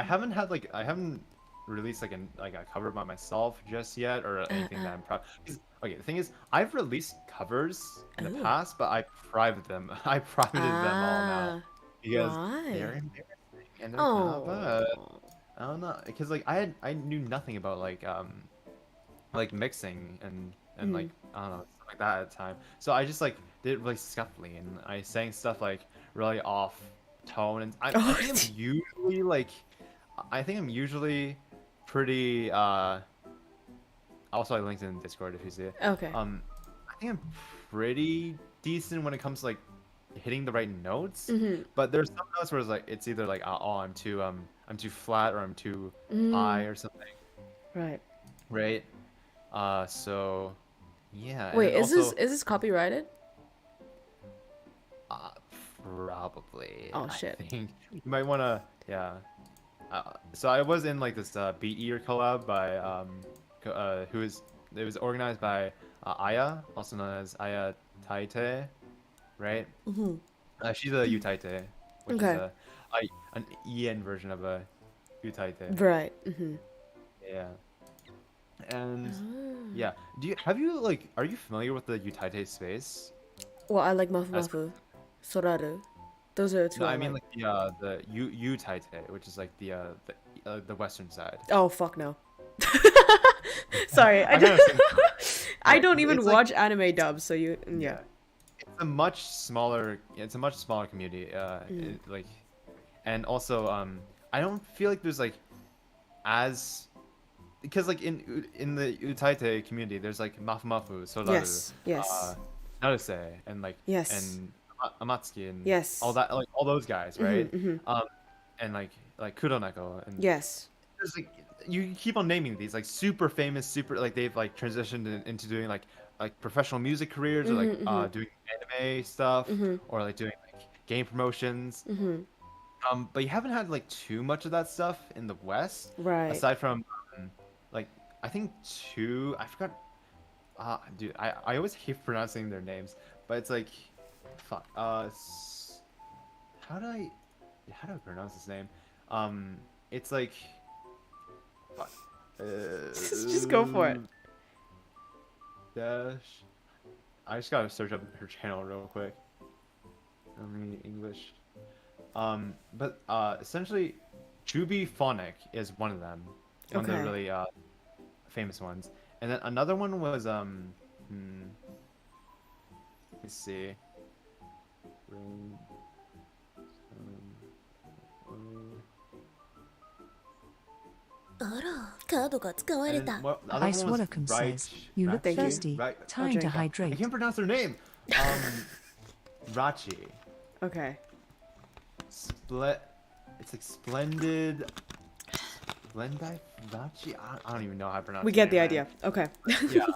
haven't released like a cover by myself just yet or anything that I'm proud. Okay, the thing is, I've released covers in the past, but I privated them. I privated them all now because they're embarrassing and they're kind of bad. I don't know, because like I knew nothing about like mixing and like I don't know stuff like that at the time. So I just like did it really scuffly and I sang stuff like really off tone and I think I'm usually pretty also I linked in Discord if you see it. Okay. I think I'm pretty decent when it comes to like hitting the right notes. But there's some notes where it's either like oh I'm too flat or I'm too high or something. Right. Right. So yeah. Wait, is this copyrighted? Probably. Oh shit. I think you might wanna so I was in like this Beat Eater collab by it was organized by Aya, also known as Aya Taite, right? She's a Utaite, which is an EN version of a Utaite. Right. Yeah. And yeah, are you familiar with the Utaite space? Well, I like Mafu Mafu, Soraru. Those are the two. No, I mean like the Utaite, which is like the western side. Oh fuck no. Sorry, I don't even watch anime dubs, so yeah. It's a much smaller community. Like, and also I don't feel like there's like as because like in the Utaite community there's like Mafu Mafu, Soraru, yes. Naruse, and like and Amatsuki and all that, like all those guys, right? And like Kuroneko and there's like you keep on naming these like super famous, like they've like transitioned into doing like professional music careers or like doing anime stuff or like doing like game promotions. But you haven't had like too much of that stuff in the West, right? Aside from like I think I forgot. Dude, I always hate pronouncing their names, but it's like, fuck. How do I pronounce his name? It's like, fuck. Just go for it. Dash. I just gotta search up her channel real quick. English. But essentially, Jubi Phonic is one of them. One of the really famous ones. And then another one was let me see. Ice Watercom says, you look thirsty. Time to hydrate. I can't pronounce their name. Rachi. Okay. It's like Splendid. Splendid Rachi? I don't even know how to pronounce it. We get the idea. Okay. Yeah.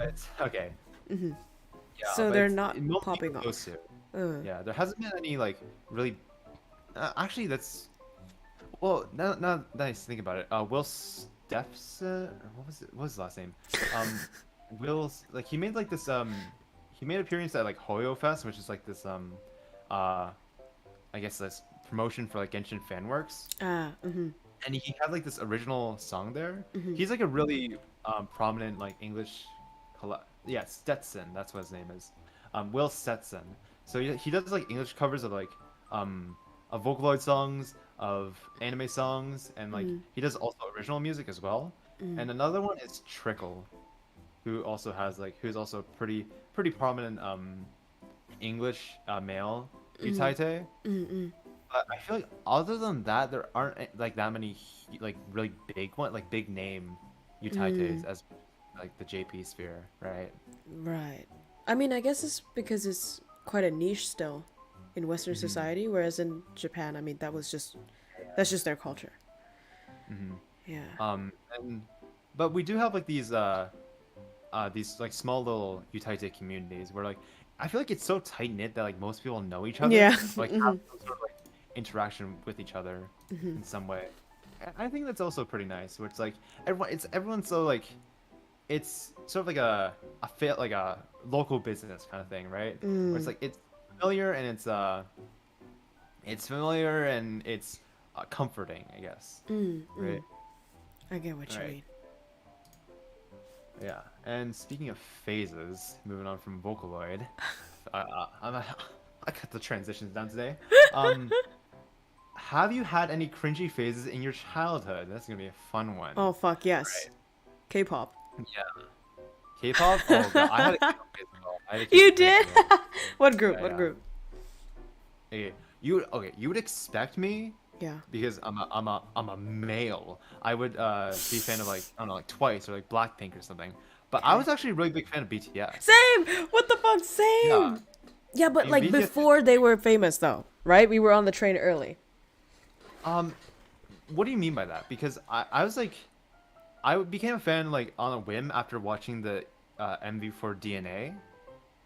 It's okay. Yeah, so they're not popping up. Yeah, there hasn't been any like really. Actually, that's. Well, now that I think about it, Will Stepson, what was his last name? Will's like he made like this he made an appearance at like Hoyo Fest, which is like this I guess this promotion for like Genshin Fanworks. And he had like this original song there. He's like a really prominent like English Stetson, that's what his name is. Will Stetson. So he does like English covers of like of Vocaloid songs, of anime songs, and like he does also original music as well. And another one is Trickle, who also has like who's also pretty prominent English male Utaite. But I feel like other than that, there aren't like that many like really big big name Utaites as like the JP sphere, right? Right. I mean, I guess it's because it's quite a niche still in Western society, whereas in Japan, I mean, that's just their culture. Yeah. But we do have like these like small little Utaite communities where like I feel like it's so tight knit that like most people know each other. Yeah. Like have some sort of like interaction with each other in some way. I think that's also pretty nice. Where it's like everyone's so like it's sort of like a local business kind of thing, right? Where it's like it's familiar and it's comforting, I guess. Right. I get what you mean. Yeah, and speaking of phases, moving on from Vocaloid, I got the transitions down today. Have you had any cringy phases in your childhood? That's gonna be a fun one. Oh fuck yes, right. K-pop. Yeah, K-pop. Oh god, I had a K-pop phase as well. You did? What group? Yeah, what group? Okay, you would expect me. Yeah. Because I'm a male. I would be a fan of like I don't know like Twice or like Blackpink or something. But I was actually a really big fan of BTS. Same. What the fuck? Same. Yeah, but like BTS... before they were famous though, right? We were on the train early. What do you mean by that? Because I was like, I became a fan like on a whim after watching the MV for DNA.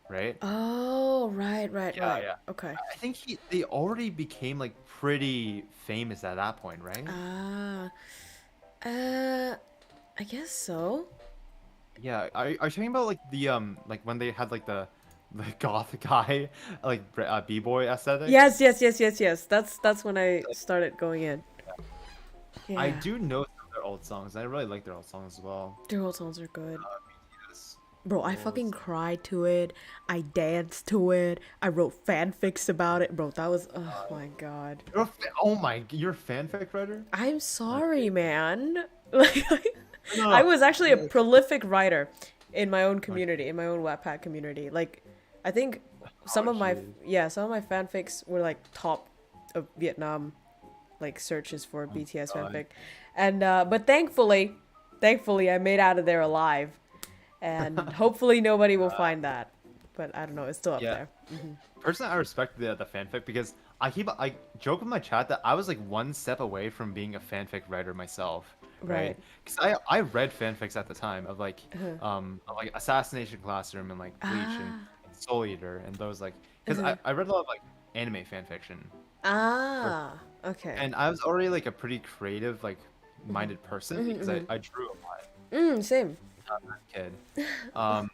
Right? Oh, right. Yeah. Okay. I think they already became like pretty famous at that point, right? I guess so. Yeah, are you talking about like the like when they had like the goth guy like b-boy aesthetic? Yes. That's when I started going in. Yeah. I do know some of their old songs. I really like their old songs as well. Their old songs are good. Bro, I fucking cried to it. I danced to it. I wrote fanfics about it. Bro, that was... Oh my god. You're a fanfic writer? I'm sorry, man. Like, I was actually a prolific writer in my own community, in my own Wattpad community. Like, I think some of my fanfics were like top of Vietnam, like searches for BTS fanfic. And, but thankfully, I made out of there alive. And hopefully nobody will find that, but I don't know. It's still up there. Personally, I respect the fanfic because I joke with my chat that I was like one step away from being a fanfic writer myself, right? Because I read fanfics at the time of like like Assassination Classroom and like Bleach and Soul Eater and those like because I read a lot of like anime fanfiction. Okay. And I was already like a pretty creative like minded person because I drew a lot. Same. Kid. Just a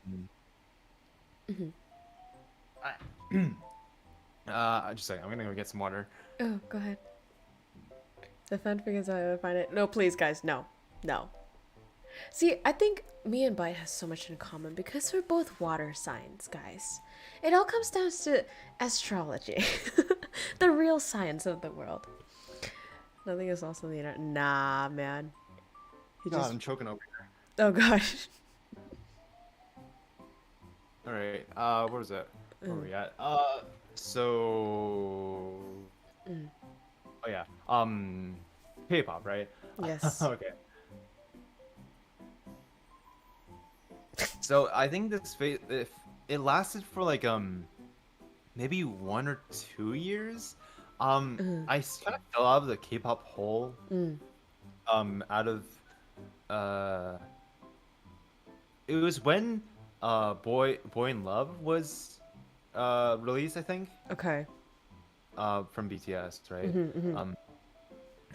second. I'm gonna go get some water. Oh, go ahead. The fanfic is how I find it. No, please, guys, no. See, I think me and Byte has so much in common because we're both water signs, guys. It all comes down to astrology, the real science of the world. Nothing is also on the internet. Nah, man. I'm choking over here. Oh gosh. All right. Where was it? Where are we at? So. Oh yeah. K-pop, right? Yes. Okay. So I think this phase, if it lasted for like maybe 1 or 2 years. I kind of fell out of the K-pop hole. Out of it was when Boy in Love was released, I think. Okay. From BTS, right?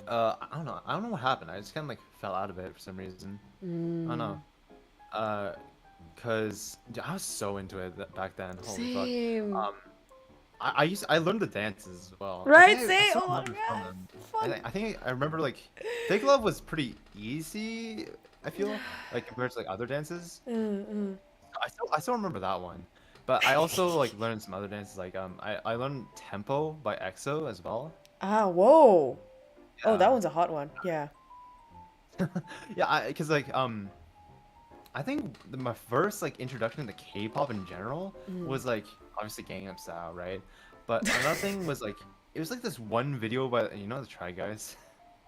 I don't know what happened. I just kind of like fell out of it for some reason. I don't know. Cause I was so into it back then. Holy Same. fuck. I learned the dances as well. Right? Same. Oh my god. Fun. I think I remember like Fake Love was pretty easy. I feel like compared to like other dances. I still remember that one, But I also like learned some other dances. Like I learned tempo by EXO as well. Ah, whoa. Yeah. Oh, that one's a hot one. Yeah. Yeah, because like I think my first like introduction to K-pop in general was like obviously Gangnam Style, right? But another thing was like it was like this one video by the Try Guys.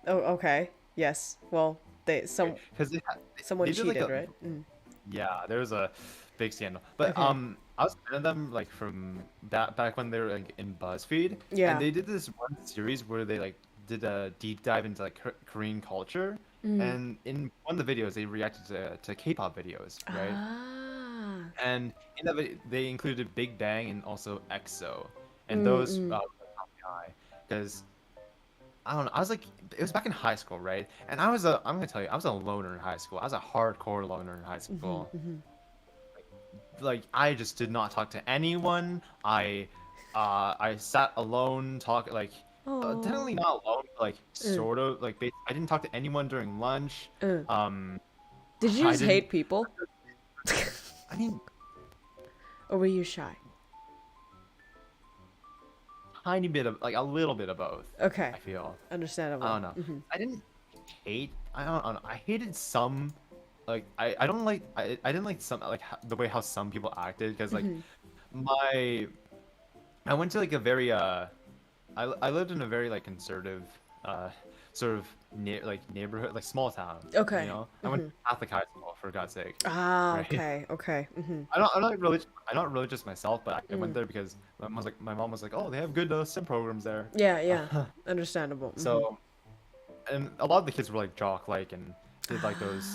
Oh, okay. Yes. Well, someone They did, cheated, like, right? Yeah, there was a big scandal. But Okay. I was fan of them like from back when they were like in BuzzFeed. Yeah. And they did this one series where they like did a deep dive into like Korean culture. And in one of the videos, they reacted to K-pop videos, right? Ah. And in that video, they included Big Bang and also EXO, and those caught my eye because I don't know. I was like, it was back in high school, right? And I'm gonna tell you, I was a loner in high school. I was a hardcore loner in high school. Like I just did not talk to anyone. I sat alone, technically not alone, but like sort of like I didn't talk to anyone during lunch. Did you just hate people? I mean, or were you shy? tiny bit of like a little bit of both. Okay. I feel. Understandable. I don't know. I didn't hate. I don't know. I hated some. Like I don't like. I didn't like some like the way how some people acted because like I went to like a very I lived in a very like conservative sort of neighborhood, like small town. Okay. You know, I went to Catholic high school for God's sake. Ah, right? okay, okay. I'm not religious myself, but I went there because my mom was like, oh, they have good sim programs there. Yeah, yeah. Understandable. So, and a lot of the kids were like jock-like and did like those,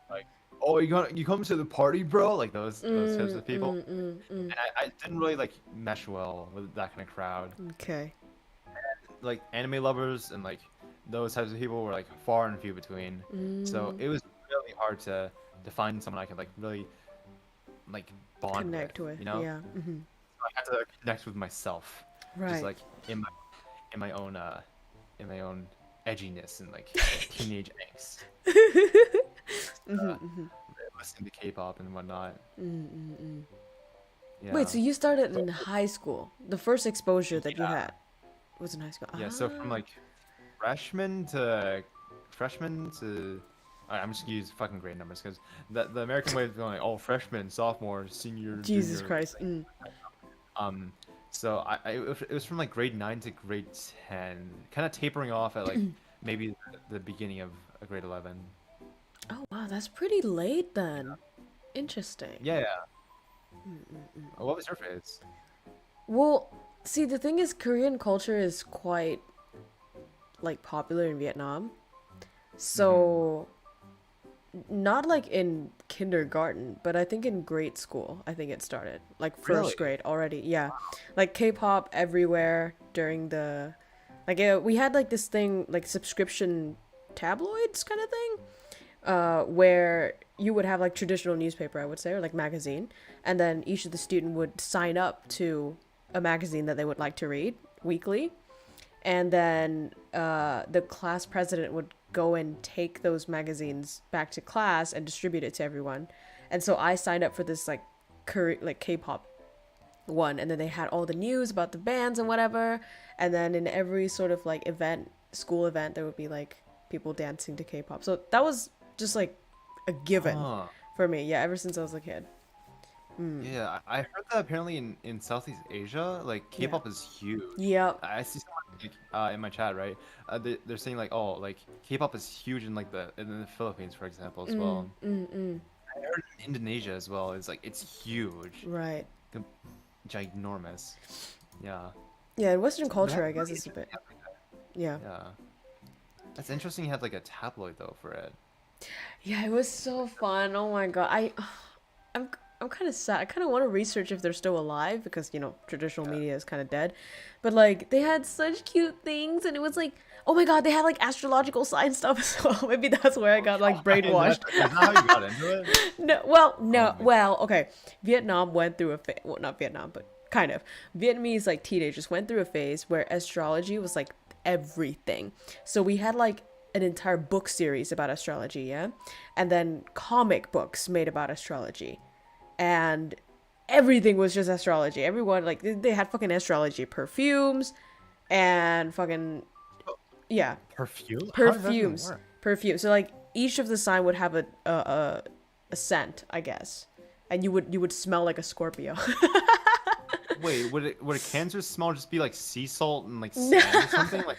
like, oh, you come to the party, bro, like those types of people. And I didn't really like mesh well with that kind of crowd. Okay. Like anime lovers and like those types of people were like far and few between. So it was really hard to find someone I could like really like bond Connect with, you know? Yeah. So I had to connect with myself, Right. just like in my own edginess and like teenage angst. Listening to K-pop and whatnot. Yeah. Wait, so you started in high school? The first exposure that you had was in high school? Yeah, so from like freshman to I'm just gonna use fucking grade numbers because the American way of going like, oh, freshman, sophomore, senior, Jesus junior, Christ. So it was from like grade 9 to grade 10, kind of tapering off at like maybe the beginning of grade 11. Oh wow, that's pretty late then. Interesting. Yeah. What was your phase? Well, see, the thing is, Korean culture is quite like popular in Vietnam. So not like in kindergarten, but I think in grade school, I think it started. Like first grade already. Yeah. Like K-pop everywhere during the we had like this thing like subscription tabloids kind of thing. Where you would have like traditional newspaper, I would say, or like magazine, and then each of the student would sign up to a magazine that they would like to read weekly, and then the class president would go and take those magazines back to class and distribute it to everyone. And so I signed up for this like K-pop one, and then they had all the news about the bands and whatever, and then in every sort of like school event, there would be like people dancing to K-pop. So that was just like a given for me, yeah, ever since I was a kid. Yeah, I heard that apparently in Southeast Asia, like K-pop is huge. Yep. I see someone in my chat, right? They're saying like, oh, like K-pop is huge in like in the Philippines, for example, as well. I heard in Indonesia as well. It's huge. Right. Ginormous. Yeah. Yeah, in Western culture, I guess it's a bit. Yeah. Yeah. That's interesting. You had like a tabloid though for it. Yeah, it was so fun. Oh my god, I'm kind of sad. I kind of want to research if they're still alive because traditional media is kind of dead, but like they had such cute things, and it was like, oh my god, they had like astrological sign stuff as well. Maybe that's where I got like brainwashed. Is that how you got into it? No, okay. Vietnam went through a phase. Well, not Vietnam, but kind of. Vietnamese like teenagers went through a phase where astrology was like everything. So we had like an entire book series about astrology, yeah, and then comic books made about astrology, and everything was just astrology. Everyone, like, they had fucking astrology perfumes and fucking, yeah. Perfume? Perfumes. Perfume. So, like, each of the sign would have a scent, I guess. And you would smell like a Scorpio. Wait, would a Cancer smell just be like sea salt and like sand or something? Like,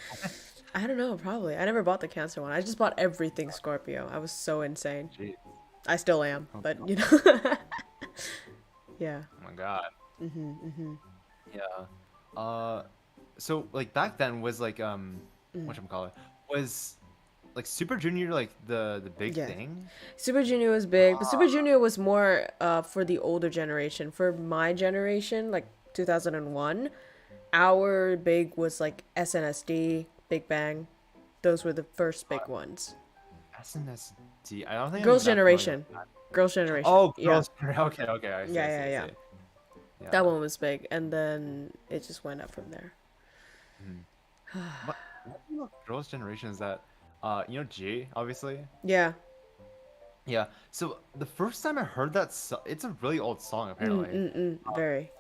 I don't know, probably. I never bought the Cancer one. I just bought everything Scorpio. I was so insane. Jeez. I still am, but you know. Yeah. Oh my god. Yeah. So like back then was like whatchamacallit, was like Super Junior like the big thing? Super Junior was big, but Super Junior was more for the older generation. For my generation, like 2001, our big was like SNSD, Big Bang. Those were the first big ones. SNSD. I don't think Girls' Generation. Girls' Generation. Oh, Girls' Generation. Okay. I see, yeah. That one was big, and then it just went up from there. What Girls' Generation is that? You know G, obviously. Yeah. Yeah. So the first time I heard that, it's a really old song apparently. Very.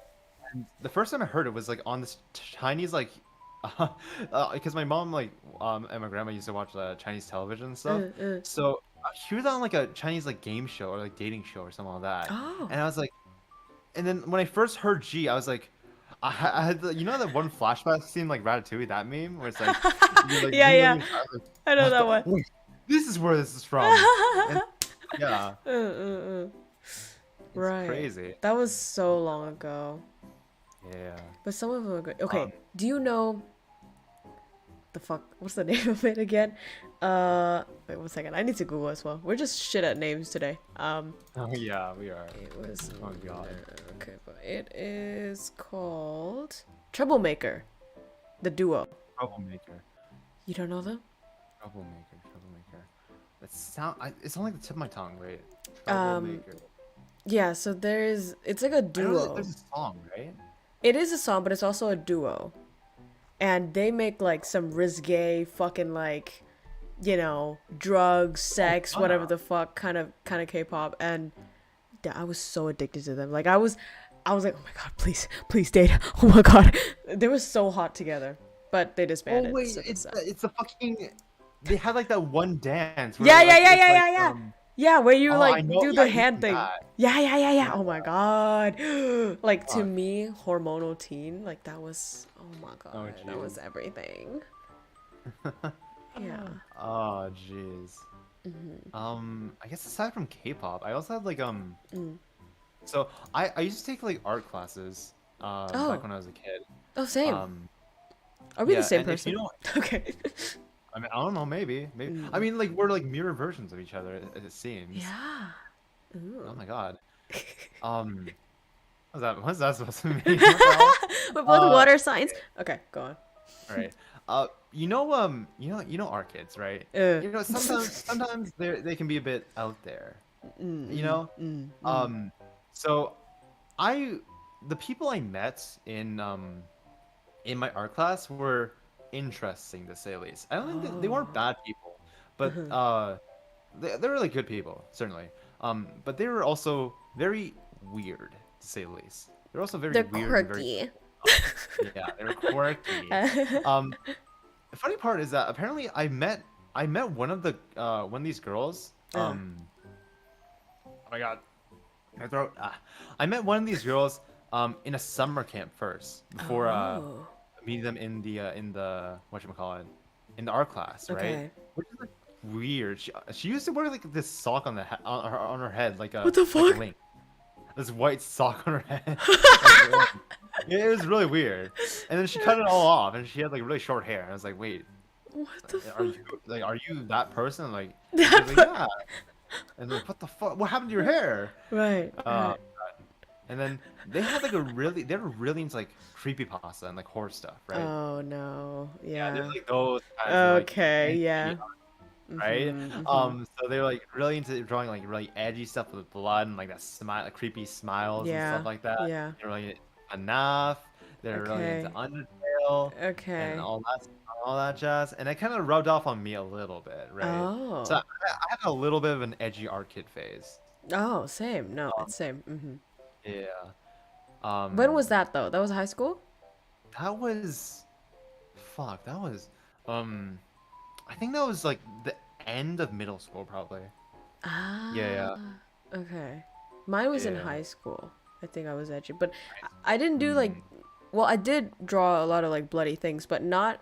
And the first time I heard it was like on this Chinese like, because my mom like and my grandma used to watch Chinese television and stuff. So I hear that on like a Chinese like game show or like dating show or something like that. Oh. And I was like, and then when I first heard G, I was like, I had the, you know that one flashback scene like Ratatouille, that meme where it's like, like yeah. like, I know that one. Wait, this is where this is from. And, yeah. Right. Crazy. That was so long ago. Yeah. But some of them are good. Okay, do you know the fuck? What's the name of it again? Wait 1 second. I need to Google as well. We're just shit at names today. Oh yeah, we are. It was. Oh god. Okay, but it is called Troublemaker, the duo. Troublemaker. You don't know them? Troublemaker. It's on like the tip of my tongue, right? Troublemaker. Yeah. So it's like a duo. There's a song, right? It is a song, but it's also a duo. And they make like some risque fucking like, you know, drugs, sex, whatever the fuck kind of K-pop. And yeah, I was so addicted to them. Like I was like, oh my god, please date. Oh my god, they were so hot together. But they disbanded. Oh wait, so it's the fucking. They had like that one dance. Yeah. Yeah, where you like do the hand thing. That. Yeah. Oh my god. Like to me, hormonal teen, like that was, oh my god, that was everything. Yeah. Oh jeez. I guess aside from K-pop, I also had like So I used to take like art classes back when I was a kid. Oh, same. Are we the same person? Okay. I mean, I don't know. Maybe. I mean, like we're like mirror versions of each other. It seems. Yeah. Ooh. Oh my god. What's that supposed to mean? We're both water signs. Okay, go on. All right. You know our kids, right? You know, sometimes they can be a bit out there. You know. So, the people I met in my art class were interesting to say the least. I don't think they weren't bad people, but they're really good people, certainly. But they were also very weird to say the least. They're also very weird. Quirky. Yeah, they're quirky. The funny part is that apparently I met one of these girls. Oh my god, my throat. I met one of these girls in a summer camp first before meeting them in the whatchamacallit, in the art class, right? Okay. Which is like weird. She used to wear like this sock on her head, like a what the fuck? Like a link. This white sock on her head. Yeah, it was really weird. And then she cut it all off, and she had like really short hair. And I was like, wait, what the fuck? Are you that person? Like, yeah. And like, what the fuck? What happened to your hair? Right. And then they were really into like creepypasta and like horror stuff, right? Oh no. Yeah. There's like those kinds okay, of, like, yeah. Right? So they're like really into drawing like really edgy stuff with blood and like that smile, like, creepy smiles and stuff like that. Yeah. They're really enough. They're really into Undertale. Okay. And all that jazz. And it kind of rubbed off on me a little bit, right? Oh. So I had a little bit of an edgy art kid phase. Oh, same. No, it's same. Yeah. When was that though? That was high school? That was, fuck. That was, I think that was like the end of middle school, probably. Ah. Yeah. Okay. Mine was in Yeah. high school. I think I was edgy, but I didn't do like. Well, I did draw a lot of like bloody things, but not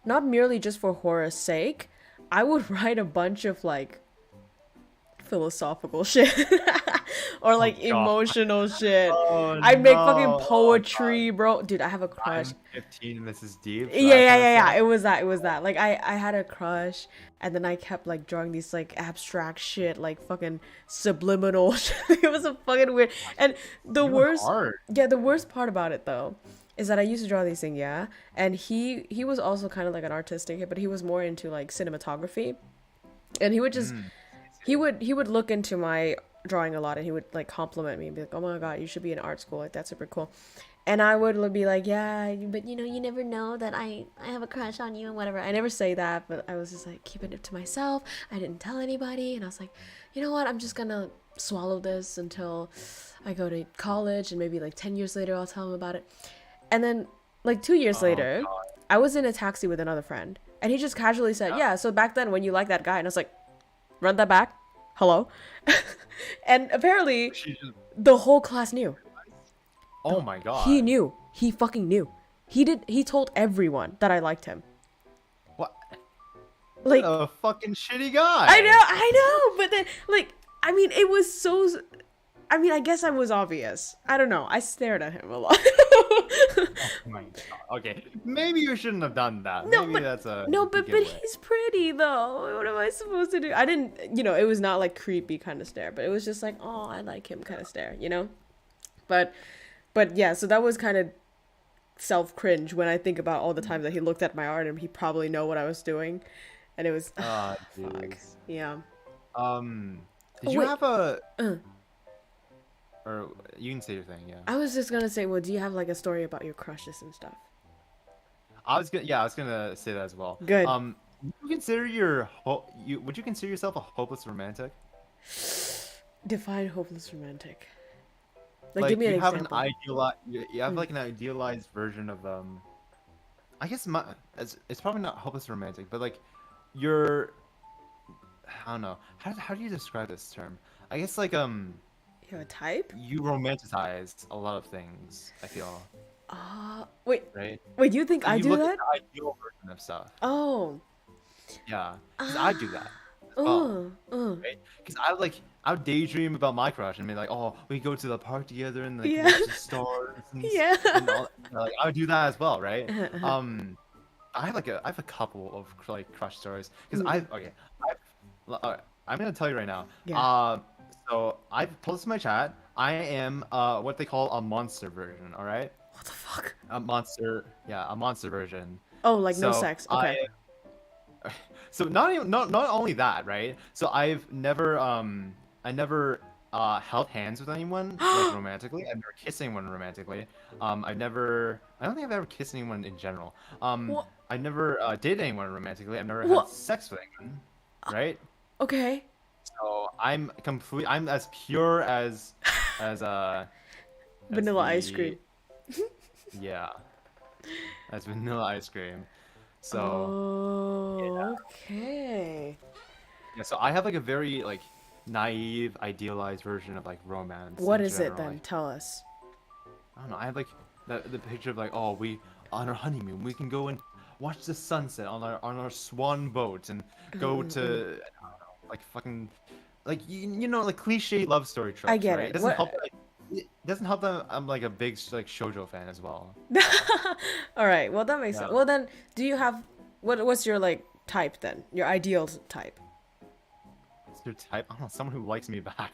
merely just for horror's sake. I would write a bunch of like philosophical shit or like emotional shit. Oh, I'd make no. fucking poetry, bro. Dude, I have a crush. I'm 15. This is deep. So Yeah. It was that. Like I had a crush, and then I kept like drawing these like abstract shit, like fucking subliminal shit. It was a fucking weird. And the worst, the worst part about it though, is that I used to draw these things, yeah. And he was also kind of like an artistic kid, but he was more into like cinematography, and he would just he would look into my drawing a lot, and he would like compliment me and be like, oh my god, you should be in art school, like that's super cool. And I would be like, yeah, but you know, you never know that I have a crush on you and whatever. I never say that, but I was just like keeping it to myself. I didn't tell anybody, and I was like, you know what, I'm just gonna swallow this until I go to college, and maybe like 10 years later I'll tell him about it. And then like 2 years later, I was in a taxi with another friend, and he just casually said, yeah, so back then when you liked that guy, and I was like, run that back, hello. And apparently the whole class knew. Oh my god. He knew. He fucking knew. He told everyone that I liked him. What? Like, what a fucking shitty guy. I know, but then like, I mean, it was so, I mean, I guess I was obvious. I don't know. I stared at him a lot. Oh my god. Okay, maybe you shouldn't have done that. No, maybe but that's a but he's pretty though. What am I supposed to do? I didn't, you know, it was not like creepy kind of stare, but it was just like, oh, I like him kind of stare, you know. But yeah, so that was kind of self cringe when I think about all the times that he looked at my art, and he probably know what I was doing, and it was fuck. Yeah. Did you have a or you can say your thing, yeah. I was just gonna say, well, do you have like a story about your crushes and stuff? I was gonna say that as well. Good. Would you consider would you consider yourself a hopeless romantic? Define hopeless romantic. Like give me an example. You have like an idealized version of I guess it's probably not hopeless romantic, but like you're, I don't know, how do you describe this term? I guess like you have a type? You romanticize a lot of things, I feel. Wait. Right? Wait, you think I do that? At the ideal version of stuff. Oh. Yeah. Because I do that. Right? Because I would daydream about my crush and be like, oh, we go to the park together and like watch the stars and, and all, like, I would do that as well, right? I have a couple of like crush stories because I'm gonna tell you right now. So I've posted in my chat. I am what they call a monster version. All right. What the fuck? A monster version. Oh, like no sex. Okay. So not only that, right? So I never held hands with anyone like romantically. I've never kissed anyone romantically. I don't think I've ever kissed anyone in general. I never dated anyone romantically. I've never had sex with anyone, right? Okay. So I'm as pure as vanilla ice cream. Yeah. As vanilla ice cream. So okay. Yeah, so I have like a very like naive, idealized version of like romance. What is it then? Like, tell us. I don't know. I have like the picture of like, oh, we on our honeymoon we can go and watch the sunset on our swan boat and go to I don't know, like fucking like you know like cliche love story tropes. I get right? it. It doesn't help that I'm like a big like shoujo fan as well. All right. Well, that makes sense. Well, then, do you have what's your like type then? Your ideal type? What's your type? I don't know. Someone who likes me back.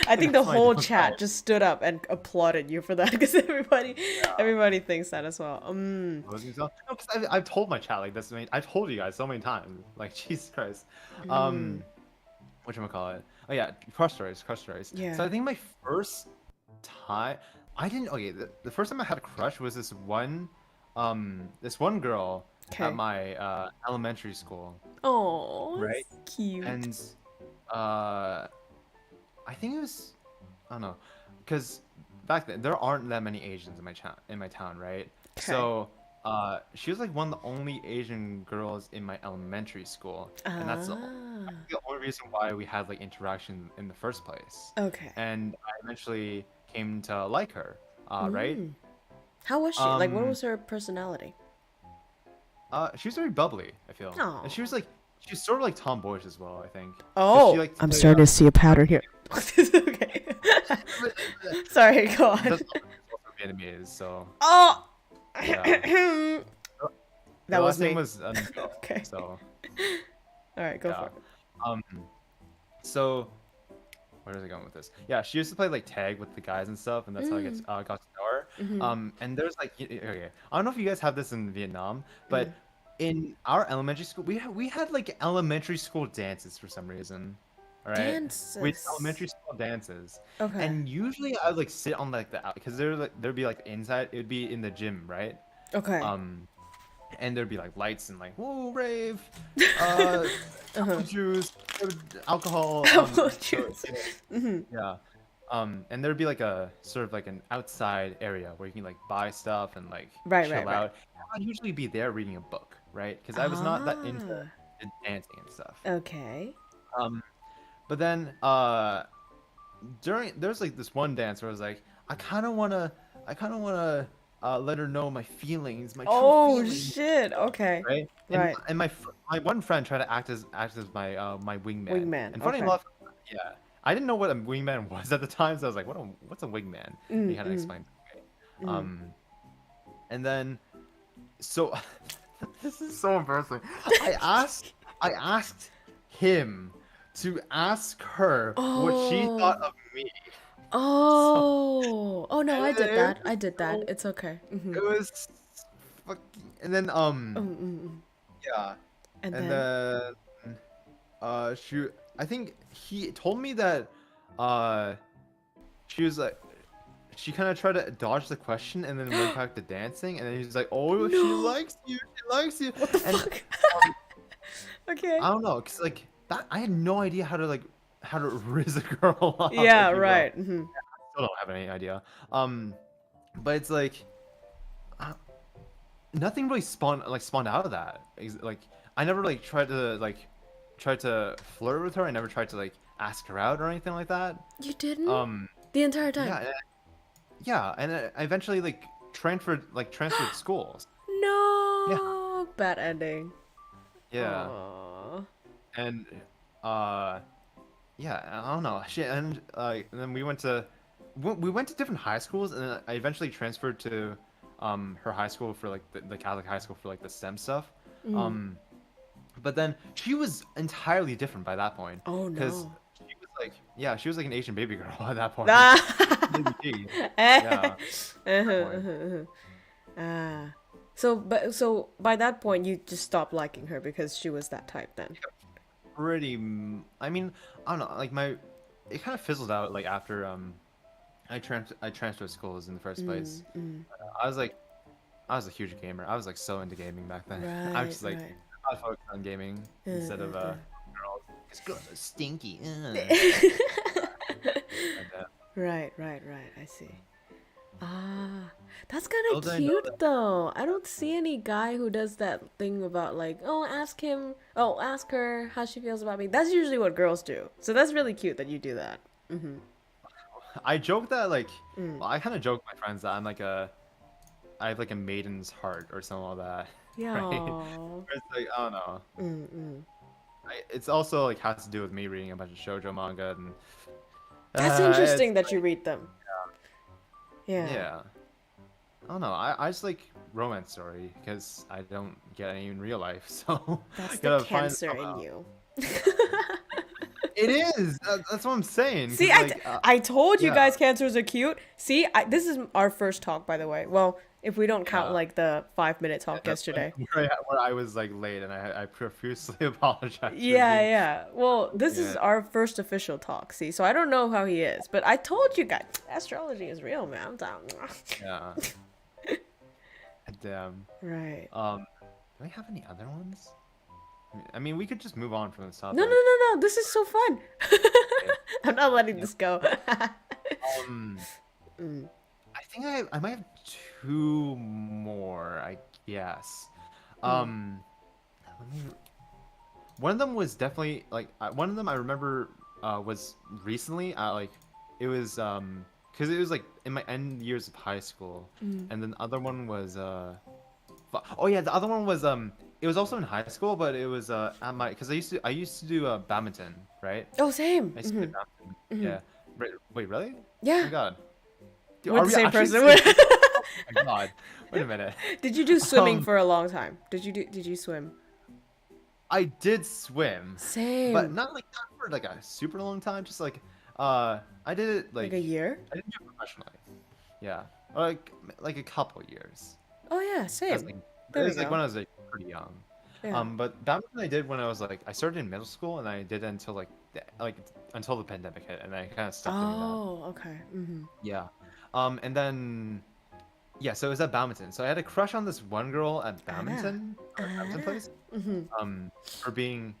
I think the whole chat just stood up and applauded you for that because everybody thinks that as well. No, because I've told my chat like this. I've told you guys so many times. Like Jesus Christ. Whatchamacallit? Oh yeah, crush stories. Yeah. So I think my first time, the first time I had a crush was this one girl at my elementary school. Oh, right? Cute. And I think it was, I don't know, because back then there aren't that many Asians in my town, right? Okay. So she was like one of the only Asian girls in my elementary school, and that's the only reason why we had like interaction in the first place. Okay. And I eventually came to like her, right? How was she? Like, what was her personality? She was very bubbly, I feel. Aw. And she was sort of like tomboyish as well, I think. Oh, she, like, I'm starting to see a pattern here. Okay. Sorry, go on. That's also Vietnamese, so. Oh! Yeah. That was me. Name was Okay. So. Alright, go for it. So, where is it going with this? Yeah, she used to play like tag with the guys and stuff, and that's how I got to know her. And there's like, okay, I don't know if you guys have this in Vietnam, but in our elementary school, we had like elementary school dances for some reason. All right, Dances. we had elementary school dances. Okay. And usually I would like sit on like the because there'd be like inside, it'd be in the gym, right? Okay. And there'd be like lights and like whoa rave, juice, alcohol, juice. Yeah. And there'd be like a sort of like an outside area where you can like buy stuff and like chill out. I'd usually be there reading a book, right? Because I was not that into the dancing and stuff. Okay. But then there's like this one dance where I was like, I kind of wanna let her know my feelings, my true feelings. Shit. Okay. Right. Right. And my one friend tried to act as my my wingman. Wingman. And funny okay. enough, yeah, I didn't know what a wingman was at the time, so I was like, what's a wingman? He kind of explained it to me. And then, so this is so embarrassing. I asked him to ask her what she thought of me. Oh, oh no, I did that. I did that. It's okay. It was fucking, and then yeah, and then I think he told me that she was like, she kind of tried to dodge the question and then went back to dancing, and then he's like, oh, she likes you, What the and fuck? Okay. I don't know, cause like that I had no idea how to riz a girl up. Yeah, if you will. right. I still don't have any idea. But it's like nothing really spawned out of that. Like I never like tried to flirt with her. I never tried to like ask her out or anything like that. You didn't? The entire time? Yeah, and I eventually like transferred schools. No. Yeah. Bad ending. Yeah. Aww. And yeah, I don't know. Shit, and then we went to different high schools, and then I eventually transferred to her high school for like the Catholic high school for like the STEM stuff. But then she was entirely different by that point. Oh no. Because she was like an Asian baby girl at that point. Yeah. So by that point you just stopped liking her because she was that type then. I mean, I don't know, like it kind of fizzled out like after I transferred schools in the first place. I was a huge gamer. I was like so into gaming back then. I was just like I was focused on gaming instead of girls. Because girls are stinky. Right. I see. That's kind of cute though. I don't see any guy who does that thing about like, ask her how she feels about me. That's usually what girls do. So that's really cute that you do that. I joke that like, well, I kind of joke with my friends that I have like a maiden's heart or something like that. Yeah. Right? It's like I don't know. It's also like has to do with me reading a bunch of shoujo manga and. That's interesting that you read them. Yeah. I don't know. I just like romance story because I don't get any in real life, so that's the cancer in you. It is. That's what I'm saying. See, I told you guys cancers are cute. See, this is our first talk, by the way. Well, if we don't count like the 5-minute talk yesterday. Where I was like late and I profusely apologize. Yeah. Well, this is our first official talk. See, so I don't know how he is, but I told you guys, astrology is real, man. I'm down. Yeah. Damn. Right. Do we have any other ones? I mean, we could just move on from this topic. No. This is so fun. I'm not letting this go. think I might have two more, I guess. Let me. One of them was definitely like one of them I remember was recently. Like it was because it was like in my end years of high school, and then the other one was oh yeah, the other one was it was also in high school, but it was at my because I used to do badminton, right? Oh, same. I used to do badminton. Yeah. Wait, really? Yeah. Oh my god. Dude, We're are the we same actually person. oh my god. Wait a minute. Did you do swimming for a long time? Did you swim? I did swim. Same. But not for like a super long time. Just like I did it like a year. I didn't do it professionally. Yeah, or like a couple years. Oh yeah, same. It was like when I was like pretty young. Yeah. But badminton I did when I was like I started in middle school and I did it until like until the pandemic hit and I kind of stuck doing that. Oh, okay. Yeah. And then yeah, so it was at badminton. So I had a crush on this one girl at badminton place. For being,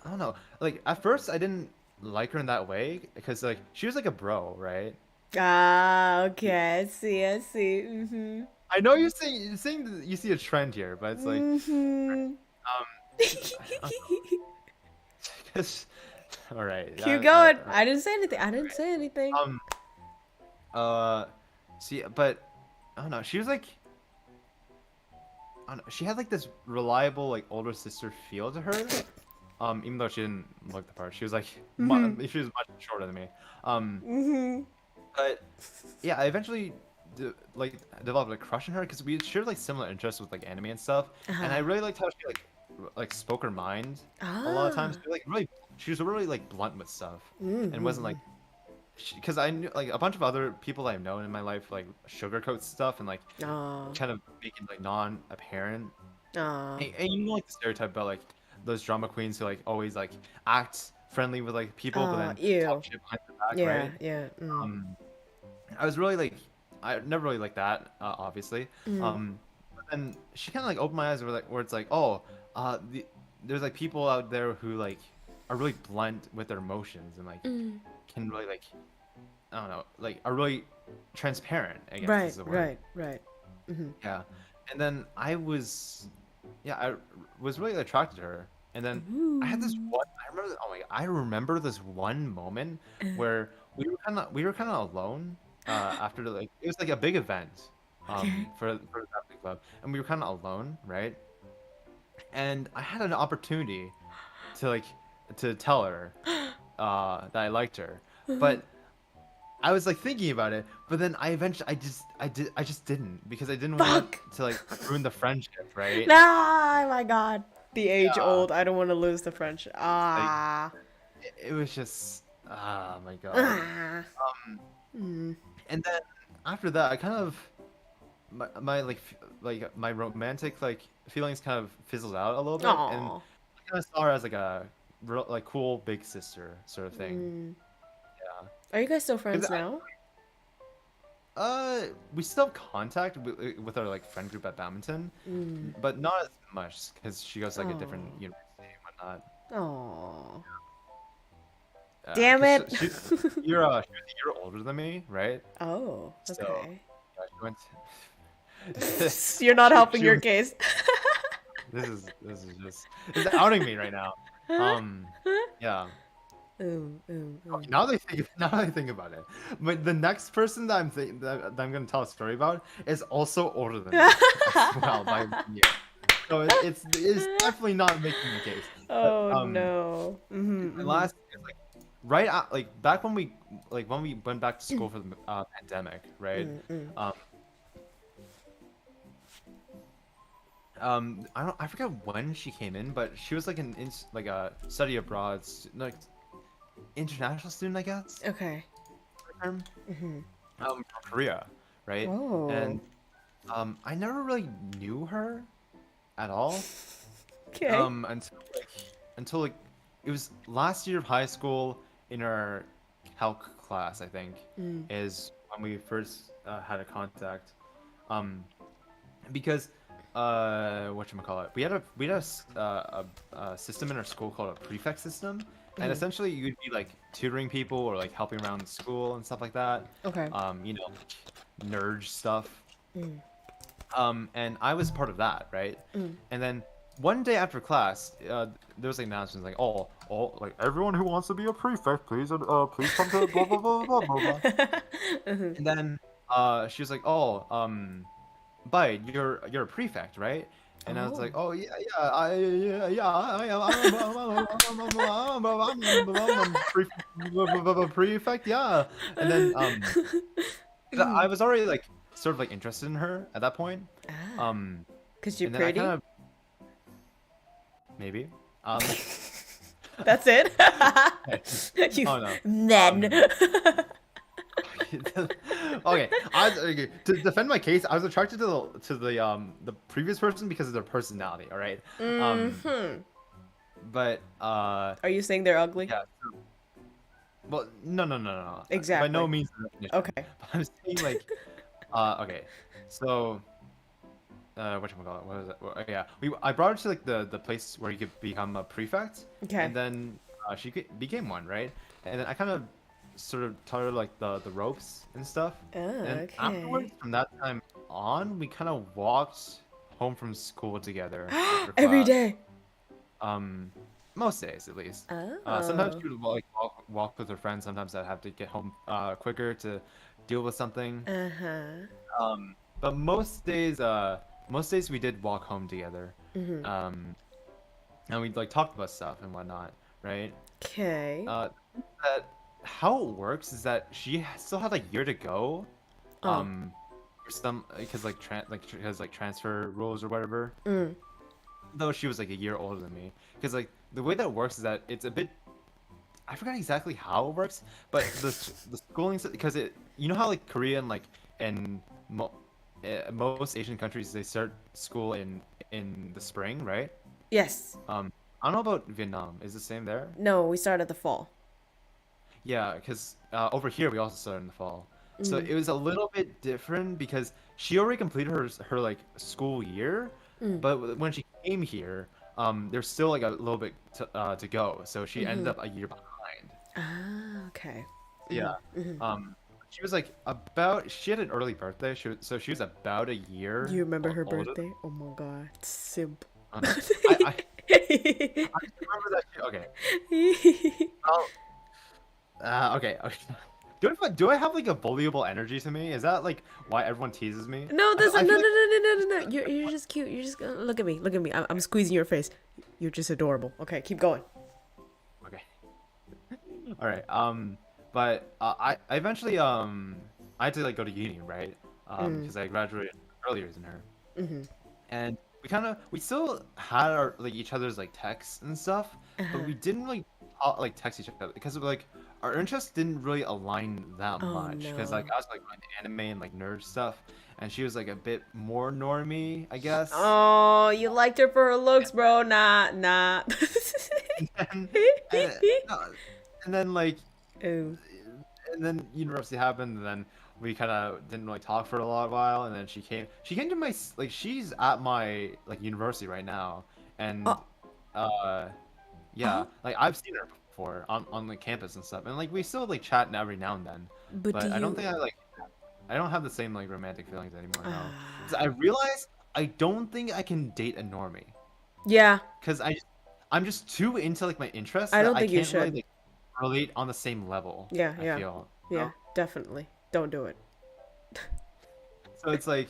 I don't know, like at first I didn't like her in that way because like she was like a bro, right? Ah, okay. I see. I know you're saying that you see a trend here, but it's like, all right. Keep going. I didn't say anything. See, but I don't know. She was like, I don't know. She had like this reliable like older sister feel to her. Even though she didn't look the part, she was like, she was much shorter than me. But yeah, I eventually developed a crush on her because we shared like similar interests with like anime and stuff, and I really liked how she like spoke her mind a lot of times. She was really like blunt with stuff, and wasn't like because I knew like a bunch of other people I've known in my life like sugarcoat stuff and like kind of make it like non-apparent. And you know like the stereotype about like those drama queens who like always like act friendly with like people but then talk shit behind their back, right? Yeah. I was really like I never really liked that obviously. But then she kind of like opened my eyes where it's like there's like people out there who like are really blunt with their emotions and like can really like I don't know like are really transparent, I guess is the word. Right. Yeah, and then I was really attracted to her, and then I had this one. I remember this one moment where we were kind of alone after like it was like a big event for the Catholic club, and we were kind of alone, right? And I had an opportunity to tell her that I liked her, but I was like thinking about it, but then I just didn't because I didn't want to like ruin the friendship, right? Oh my god, the age old. I don't want to lose the friendship. It was just my god. And then after that, I kind of my my romantic like feelings kind of fizzled out a little bit, and I kind of saw her as like a real like cool big sister sort of thing. Yeah. Are you guys still friends now? We still have contact with our like friend group at badminton, but not as much because she goes to like a different university and whatnot. Oh. Damn it! You're a year older than me, right? Oh, okay. So, yeah, she went. You're not helping your case. This is it's outing me right now. Yeah. Now that I think about it, but the next person that I'm gonna tell a story about is also older than me as well by a year. So it's definitely not making the case. Oh no. And last like right at, like back when we went back to school for the pandemic, right? I forget when she came in, but she was like a study abroad like international student, I guess. Okay. From Korea, right? Oh. And I never really knew her at all. Okay. Until like it was last year of high school in our KROWKO class, I think, is when we first had a contact. Because whatchamacallit, we had a system in our school called a prefect system, and essentially you'd be like tutoring people or like helping around the school and stuff like that. Okay. You know, nerd stuff. And I was part of that, right? And then one day after class, there was like announcements like, oh, like everyone who wants to be a prefect, please come to blah blah blah blah blah. And then she was like, oh, Bite, you're a prefect, right? And I was like, oh yeah, I'm a prefect, yeah. And then I was already like sort of like interested in her at that point. Cause you're and then I pretty. kinda, maybe. That's it. You Oh no. men. Okay, to defend my case, I was attracted to the previous person because of their personality. All right. But Are you saying they're ugly? yeah. Well, no. Exactly. By no means. Okay. But I'm saying like, okay, so. Whatchamacallit, what was it? Well, yeah, I brought her to like the place where you could become a prefect. Okay. And then she became one, right? And then I kind of sort of taught her like the ropes and stuff. Oh, And okay. afterwards, from that time on, we kind of walked home from school together. after Every class. day. Most days at least. Oh. Sometimes she would like walk with her friends. Sometimes I'd have to get home quicker to deal with something. But most days we did walk home together. And we'd like talk about stuff and whatnot, right? Okay. That how it works is that she still had a year to go. For some because like transfer rules or whatever. Though she was like a year older than me, because like the way that it works is that it's a bit. I forgot exactly how it works, but the schooling, because you know how like Korea and like in most Asian countries they start school in the spring, right? Yes. I don't know about Vietnam. Is it the same there? No, we start at the fall. Yeah, because over here we also start in the fall. So it was a little bit different because she already completed her like school year, but when she came here, there's still like a little bit to go. So she ended up a year behind. Ah, okay. Yeah. She was like she had an early birthday. She was about a year. You remember her older. birthday? Oh my god, simp. I remember that. Okay. Okay. Do I have like a bullyable energy to me? Is that like why everyone teases me? No, this I no. feel like- You're just cute. You're just gonna look at me. Look at me. I'm squeezing your face. You're just adorable. Okay, keep going. Okay. All right. But I eventually I had to like go to uni, right? Because I graduated earlier than her. And we still had our like each other's like texts and stuff, but we didn't really like text each other because like our interests didn't really align that much. Because like I was like into anime and like nerd stuff, and she was like a bit more normie, I guess. Oh, you liked her for her looks, bro. Nah. and then like. Ooh. And then university happened, and then we kind of didn't really talk for a while. And then she came to my like she's at my like university right now, and yeah, like I've seen her before on the campus and stuff, and like we still like chat every now and then. But I don't think I don't have the same like romantic feelings anymore now. 'Cause I realize I don't think I can date a normie. Yeah. Because I'm just too into like my interests. I don't that think I you can't should. really, like, relate on the same level. Yeah. I feel, you Yeah, know? definitely. Don't do it. So it's like,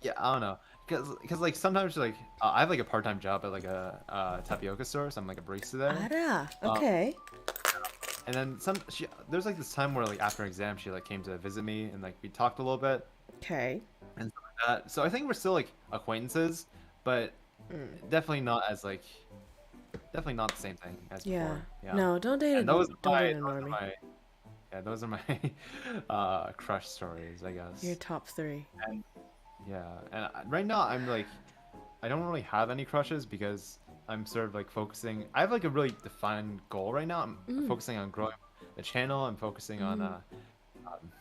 yeah, I don't know, because like sometimes like I have like a part-time job at like a tapioca store, so I'm like a barista there. Ara. Okay. And then there's like this time where like after an exam she like came to visit me and like we talked a little bit Okay. and stuff like that. So I think we're still like acquaintances, but definitely not the same thing as Yeah. before. Yeah. No, don't date a And those don't are date a my, normie. those are my crush stories, I guess. Your top 3. And yeah, and right now I'm like, I don't really have any crushes because I'm sort of like focusing. I have like a really defined goal right now. I'm focusing on growing the channel. I'm focusing on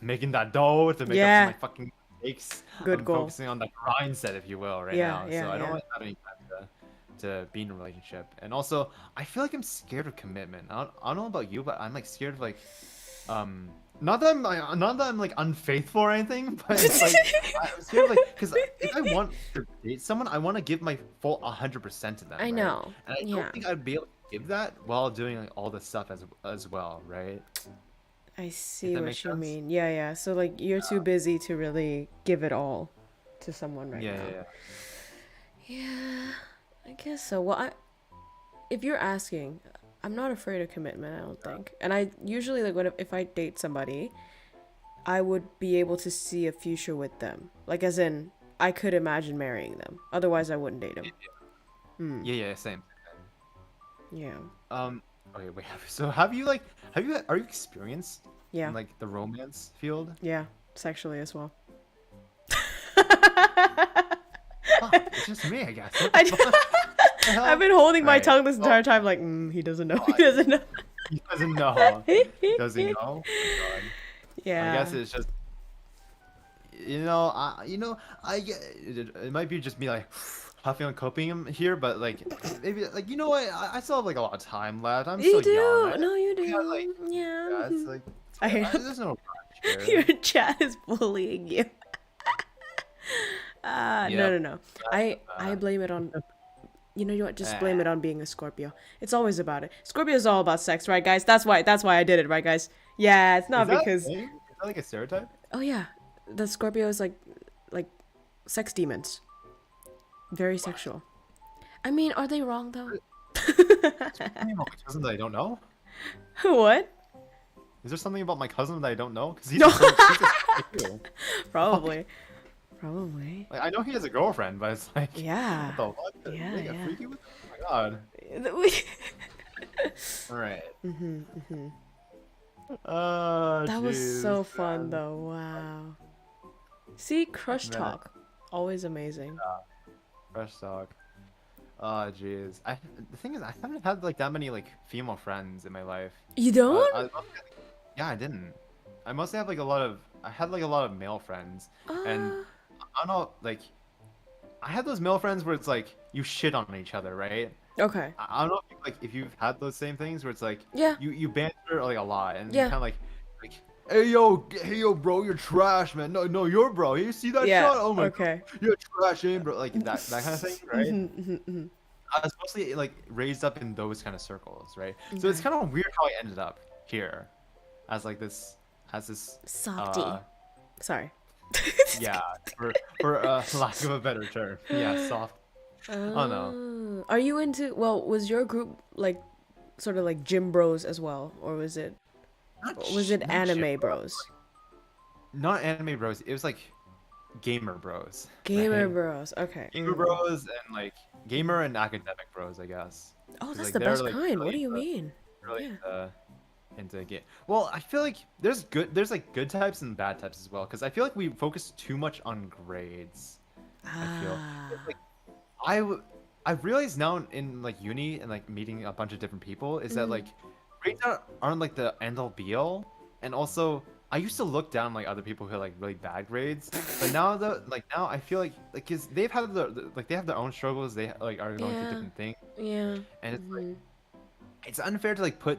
making that dough to make up for my fucking mistakes. Good I'm goal. focusing on the grind set, if you will, right now. So I don't really have any time to be in a relationship. And also, I feel like I'm scared of commitment. I don't know about you, but I'm like scared of like not that I'm like unfaithful or anything, but it's like I was sort of like, because if I want to date someone, I want to give my full 100% to them. I know. And I don't think I'd be able to give that while doing like all this stuff as well, right? I see what you mean. Yeah. So like you're too busy to really give it all to someone right now. Yeah, I guess so. Well, if you're asking, I'm not afraid of commitment, I don't think. And I usually, like, if I date somebody, I would be able to see a future with them. Like, as in, I could imagine marrying them. Otherwise, I wouldn't date them. Yeah, same. Yeah. Okay, wait. So are you experienced in, like, the romance field? Yeah, sexually as well. It's just me, I guess. I've been holding my tongue this entire time, like, he doesn't know. He doesn't know. He doesn't know. Does he know? Oh my God. Yeah. I guess it's just, I get it might be just me like huffing and coping here, but like maybe like what? I still have like a lot of time left. I'm still young. No, you do. Yeah, it's like there's no rush here. Your chat is bullying you. No. I blame it on. You know what? Just blame it on being a Scorpio. It's always about it. Scorpio is all about sex, right, guys? That's why I did it, right, guys? Yeah, it's not because. Is that like a stereotype? Oh yeah, the Scorpio is like sex demons. Very sexual. I mean, are they wrong though? Something about my cousin that I don't know? What? Is there something about my cousin that I don't know? Because he's no. Probably. Like, I know he has a girlfriend, but it's like, yeah. What the fuck? Yeah. Freaky with him? Oh my God. All right. That was so fun though. Wow. See, crush talk, always amazing. Crush talk. Oh jeez. The thing is, I haven't had like that many like female friends in my life. You don't? Yeah, I didn't. I mostly have like I had like a lot of male friends, and I don't know, like, I had those male friends where it's like you shit on each other, right? Okay. I don't know if you've had those same things where it's like you banter like a lot and you kind of like hey yo bro, you're trash, man. No, you're bro. You see that shot? Oh my God, you're trash, bro. Like that kind of thing, right? I was mostly like raised up in those kind of circles, right? So it's kind of weird how I ended up here as like this softy. Sorry. Yeah, for lack of a better term. Yeah, soft. Oh no. Are you into? Well, was your group like sort of like gym bros as well, or was it anime bros? Not anime bros. It was like gamer bros. Gamer bros. Okay. Gamer bros and like gamer and academic bros, I guess. Oh, that's the best kind. Really, what do you mean? Really into game. Well, I feel like there's like good types and bad types as well, because I feel like we focus too much on grades. I feel like I've realized now in like uni and like meeting a bunch of different people is that like grades aren't like the end all be all, and also I used to look down like other people who had like really bad grades, but now now I feel like because they've had they have their own struggles, they like are going through different things, and it's like it's unfair to like put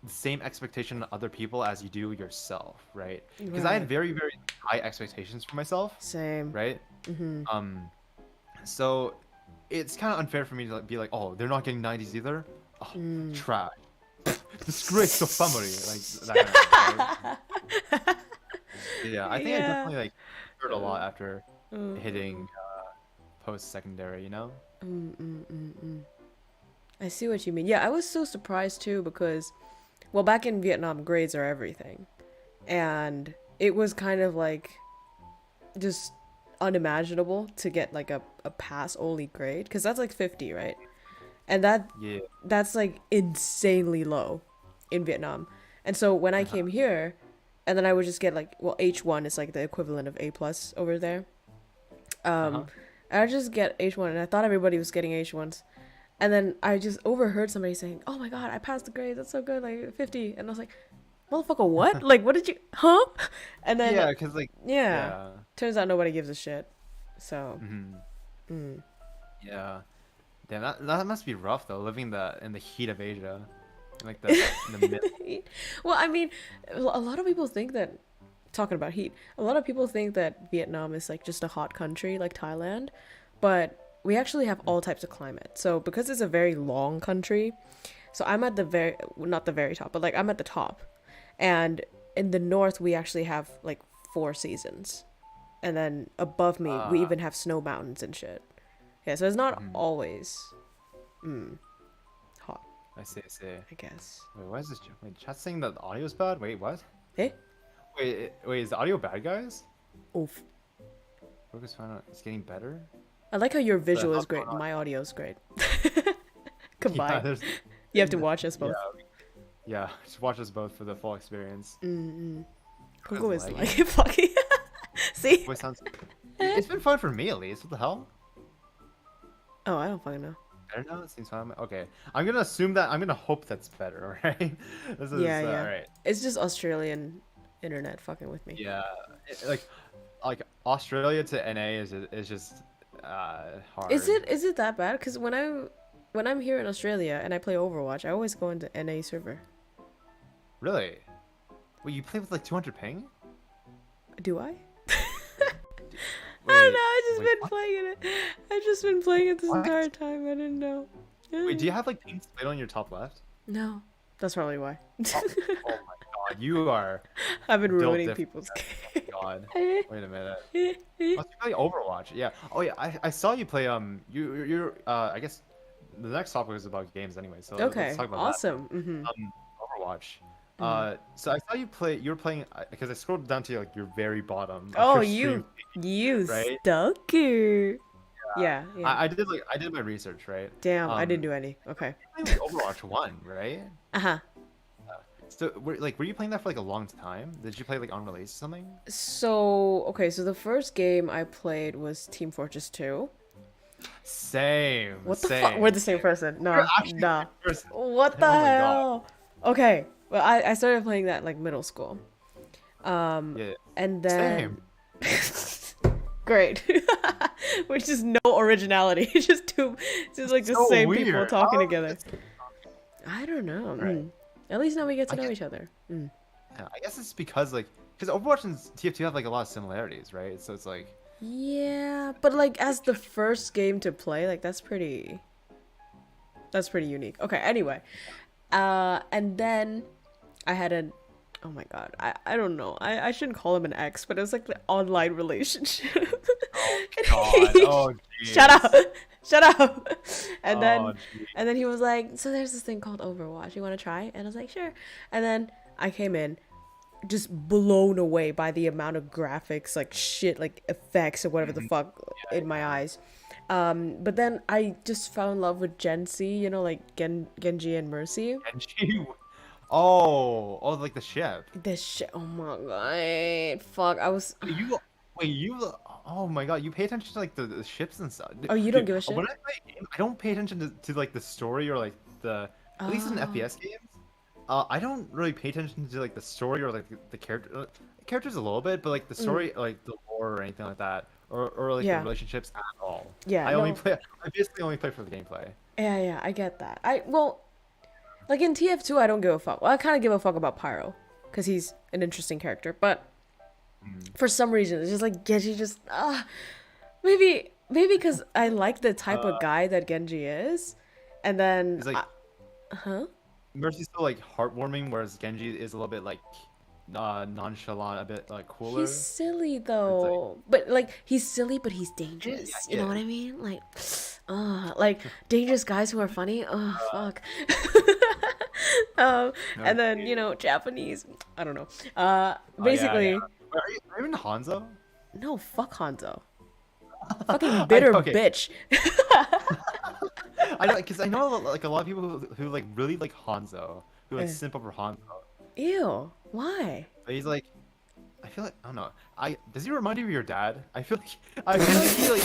the same expectation on other people as you do yourself, right? Because I had very, very high expectations for myself. Same. Right? So it's kind of unfair for me to be like, oh, they're not getting 90s either. Oh, trash. Disgrace to family. Like that kind of thing, right? Yeah, I think I definitely like heard a lot after hitting post-secondary, you know? I see what you mean. Yeah, I was so surprised too because, well, back in Vietnam, grades are everything. And it was kind of like just unimaginable to get like a pass-only grade, because that's like 50, right? And that's like insanely low in Vietnam. And so when I came here, and then I would just get like, well, H1 is like the equivalent of A+ over there. I just get H1, and I thought everybody was getting H1s. And then I just overheard somebody saying, oh my God, I passed the grade. That's so good. Like 50. And I was like, motherfucker, what? Like, what did you, huh? And then, yeah, because like, turns out nobody gives a shit. So, yeah. Damn, that must be rough though, living in the heat of Asia. Like in the middle. Well, I mean, a lot of people think that, talking about heat, a lot of people think that Vietnam is like just a hot country like Thailand, but we actually have all types of climate. So because it's a very long country, so I'm at the not the very top, but like I'm at the top. And in the north, we actually have like 4 seasons. And then above me, we even have snow mountains and shit. Yeah, so it's not always hot. I see. I guess. Wait, why is this? Wait, chat's saying that the audio's bad? Wait, what? Eh? Wait, is the audio bad, guys? Oof. Focus found out it's getting better? I like how your visual is great. My audio is great. Combined. Yeah, you have to watch us both. Yeah, just watch us both for the full experience. KROWKO is like fucking. See? Voice sounds. It's been fun for me at least. What the hell? Oh, I don't fucking know. Better now? It seems fine. Okay. I'm gonna assume that. I'm gonna hope that's better, alright? This is, yeah. Alright. It's just Australian internet fucking with me. Yeah. Like Australia to NA is just hard. Is it that bad? Because when I'm here in Australia and I play Overwatch, I always go into NA server. Really? Wait, you play with like 200 ping? Do I? Wait, I don't know. I've just been what? playing it. I've just been playing it this What? entire time. I didn't know. Wait, do you have like ping split on your top left? No, that's probably why. Oh my god, you are. I've been built ruining different. people's Oh my god. Wait a minute. Must you play Overwatch? Yeah. Oh yeah, I saw you play you're I guess the next topic is about games anyway. So Okay, let's talk about awesome. that. Overwatch. So I saw you were playing because I scrolled down to like your very bottom. Of Oh, your you stream, right? stalker. Yeah. I did my research, right? Damn, I didn't do any. Okay. You played, like, Overwatch 1, right? Uh-huh. So were you playing that for like a long time? Did you play like on release or something? So the first game I played was Team Fortress 2. Same. What the fuck? We're the same person. Nah. We're actually Nah. the same person. What the Oh my God. hell? Okay. Well, I started playing that like middle school. Yeah. And then Same. great. Which is no originality. It's just like the So same people weird. talking How together. is this- I don't know. Right. At least now we get to I know guess- each other. Yeah, I guess it's because Overwatch and TF2 have like a lot of similarities, right? So it's like Yeah, but like as the first game to play, like that's pretty unique. Okay, anyway. And then I had oh my god, I don't know. I shouldn't call him an ex, but it was like the online relationship. God. Oh, geez. Shut up. And Oh, then he was like, so there's this thing called Overwatch. You want to try? And I was like, sure. And then I came in just blown away by the amount of graphics, like shit, like effects or whatever the fuck in my eyes. But then I just fell in love with Gen C, you know, like Genji and Mercy. Genji. Oh, like the ship. This shit, oh my god, fuck, I was... Oh my god, you pay attention to like the ships and stuff. Oh, you don't give a shit? When I play a game, I don't pay attention to like the story or like at least in FPS games. I don't really pay attention to like the story or like the characters a little bit, but like the story, like the lore or anything like that, or like the relationships at all. Yeah, I basically only play for the gameplay. Yeah, I get that. Like in TF2, I don't give a fuck. Well, I kind of give a fuck about Pyro, because he's an interesting character, but for some reason, it's just like Genji just, maybe because I like the type of guy that Genji is, and then, It's like, Mercy's still like heartwarming, whereas Genji is a little bit like nonchalant, a bit like cooler. He's silly though, but like he's silly, but he's dangerous. Yeah. You know what I mean? Like dangerous guys who are funny. Oh fuck. And then you know Japanese. I don't know. Basically. Yeah. Wait, are you in Hanzo? No, fuck Hanzo. Fucking bitter bitch. I know, because I know like a lot of people who like really like Hanzo, who like simp over Hanzo. Ew. Why? But he's like, I feel like I don't know. Does he remind you of your dad? I feel like he's like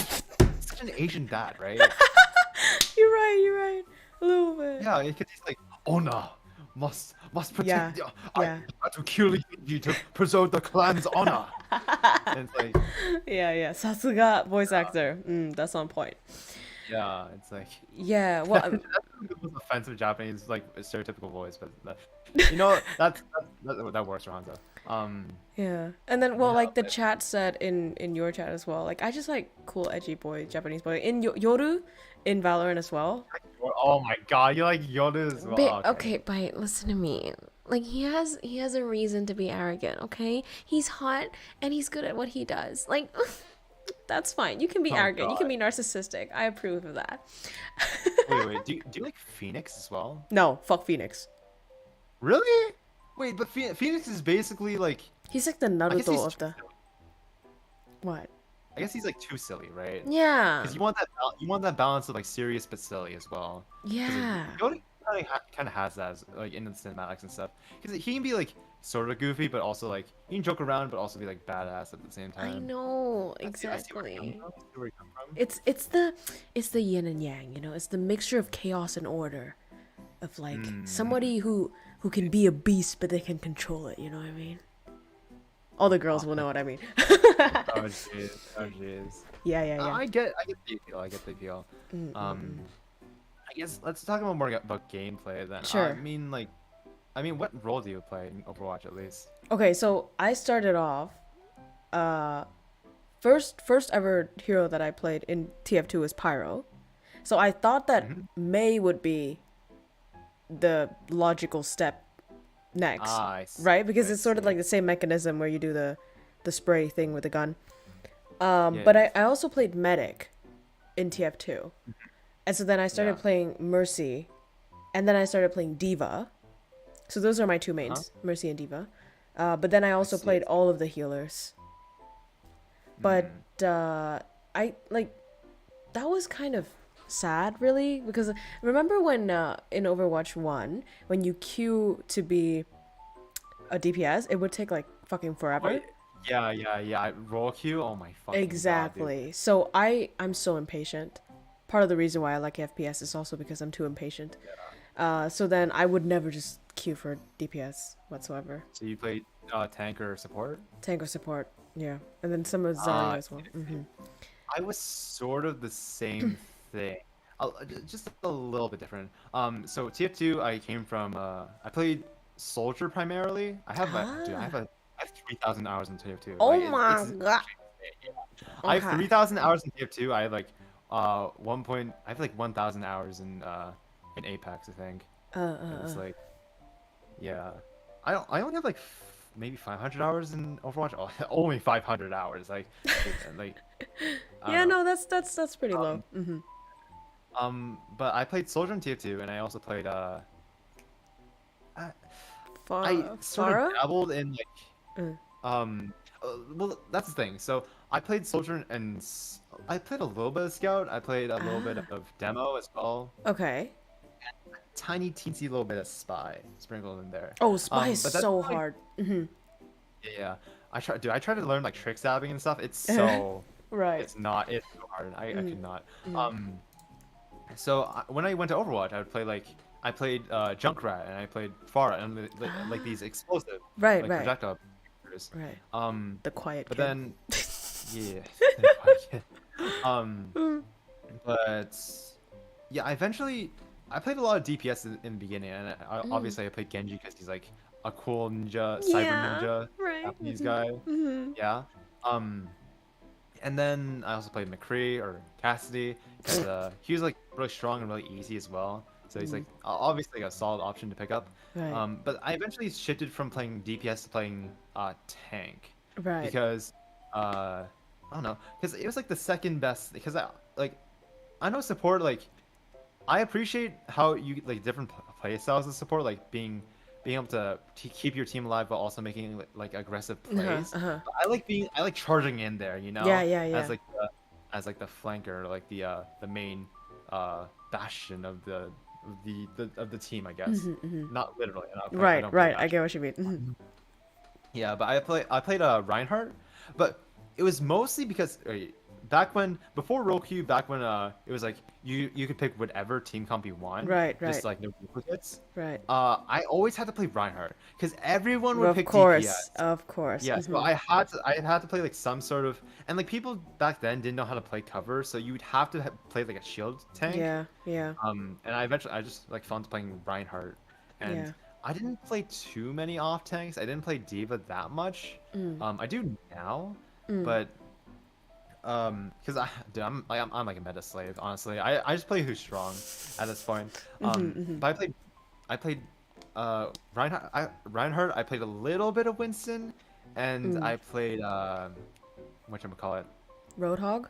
such an Asian dad, right? You're right. A little bit. Yeah, because he's like, honor must protect. Yeah. I had to kill you to preserve the clan's honor. And it's like, Yeah. Sasuga voice actor. That's on point. yeah, it's like. Yeah. Well. That's the most offensive Japanese like stereotypical voice, but you know that works for Hanzo. Yeah, and then like the chat said in your chat as well. Like I just like cool edgy boy, Japanese boy in Yoru, in Valorant as well. Oh my god, you like Yoda as well. But, okay, but listen to me. Like he has a reason to be arrogant. Okay, he's hot and he's good at what he does. Like that's fine. You can be arrogant. God. You can be narcissistic. I approve of that. wait. Do you like Phoenix as well? No, fuck Phoenix. Really? Wait, but Phoenix is basically like... He's like the Naruto of the... What? I guess he's like too silly, right? Yeah. Because you want that balance of like serious but silly as well. Yeah. Yoda kind of has that like in the cinematics and stuff. Because he can be like sort of goofy, but also like he can joke around, but also be like badass at the same time. I know, exactly. It's the yin and yang, you know. It's the mixture of chaos and order, of like somebody who can be a beast but they can control it. You know what I mean? All the girls will know what I mean. Oh jeez. Yeah. I get the appeal. I guess let's talk more about gameplay then. Sure. I mean, what role do you play in Overwatch at least? Okay, so I started off. First ever hero that I played in TF2 was Pyro. So I thought that Mei would be the logical step next, right? Because it's sort of like the same mechanism where you do the spray thing with the gun. But I also played Medic in TF2. And so then I started playing Mercy, and then I started playing Diva. So those are my two mains, Mercy and Diva. But then I also played all of the healers. But I like that was kind of sad, really, because remember when in Overwatch 1 when you queue to be a DPS, it would take like fucking forever. Yeah. Roll queue. Oh my fucking exactly. God, so I'm so impatient. Part of the reason why I like FPS is also because I'm too impatient. So then I would never just queue for DPS whatsoever. So you played tank or support? Tank or support, yeah. And then some of Zarya as well. I was sort of the same thing. Just a little bit different. So TF2, I came from. I played Soldier primarily. I have 3,000 hours in TF2. Oh like, my god! I have 3,000 hours in TF2. I have like I have like 1,000 hours in Apex, I think. It's like, yeah. I only have like maybe 500 hours in Overwatch. Oh, only 500 hours. Like yeah, no, that's pretty low. But I played Soldier in TF2, and I also played I sort of dabbled in like well, that's the thing. So I played Soldier, and I played a little bit of Scout. I played a little bit of Demo as well. Okay. And a tiny teensy little bit of Spy sprinkled in there. Oh, Spy is so hard. Yeah, I tried to learn like trick stabbing and stuff. It's so right. It's so hard. I could not. So when I went to Overwatch, I played Junkrat, and I played Pharah, and like these explosive projectile characters. Right. The quiet but kid. then yeah, the quiet kid. But yeah, I played a lot of DPS in the beginning, and obviously I played Genji because he's like a cool ninja, cyber ninja, Japanese guy. Yeah. And then I also played McCree or Cassidy because he was like really strong and really easy as well. So he's like obviously a solid option to pick up. Right. But I eventually shifted from playing DPS to playing tank. Right. Because I don't know, because it was like the second best. Because I know support, like I appreciate how you like different play styles of support, like being able to keep your team alive while also making like aggressive plays. But I like charging in there, you know. Yeah. As like the flanker, like the main bastion of the team, I guess. Not literally. Right. I get what you mean. Yeah, but I played Reinhardt, but it was mostly because back when before KROWKO, back when it was like you could pick whatever team comp you want. Right. Just like no duplicates. Right. I always had to play Reinhardt because everyone would Of pick course. DPS. Of course. Yeah, so I had to play like some sort of, and like people back then didn't know how to play cover, so you would have to play like a shield tank. Yeah. Yeah. And I just like fell into playing Reinhardt, and Yeah. I didn't play too many off tanks. I didn't play Diva that much. I do now, but because I'm like a meta slave, honestly. I just play who's strong at this point. But I played Reinhardt. I played a little bit of Winston, and I played whatchamacallit? Roadhog.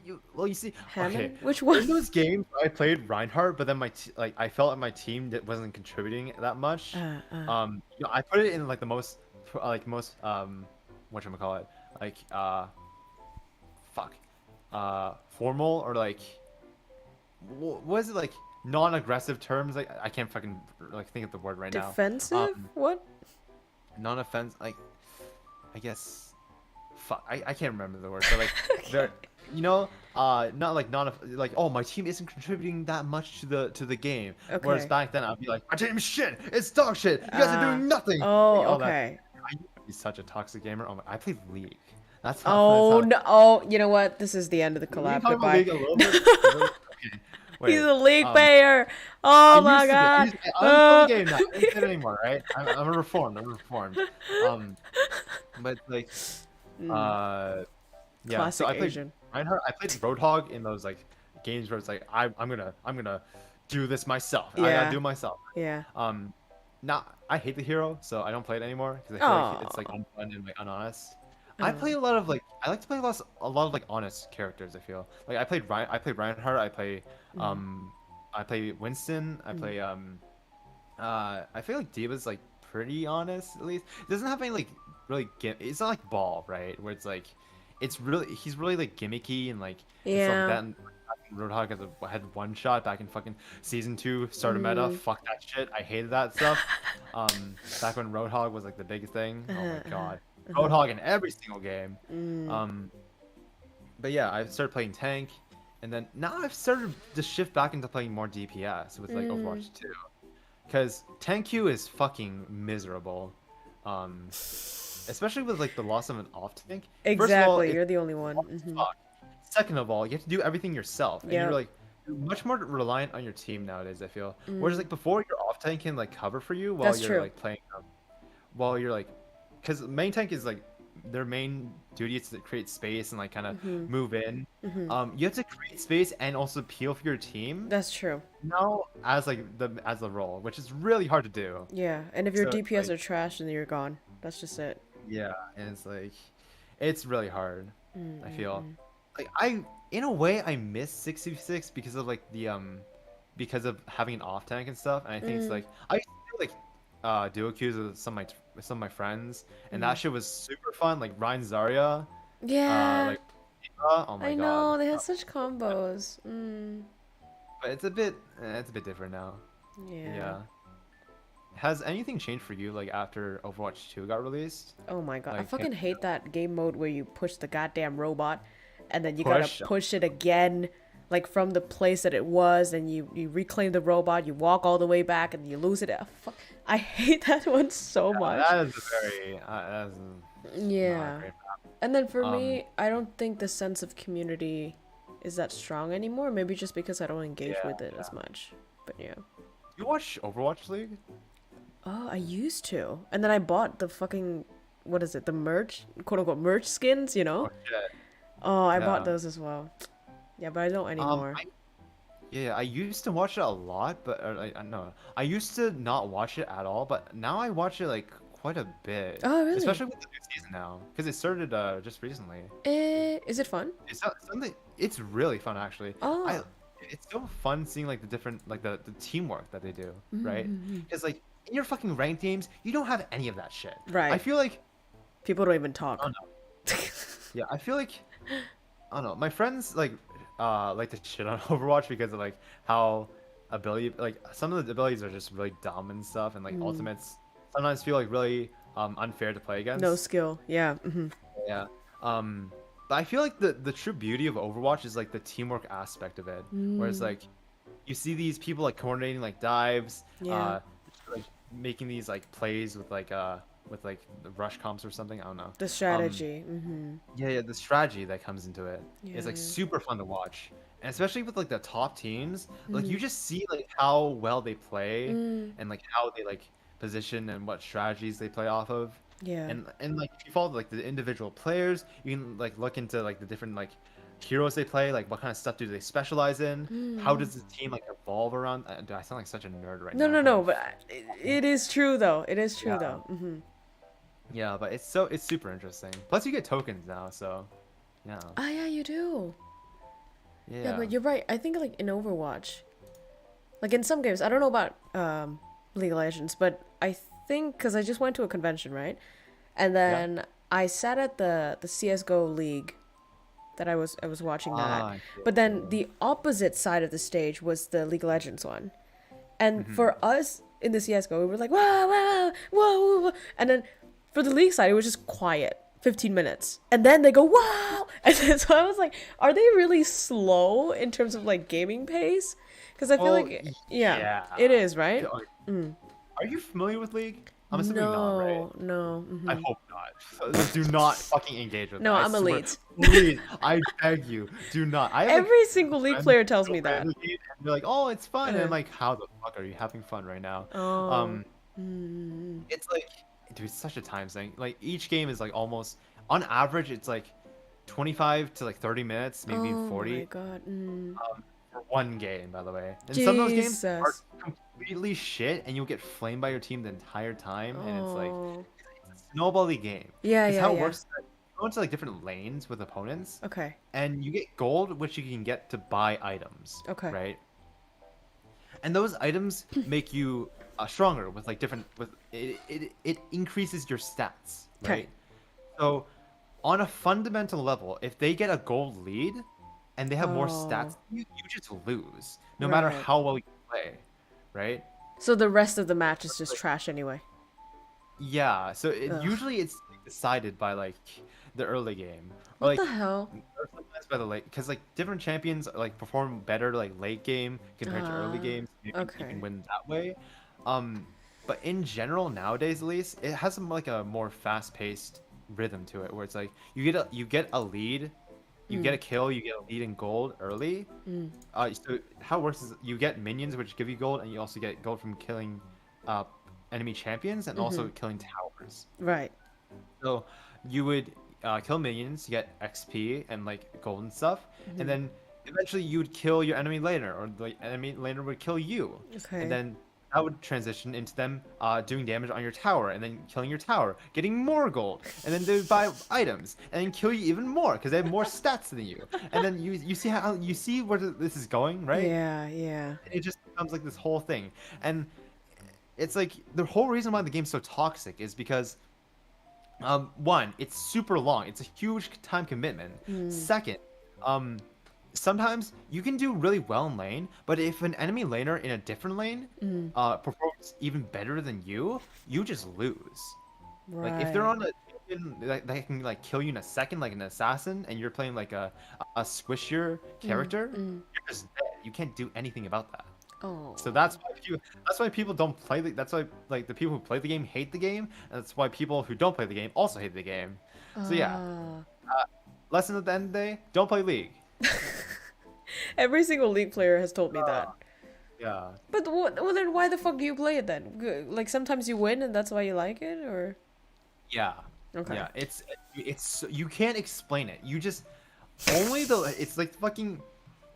You see, Hammond? okay. Which one? In those games, I played Reinhardt, but then I felt like my team wasn't contributing that much. I put it in like the most whatchamacallit? Like formal, or like what is it, like non-aggressive terms? Like I can't fucking like think of the word right now. Defensive? What? Non-offense, like I guess. Fuck, I can't remember the word, but like they're, not like like, oh, my team isn't contributing that much to the game. Okay. Whereas back then I'd be like, my team is shit. It's dog shit. You guys are doing nothing. Oh, All okay. That. I used to be such a toxic gamer. Oh my, I played League. That's how. No. Oh, you know what? This is the end of the collab. Goodbye. League a little bit? Okay. Wait, He's a league player. Oh my god. I'm playing the game now. I don't play it anymore, right? I'm reformed. But like, yeah. Classic So I played Asian. Reinhardt. I played Roadhog in those like games where it's like I'm gonna do this myself. I Yeah. gotta do it myself. Yeah. I hate the hero, so I don't play it anymore because I feel like it's like unfun and like unhonest. I play a lot of like I like to play a lot of like honest characters. I feel like I played Reinhardt. I play Winston. I play I feel like Diva's like pretty honest, at least. It doesn't have any like really it's not like Ball, right? Where it's like he's really like gimmicky and like Yeah. That. Roadhog had one shot back in fucking season 2 starter meta. Fuck that shit. I hated that stuff. Back when Roadhog was like the biggest thing. Oh my god. Roadhog in every single game. But yeah, I started playing tank, and then now I've started to shift back into playing more DPS with like Overwatch 2, because tank queue is fucking miserable, especially with like the loss of an off tank. Exactly. First of all, You're the only one. Second of all, you have to do everything yourself, and you're much more reliant on your team nowadays, I feel. Whereas like before, your off tank can like cover for you while you're like playing while you're like, because main tank is like their main duty is to create space and like kind of move in. You have to create space and also peel for your team. That's true. Now as the role, which is really hard to do. Yeah, and if your DPS are trash, then you're gone. That's just it. Yeah, and it's like, it's really hard. I feel like in a way I miss 6v6 because of like the because of having an off tank and stuff, and I think it's like I used to do like duo queues with some of my friends, and that shit was super fun, like Ryan Zarya. Yeah. Oh my god. I know, they had such combos. But it's a bit different now. Yeah. Has anything changed for you like after Overwatch 2 got released? Oh my god, like, I fucking hate that game mode where you push the goddamn robot and then you gotta push it again, like from the place that it was, and you reclaim the robot, you walk all the way back and you lose it. I hate that one so much. That is very yeah. And then for me, I don't think the sense of community is that strong anymore. Maybe just because I don't engage with it as much. But yeah. You watch Overwatch League? Oh, I used to. And then I bought the fucking, what is it, the merch, quote unquote merch skins, you know? Oh, shit. I bought those as well. Yeah, but I don't anymore. I used to watch it a lot, but no, I used to not watch it at all, but now I watch it like quite a bit. Oh, really? Especially with the new season now, because it started just recently. Is it fun? It's really fun actually. Oh. It's so fun seeing like the different like the teamwork that they do, right? Because like in your fucking ranked games, you don't have any of that shit. Right. I feel like people don't even talk. Oh no. Yeah, I feel like I don't know. My friends like to shit on Overwatch because of like how some of the abilities are just really dumb and stuff, and like ultimates sometimes feel like really unfair to play against. No skill. Yeah. Yeah. But I feel like the true beauty of Overwatch is like the teamwork aspect of it, where it's like you see these people like coordinating like dives, like making these like plays with like the rush comps or something. I don't know. The strategy. Yeah, the strategy that comes into it is like super fun to watch, and especially with like the top teams, like you just see like how well they play and like how they like position and what strategies they play off of. Yeah. And like if you follow like the individual players, you can like look into like the different like heroes they play, like what kind of stuff do they specialize in, how does the team like evolve around. Do I sound like such a nerd right now? No, but it is true though. It is true though. Yeah, but it's super interesting. Plus you get tokens now, so yeah. Ah, yeah, you do. Yeah, But you're right. I think like in Overwatch, like in some games, I don't know about League of Legends, but I think because I just went to a convention, right? And then I sat at the CS:GO League that I was watching that. But then the opposite side of the stage was the League of Legends one. And for us in the CS:GO, we were like, whoa, whoa, whoa, whoa. And then for the League side, it was just quiet. 15 minutes. And then they go, wow! And then, so I was like, are they really slow in terms of like gaming pace? Because I feel like, yeah, it is, right? Are you familiar with League? I'm assuming not, right? No. I hope not. Do not fucking engage with No, that. I'm elite. Please, I beg you, do not. Every single League player tells me that. And they're like, oh, it's fun. And I'm like, how the fuck are you having fun right now? It's like, dude, it's such a time thing. Like each game is like almost, on average, it's like 25 to like 30 minutes, maybe 40. Oh my god. For one game, by the way. And some of those games are completely shit, and you'll get flamed by your team the entire time, and it's like it's a snowbally game. Yeah, how it works. You go into like different lanes with opponents. Okay. And you get gold, which you can get to buy items. Okay. Right. And those items make you stronger with like different it increases your stats, right? So on a fundamental level, if they get a gold lead and they have more stats, you just lose no matter how well you play, right? So the rest of the match is just trash anyway. Yeah, so usually it's decided by like the early game. Or, What like, the hell? or sometimes by the late, because like different champions like perform better like late game compared to early games. You can win that way. But in general nowadays, at least, it has some like a more fast-paced rhythm to it, where it's like you get a lead, you get a kill, you get a lead in gold early. So how it works is you get minions which give you gold, and you also get gold from killing enemy champions and also killing towers. Right. So you would kill minions, you get XP and like gold and stuff, and then eventually you would kill your enemy laner, or the enemy laner would kill you. Okay. And then that would transition into them doing damage on your tower, and then killing your tower, getting more gold, and then they would buy items, and then kill you even more because they have more stats than you. And then you see where this is going, right? Yeah. It just becomes like this whole thing, and it's like the whole reason why the game's so toxic is because one, it's super long. It's a huge time commitment. Second, sometimes you can do really well in lane, but if an enemy laner in a different lane performs even better than you just lose. Right. Like if they're on a champion that can like kill you in a second, like an assassin, and you're playing like a squishier character, you're just dead. You can't do anything about that. So that's why people don't play that's why like the people who play the game hate the game, and that's why people who don't play the game also hate the game. So yeah, lesson at the end of the day: don't play League. Every single League player has told me that. Yeah. But well, then why the fuck do you play it then? Like sometimes you win and that's why you like it, or? Yeah. Okay. Yeah. It's you can't explain it. You just it's like fucking.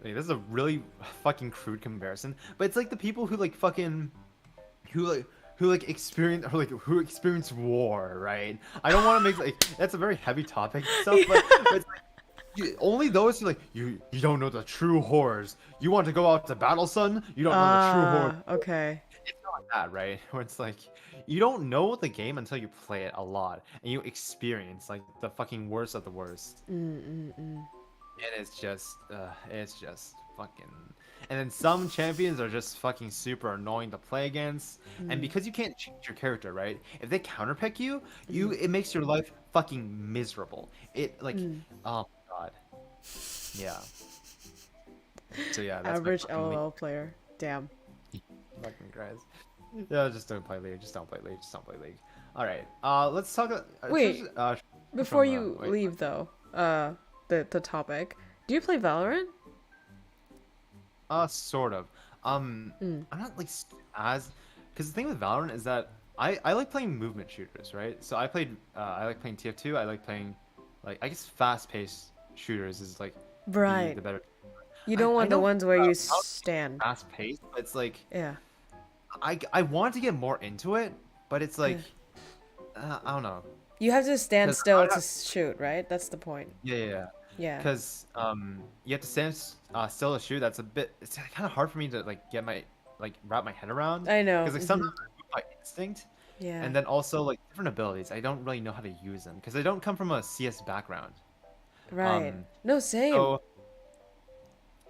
Wait, this is a really fucking crude comparison, but it's like the people who like fucking who experience war, right? I don't want to make like that's a very heavy topic and stuff, but it's like only those who like you don't know the true horrors. You want to go out to battle, son? You don't know the true horror. Okay. It's not that, right? Where it's like you don't know the game until you play it a lot and you experience like the fucking worst of the worst. And it's just fucking. And then some champions are just fucking super annoying to play against. And because you can't change your character, right? If they counterpick you, it makes your life fucking miserable. It like Yeah. So yeah, that's Average LOL player. Damn. Fucking Christ. Yeah, just don't play League. Just don't play League. Just don't play League. All right. Let's talk. Wait, before you wait. leave though, the topic. Do you play Valorant? Sort of. I'm not like as, because the thing with Valorant is that I like playing movement shooters, right? So I like playing TF2. I like playing, like, I guess fast-paced shooters is like Right. the better. You don't want the ones where you stand. Fast-paced, but it's like Yeah. I want to get more into it, but it's like I don't know. You have to stand still to shoot, right? That's the point. Yeah. Yeah. Because you have to stand still to shoot. It's kind of hard for me to like wrap my head around. I know. Because like sometimes I move by instinct. Yeah. And then also like different abilities, I don't really know how to use them because I don't come from a CS background. Right. No, same. So,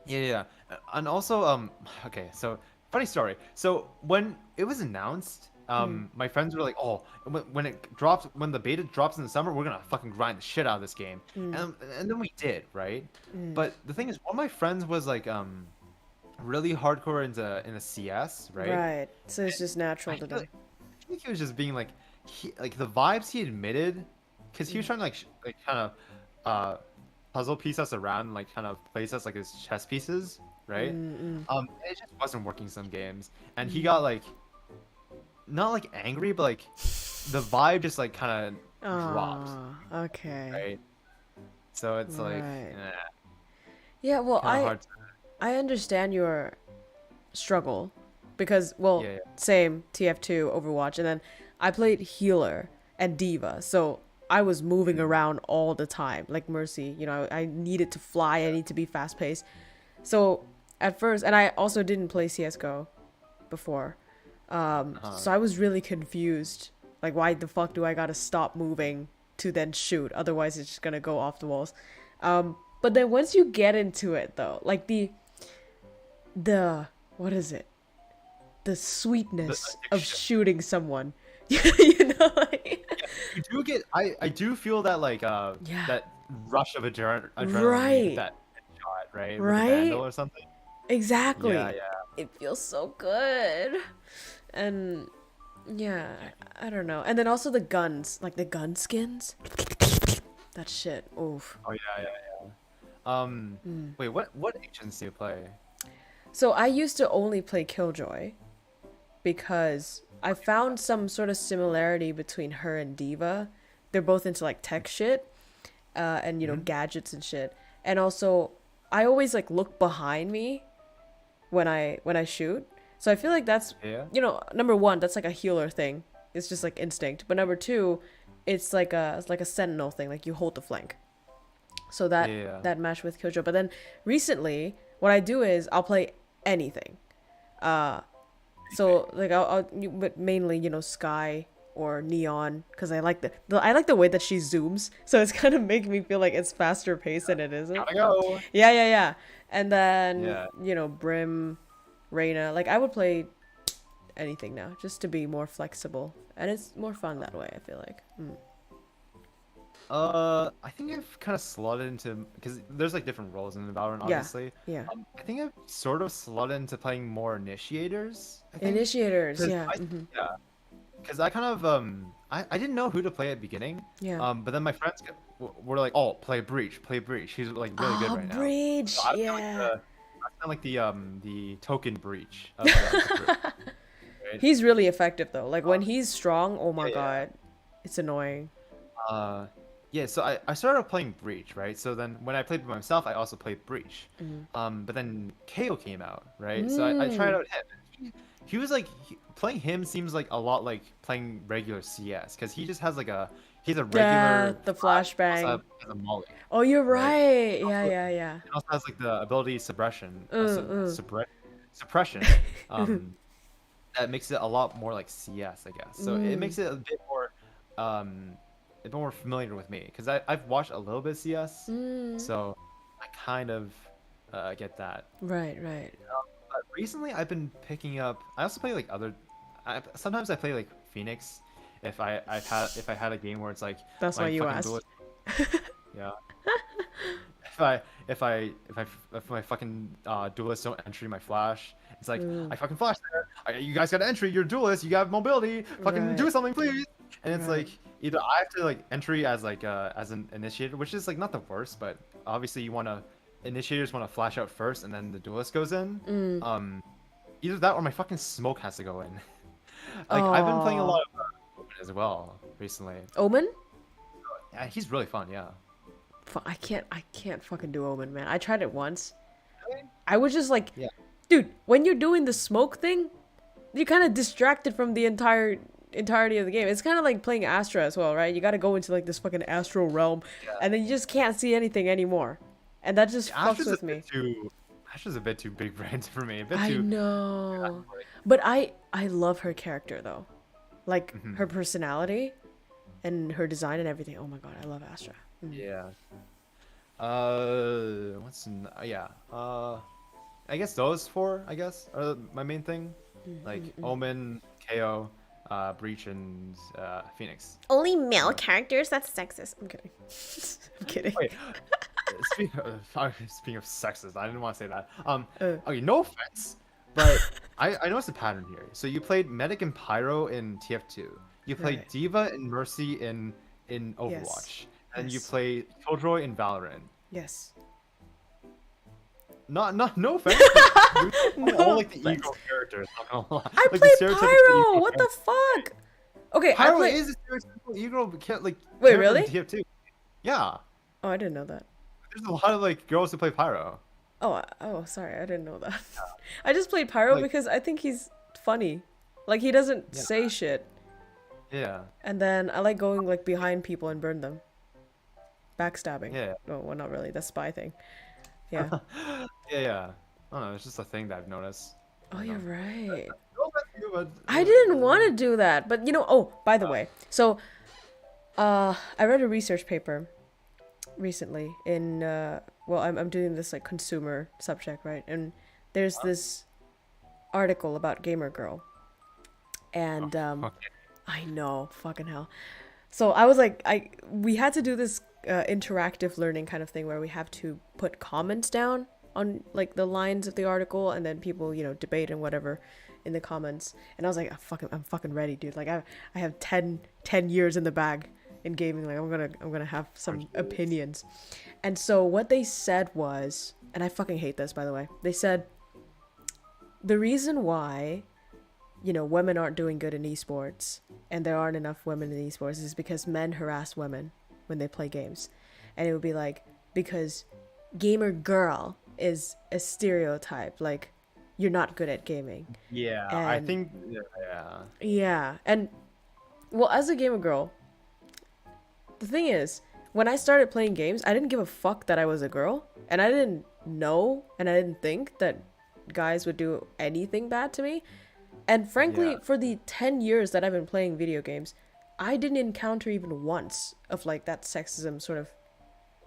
yeah. And also okay, so funny story. So when it was announced, my friends were like, "Oh, when the beta drops in the summer, we're gonna fucking grind the shit out of this game." And then we did, right? But the thing is, one of my friends was like really hardcore into the CS, right? Right. So it's just natural to do. I think he was just being like, the vibes he admitted, because he was trying to like kind of puzzle piece us around, and, like kind of place us like as chess pieces, right? It just wasn't working some games, and he got like, not like angry, but like the vibe just like kind of dropped. Okay. Right. So it's like, yeah. Well, I understand your struggle because, well, same TF2, Overwatch, and then I played healer and diva, so I was moving around all the time, like Mercy. You know, I needed to fly. I need to be fast paced. So at first, and I also didn't play CS:GO before. So I was really confused. Like, why the fuck do I gotta stop moving to then shoot? Otherwise, it's just gonna go off the walls. But then once you get into it, though, like the what is it? The sweetness of shooting someone. You know, like... You do get. I do feel that like that rush of adrenaline. Right. That shot, right? Right. With a vandal or something. Exactly. Yeah. It feels so good. And yeah, I don't know. And then also the guns, like the gun skins. That shit. Oof. Oh yeah. Wait, what agents do you play? So I used to only play Killjoy because I found some sort of similarity between her and Diva. They're both into like tech shit, and you know, gadgets and shit. And also, I always like look behind me when I shoot. So I feel like that's, you know, number one, that's like a healer thing. It's just like instinct. But number two, it's like a sentinel thing. Like you hold the flank. So that matched with Killjoy. But then recently, what I do is I'll play anything. So like but mainly, you know, Sky or Neon, because I like the way that she zooms. So it's kind of making me feel like it's faster paced than it isn't. Gotta go. Yeah. And then you know, Brim, Reyna. Like I would play anything now just to be more flexible, and it's more fun that way, I feel like. I think I've kind of slotted into, because there's like different roles in the Valorant, obviously. Yeah. I think I've sort of slotted into playing more initiators. I think. Initiators, yeah. Yeah. Because I kind of I didn't know who to play at the beginning. Yeah. But then my friends were like, "Oh, play Breach. He's like really good right now." Breach, so yeah. I like the token Breach. Of the group, right? He's really effective though. Like when he's strong, oh my god, it's annoying. Yeah, so I started playing Breach, right? So then when I played by myself, I also played Breach. But then KO came out, right? So I tried out him. He was like, playing him seems like a lot like playing regular CS, because he just has like he's a regular... the flashbang. Has a molly, oh, you're right. Also, Yeah. He also has like the ability suppression. Suppression. That makes it a lot more like CS, I guess. So it makes it a bit more familiar with me, because I've watched a little bit of CS, so I kind of get that. Right. But recently I've been picking up. I also play like sometimes I play like Phoenix if I had a game where it's like that's why you asked. Yeah. if my fucking duelists don't entry my flash, it's like I fucking flash there. You guys got to entry. You're duelist. You got mobility. Fucking do something, please. And it's like either I have to like entry as like as an initiator, which is like not the worst, but obviously initiators want to flash out first, and then the duelist goes in. Either that or my fucking smoke has to go in. Like I've been playing a lot of Omen as well recently. Omen? Yeah, he's really fun. Yeah. I can't fucking do Omen, man. I tried it once. I was just like, dude, when you're doing the smoke thing, you're kind of distracted from the entirety of the game. It's kind of like playing Astra as well, right? You got to go into like this fucking astral realm, and then you just can't see anything anymore, and that just fucks with me. Astra's a bit too big brains for me. I know, but I love her character though, like her personality, and her design and everything. Oh my god, I love Astra. Yeah. I guess those four, are my main thing. Like Omen, KO, Breach, and Phoenix. Only male characters? That's sexist. I'm kidding. I'm kidding. Wait, speaking of sexist, I didn't want to say that. Okay, no offense, but I noticed a pattern here. So you played Medic and Pyro in TF2. You played Diva and Mercy in Overwatch. Yes. And you play Killjoy in Valorant. Yes. No offense. No all like the offense. ego characters. Not gonna lie. I like, played Pyro. What the fuck? Okay, Pyro is a stereotypical ego. Like wait, really? TF2. Yeah. Oh, I didn't know that. There's a lot of like girls who play Pyro. Oh, sorry, I didn't know that. I just played Pyro because I think he's funny. Like he doesn't say shit. Yeah. And then I like going like behind people and burn them. Backstabbing. Yeah. Oh, well, not really. That's spy thing. Yeah. yeah. I don't know. It's just a thing that I've noticed. Oh, you're right. But I didn't want to do that, but you know. Oh, by the way, so I read a research paper recently in well, I'm doing this like consumer subject, right? And there's this article about Gamer Girl, and I know, fucking hell. So I was like, we had to do this interactive learning kind of thing where we have to put comments down on like the lines of the article, and then people, you know, debate and whatever in the comments. And I was like, I'm fucking ready, dude. Like I have 10 years in the bag in gaming. Like I'm gonna have some opinions. And so what they said was, and I fucking hate this, by the way. They said the reason why, you know, women aren't doing good in esports and there aren't enough women in esports is because men harass women when they play games. And it would be like, because gamer girl is a stereotype, like you're not good at gaming. Yeah, and, I think yeah. And well, as a gamer girl, the thing is, when I started playing games, I didn't give a fuck that I was a girl, and I didn't know and I didn't think that guys would do anything bad to me. And frankly, for the 10 years that I've been playing video games, I didn't encounter even once of like that sexism sort of,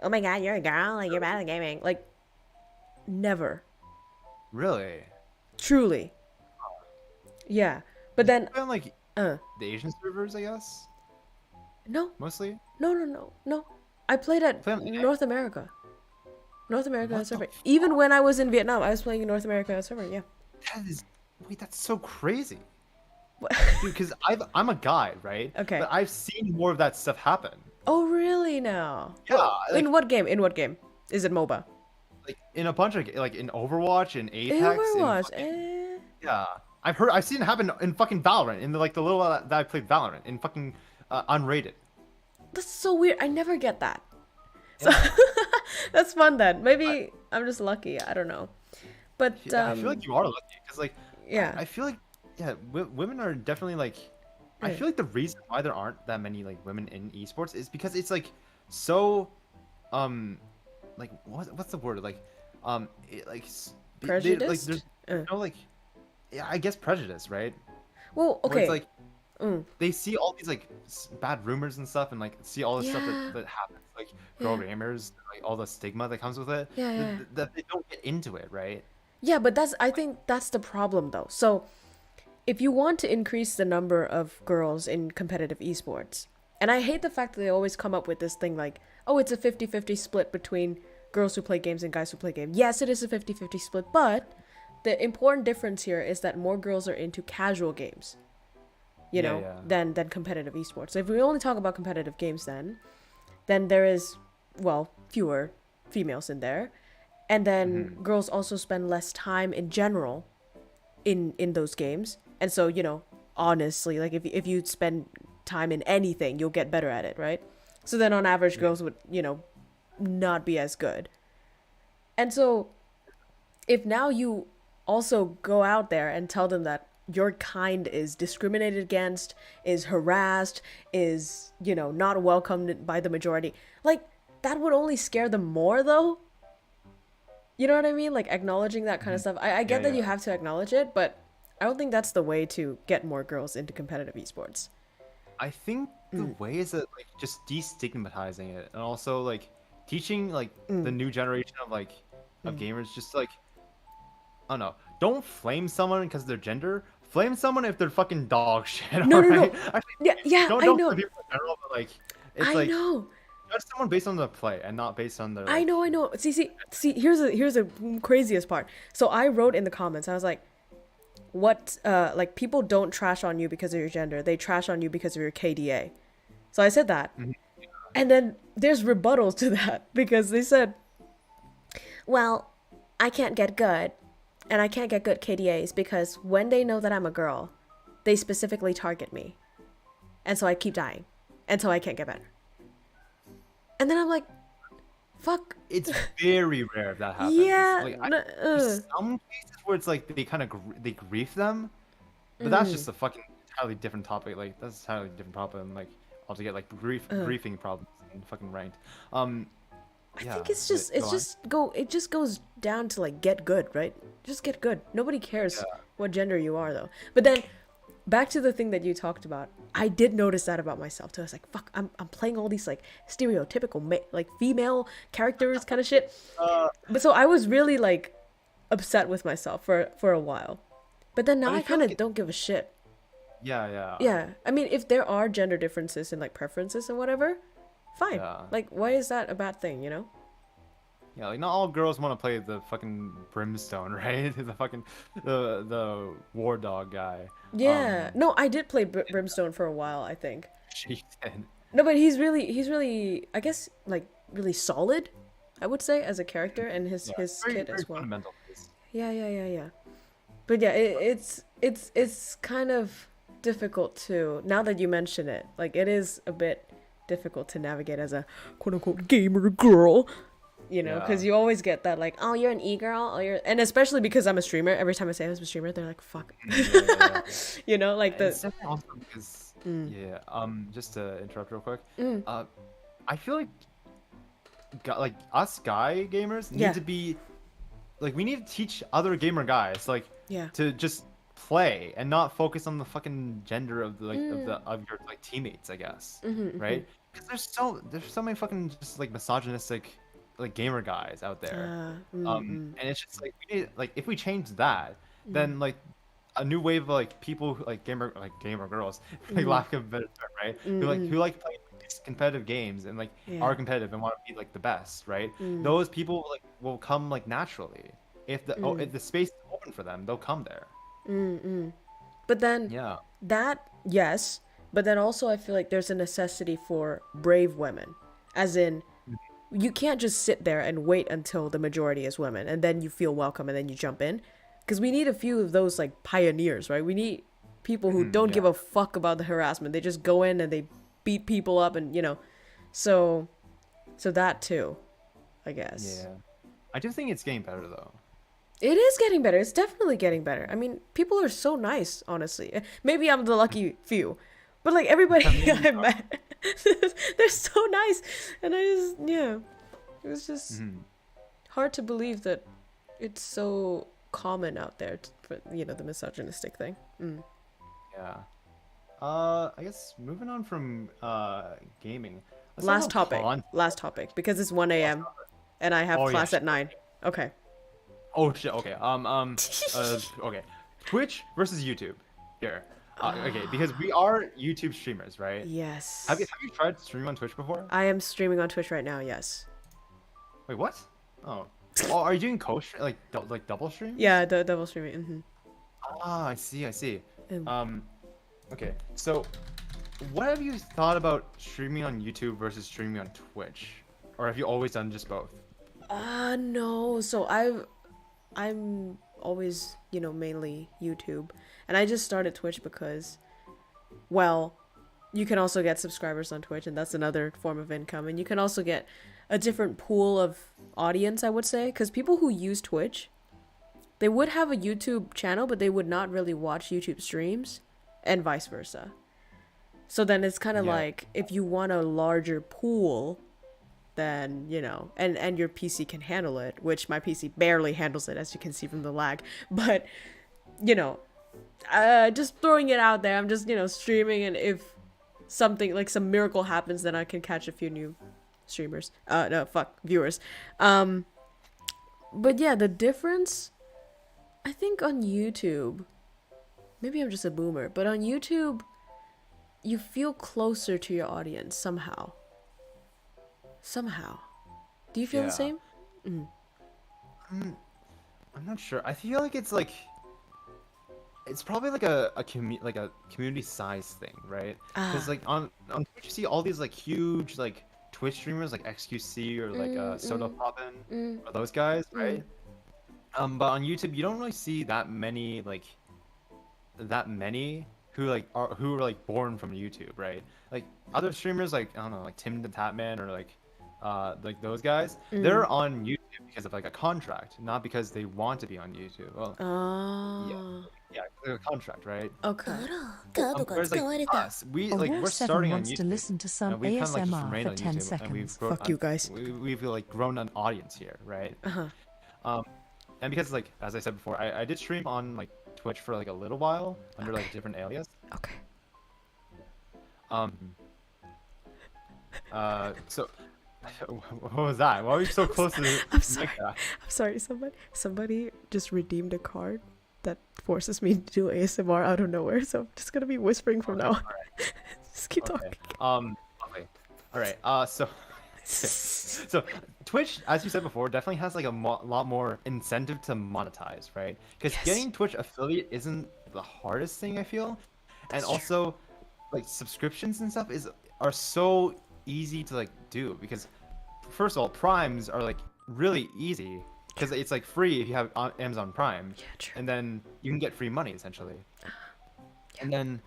oh my god, you're a girl, like you're bad at gaming. Like, never. Really? Truly. Yeah. But then on like the Asian servers, I guess? No. Mostly? No. I played at North America. North America server. Fuck? Even when I was in Vietnam, I was playing in North America server, yeah. Wait, that's so crazy. Dude, because I'm a guy, right? Okay. But I've seen more of that stuff happen. Oh, really now? Yeah. Like, in what game? Is it MOBA? Like in a bunch of like in Overwatch and Apex. Overwatch. Yeah. I've seen it happen in fucking Valorant, in the little that I played Valorant, in fucking unrated. That's so weird. I never get that. So that's fun then. Maybe I'm just lucky. I don't know. But I feel like you are lucky because like I feel like women are definitely like I feel like the reason why there aren't that many like women in esports is because it's like so like what's the word prejudice? Like there's like I guess prejudice, right? Well, okay. Where it's like they see all these like bad rumors and stuff, and like see all this stuff that happens, like girl gamers, like all the stigma that comes with it. That they don't get into it, right? Yeah, but I think that's the problem though. So if you want to increase the number of girls in competitive esports, and I hate the fact that they always come up with this thing like, oh, it's a 50-50 split between girls who play games and guys who play games. Yes, it is a 50-50 split, but the important difference here is that more girls are into casual games, you know, than competitive esports. So if we only talk about competitive games, then there is, well, fewer females in there, and then girls also spend less time in general in those games. And so, you know, honestly, like if you spend time in anything, you'll get better at it, right? So then on average, girls would, you know, not be as good. And so if now you also go out there and tell them that your kind is discriminated against, is harassed, is, you know, not welcomed by the majority, like, that would only scare them more, though. You know what I mean? Like, acknowledging that kind of stuff. I get that you have to acknowledge it, but I don't think that's the way to get more girls into competitive esports. I think the way is that, like, just destigmatizing it, and also, like, teaching, like, the new generation of, like, of gamers, just, like, I don't know, don't flame someone because of their gender. Flame someone if they're fucking dog shit. No. Actually, yeah, don't I know. Flame people in general, but, like, it's I know. Judge someone based on the play and not based on their. Like... I know. See. Here's the craziest part. So I wrote in the comments. I was like, "What? Like, people don't trash on you because of your gender. They trash on you because of your KDA." So I said that, and then there's rebuttals to that because they said, "Well, I can't get good, and I can't get good KDAs because when they know that I'm a girl, they specifically target me, and so I keep dying, and so I can't get better." And then I'm like, fuck. It's very rare if that happens. Yeah. Like, there's some cases where it's like they kind of they grief them, but that's just a fucking entirely different topic. Like, that's a entirely different problem. Like, also get like griefing problems and fucking ranked. I think it just goes down to like get good, right? Just get good. Nobody cares what gender you are, though. But then back to the thing that you talked about, I did notice that about myself too. I was like, fuck, I'm playing all these like stereotypical like female characters kind of shit. But so I was really like upset with myself for a while. But then now I kind of don't give a shit. Yeah. I mean, if there are gender differences in like preferences and whatever, fine. Like, why is that a bad thing, you know? Yeah, like, not all girls want to play the fucking Brimstone, right? The fucking the war dog guy. Yeah. No, I did play Brimstone for a while, I think. She did. No, but he's really, I guess, like, really solid, I would say, as a character, and his kit as well. Yeah. But yeah, it's kind of difficult too. Now that you mention it, like, it is a bit difficult to navigate as a quote-unquote gamer girl. You know, because you always get that, like, oh, you're an e-girl, and especially because I'm a streamer, every time I say I'm a streamer, they're like, fuck. You know, like the... It's also because, just to interrupt real quick, I feel like us guy gamers need to be, like, we need to teach other gamer guys, like, to just play and not focus on the fucking gender of the, like, of your, like, teammates, I guess, right? Because there's so many fucking just, like, misogynistic, like, gamer guys out there, and it's just like, we need, like, if we change that, then like a new wave of like people like gamer girls, like, lack of a better term, right? Who like playing these competitive games and like are competitive and want to be like the best, right? Those people like will come like naturally if the space is open for them, they'll come there. But then that yes, but then also I feel like there's a necessity for brave women, as in. You can't just sit there and wait until the majority is women and then you feel welcome and then you jump in, because we need a few of those like pioneers, right? We need people who don't give a fuck about the harassment. They just go in and they beat people up, and you know, so that too, I guess. Yeah, I do think it's getting better though. It is getting better. It's definitely getting better. I mean, people are so nice, honestly. Maybe I'm the lucky few, but like everybody I met, they're so nice, and it was just hard to believe that it's so common out there for, you know, the misogynistic thing. Yeah. I guess moving on from gaming. Last topic, because it's 1 a.m. and I have class at 9. Okay. Oh shit. Okay. Okay. Twitch versus YouTube. Here. Okay, because we are YouTube streamers, right? Yes. Have you tried streaming on Twitch before? I am streaming on Twitch right now, yes. Wait, what? Oh. Oh, are you doing like double streams? Yeah, double streaming. Mm-hmm. Ah, I see. Mm. Okay. So, what have you thought about streaming on YouTube versus streaming on Twitch? Or have you always done just both? No. So I'm always, mainly YouTube. And I just started Twitch because, well, you can also get subscribers on Twitch, and that's another form of income. And you can also get a different pool of audience, I would say, because people who use Twitch, they would have a YouTube channel, but they would not really watch YouTube streams, and vice versa. So then it's kind of like, if you want a larger pool, then, and your PC can handle it, which my PC barely handles it, as you can see from the lag. But, just throwing it out there, I'm just, streaming, and if something, like some miracle happens, then I can catch a few new streamers. Viewers. But yeah, the difference, I think on YouTube, maybe I'm just a boomer, but on YouTube, you feel closer to your audience somehow. Do you feel the same? I'm not sure. I feel like it's probably like a community size thing, right? Because like on Twitch you see all these like huge like Twitch streamers like XQC or like Soda Poppin or those guys, right? But on YouTube you don't really see that many who are like born from YouTube, right? Like other streamers like, I don't know, like Tim the Tatman or like those guys, they're on YouTube because of like a contract, not because they want to be on YouTube. Well, yeah, like a contract, right? Okay. Whereas like us, we're starting on YouTube. To listen to some and we've kind of like just ASMR remained for on 10 YouTube, and we've seconds. grown, Fuck you guys. We've like grown an audience here, right? And because like as I said before, I did stream on like Twitch for like a little while under like different alias. Okay. So what was that? Why were you so close to the I'm sorry. mic there? I'm sorry. Somebody just redeemed a card that forces me to do ASMR out of nowhere. So I'm just gonna be whispering from now on. Right. Just keep talking. Okay. All right. So Twitch, as you said before, definitely has like a lot more incentive to monetize, right? Because getting Twitch affiliate isn't the hardest thing, I feel, and also like subscriptions and stuff are so easy to like do, because first of all, primes are like really easy because it's like free if you have Amazon Prime, and then you can get free money essentially. And then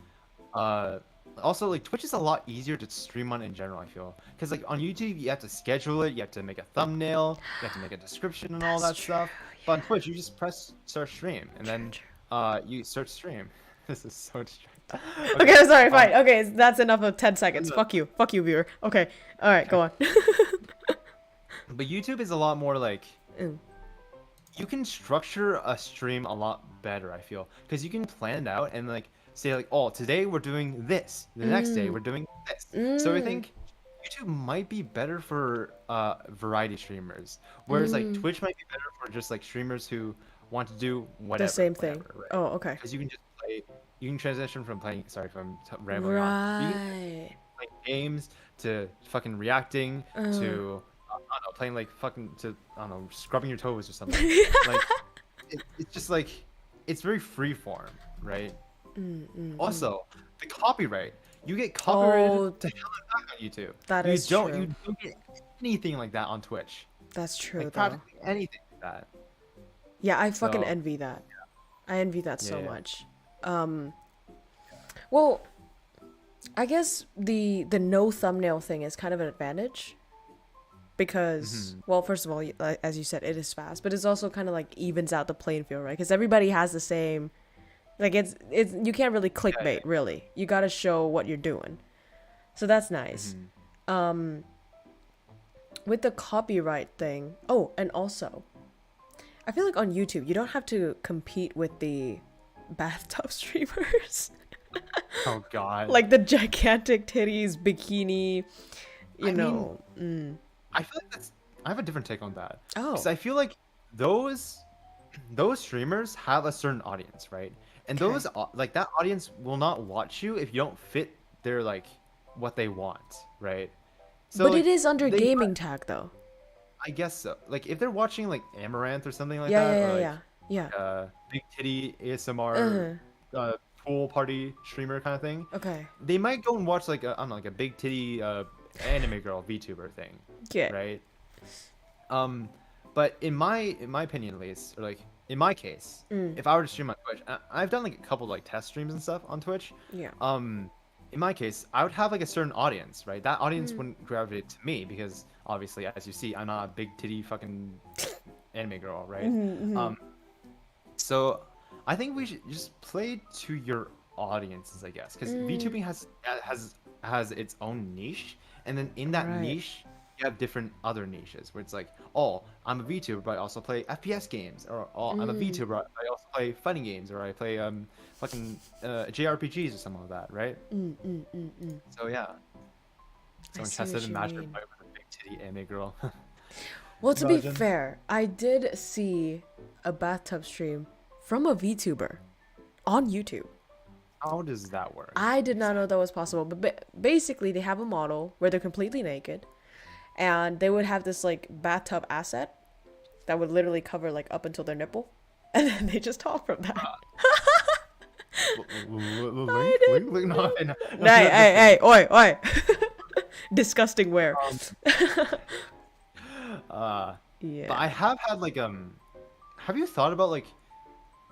also like Twitch is a lot easier to stream on in general, I feel, because like on YouTube you have to schedule it, you have to make a thumbnail, you have to make a description and all that stuff. But on Twitch you just press start stream and then you start stream. This is so distracting. Okay, I'm sorry, fine. Okay, that's enough of 10 seconds. Fuck you, viewer. Okay, all right, go on. But YouTube is a lot more like, you can structure a stream a lot better, I feel, because you can plan it out and like say like, oh, today we're doing this, the next day we're doing this. So I think YouTube might be better for variety streamers, whereas like Twitch might be better for just like streamers who want to do whatever. The same thing. Right? Oh, okay. Because you can just play. You can transition from playing. Sorry, from rambling on. You can play games to fucking reacting to I don't know, playing like fucking to I don't know, scrubbing your toes or something. Like it's just like it's very free form, right? Also, the copyright. You get copyrighted to hell and back on YouTube. That is true. You don't get anything like that on Twitch. That's true, like, though. Practically anything like that. Yeah, I fucking envy that. I envy that so much. Well, I guess the no thumbnail thing is kind of an advantage because, well, first of all, as you said, it is fast, but it's also kind of like evens out the playing field, right? Because everybody has the same, like it's you can't really clickbait, really. You got to show what you're doing, so that's nice. With the copyright thing, oh, and also, I feel like on YouTube you don't have to compete with the bathtub streamers. Oh god. Like the gigantic titties, bikini, you know. I feel like I have a different take on that. Oh. Because I feel like those streamers have a certain audience, right? And those like that audience will not watch you if you don't fit their like what they want, right? So but like, it is under gaming tag though. I guess so. Like if they're watching like Amaranth or something like that, or like big titty ASMR pool party streamer kind of thing. Okay. They might go and watch like I don't know, like a big titty anime girl VTuber thing. Yeah. Right. But in my opinion at least, or like in my case, if I were to stream on Twitch, I've done like a couple like test streams and stuff on Twitch. Yeah. In my case, I would have like a certain audience, right? That audience wouldn't gravitate to me because obviously, as you see, I'm not a big titty fucking anime girl, right? So I think we should just play to your audiences, I guess, because VTubing has its own niche, and then in that niche, you have different other niches where it's like, oh, I'm a VTuber, but I also play FPS games, or oh, I'm a VTuber, but I also play fighting games, or I play fucking JRPGs or something like that, right? So yeah. Someone tested and matched her with a big titty anime girl. Well, to be fair, I did see a bathtub stream from a VTuber on YouTube. How does that work? I did not know that was possible, but basically they have a model where they're completely naked, and they would have this like bathtub asset that would literally cover like up until their nipple, and then they just talk from that. Hey, oi. Disgusting wear. Yeah. But I have had like have you thought about like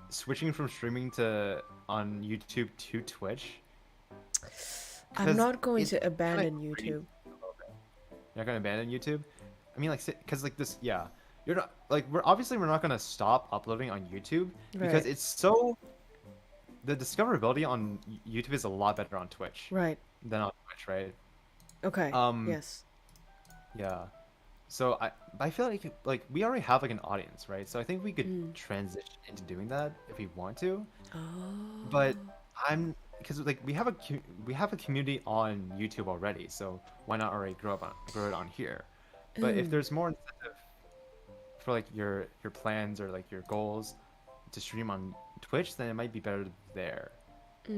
switching from streaming to on YouTube to Twitch? I'm not going to abandon YouTube. You're not gonna abandon YouTube? I mean, like, cause like this, yeah. You're not like we're not gonna stop uploading on YouTube because it's so. The discoverability on YouTube is a lot better on Twitch. Right. Than on Twitch, right? Okay. Yes. Yeah. So I feel like we already have like an audience, right? So I think we could transition into doing that if we want to. Oh. But because like we have a community on YouTube already, so why not already grow it on here? But if there's more incentive for like your plans or like your goals to stream on Twitch, then it might be better there.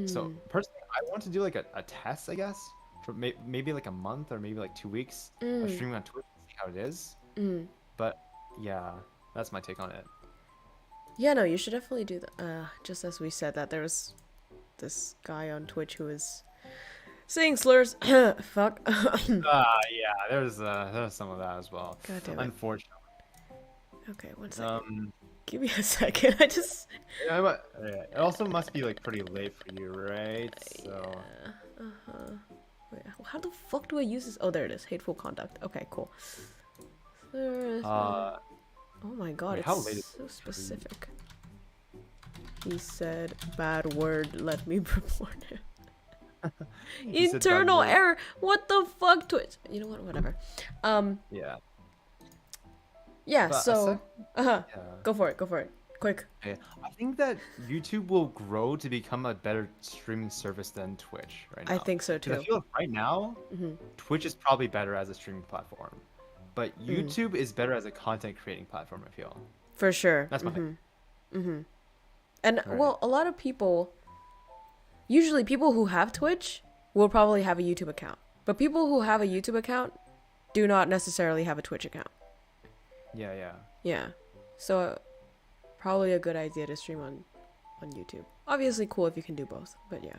So personally, I want to do like a test, I guess, for maybe like a month or maybe like 2 weeks of streaming on Twitch and see how it is. But yeah, that's my take on it. Yeah, no, you should definitely do that. Just as we said that there was this guy on Twitch who was saying slurs. Fuck. Yeah, there's some of that as well. God damn it. Unfortunately. Okay, one second. Give me a second. I just. Yeah, it also must be like pretty late for you, right? So. Yeah. Wait, how the fuck do I use this? Oh, there it is. Hateful conduct. Okay, cool. Oh my god, it's so specific. He said bad word. Let me report it. Internal error. What the fuck, Twitch? You know what? Whatever. Yeah. Yeah. So. Go for it. Quick. Okay. I think that YouTube will grow to become a better streaming service than Twitch right now. I think so too. I feel like right now, Twitch is probably better as a streaming platform, but YouTube is better as a content creating platform. I feel. For sure. That's my thing. And well, a lot of people, usually people who have Twitch will probably have a YouTube account, but people who have a YouTube account do not necessarily have a Twitch account. Yeah. So probably a good idea to stream on YouTube. Obviously cool if you can do both, but yeah.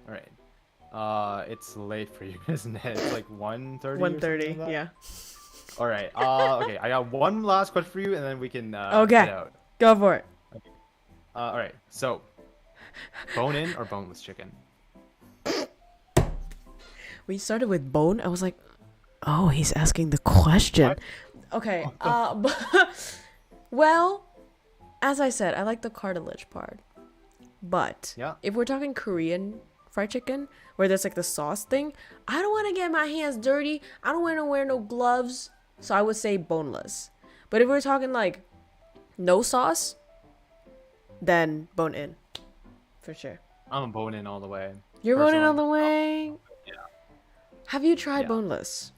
All right. It's late for you, isn't it? It's like 1:30. 1:30, like yeah. All right. Okay. I got one last question for you, and then we can get out. Go for it. Okay. All right. So, bone in or boneless chicken? We started with bone. I was like, oh, he's asking the question. What? Okay. Well, as I said, I like the cartilage part. But if we're talking Korean fried chicken, where there's like the sauce thing, I don't want to get my hands dirty. I don't want to wear no gloves. So I would say boneless. But if we're talking like no sauce, then bone in. For sure. I'm a bone in all the way. You're bone in all the way? Yeah. Have you tried boneless?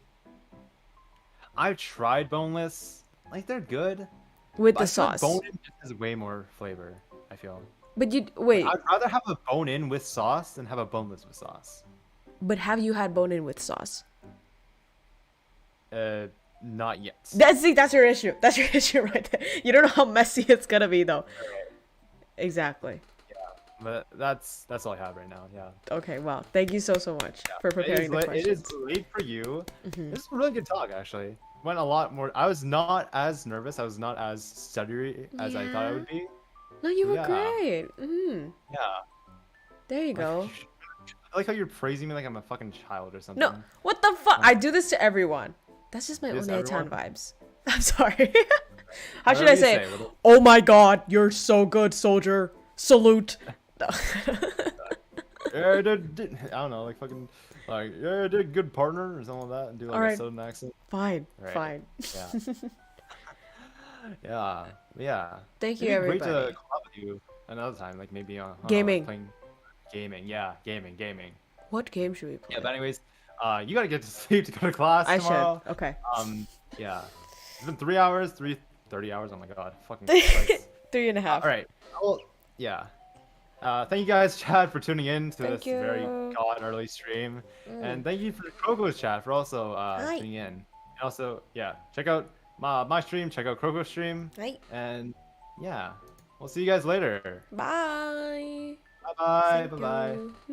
I've tried boneless. Like, they're good. With the sauce. Bone-in just has way more flavor, I feel. But wait. I'd rather have a bone-in with sauce than have a boneless with sauce. But have you had bone-in with sauce? not yet. That's your issue. That's your issue right there. You don't know how messy it's gonna be though. Exactly. But that's all I have right now. Yeah. Okay. Well, thank you so much for preparing the questions. It is late for you. This is a really good talk, actually. Went a lot more. I was not as nervous. I was not as stuttery as I thought I would be. No, you were great. Yeah. There you go. I like how you're praising me like I'm a fucking child or something. No, what the fuck? I do this to everyone. That's just my Oneitan vibes. I'm sorry. How should I say it? Oh my god, you're so good, soldier. Salute. Yeah, I don't know, like fucking, like, yeah, I did good partner or something like that, and do like a southern accent. Fine, fine. Yeah. Yeah. Thank you, everybody. Great to collab with you another time, like maybe on gaming. Playing gaming, yeah, gaming. What game should we play? Yeah, but anyways, you gotta get to sleep to go to class tomorrow. I should. Okay. Yeah. It's been 3 hours, 30 hours. Oh my god, fucking Christ. 3.5. All right. Well, yeah. Thank you guys, chat, for tuning in to this very early stream, and thank you for KROWKO's chat for also tuning in. And also, yeah, check out my stream, check out KROWKO's stream, and yeah, we'll see you guys later. Bye. Bye.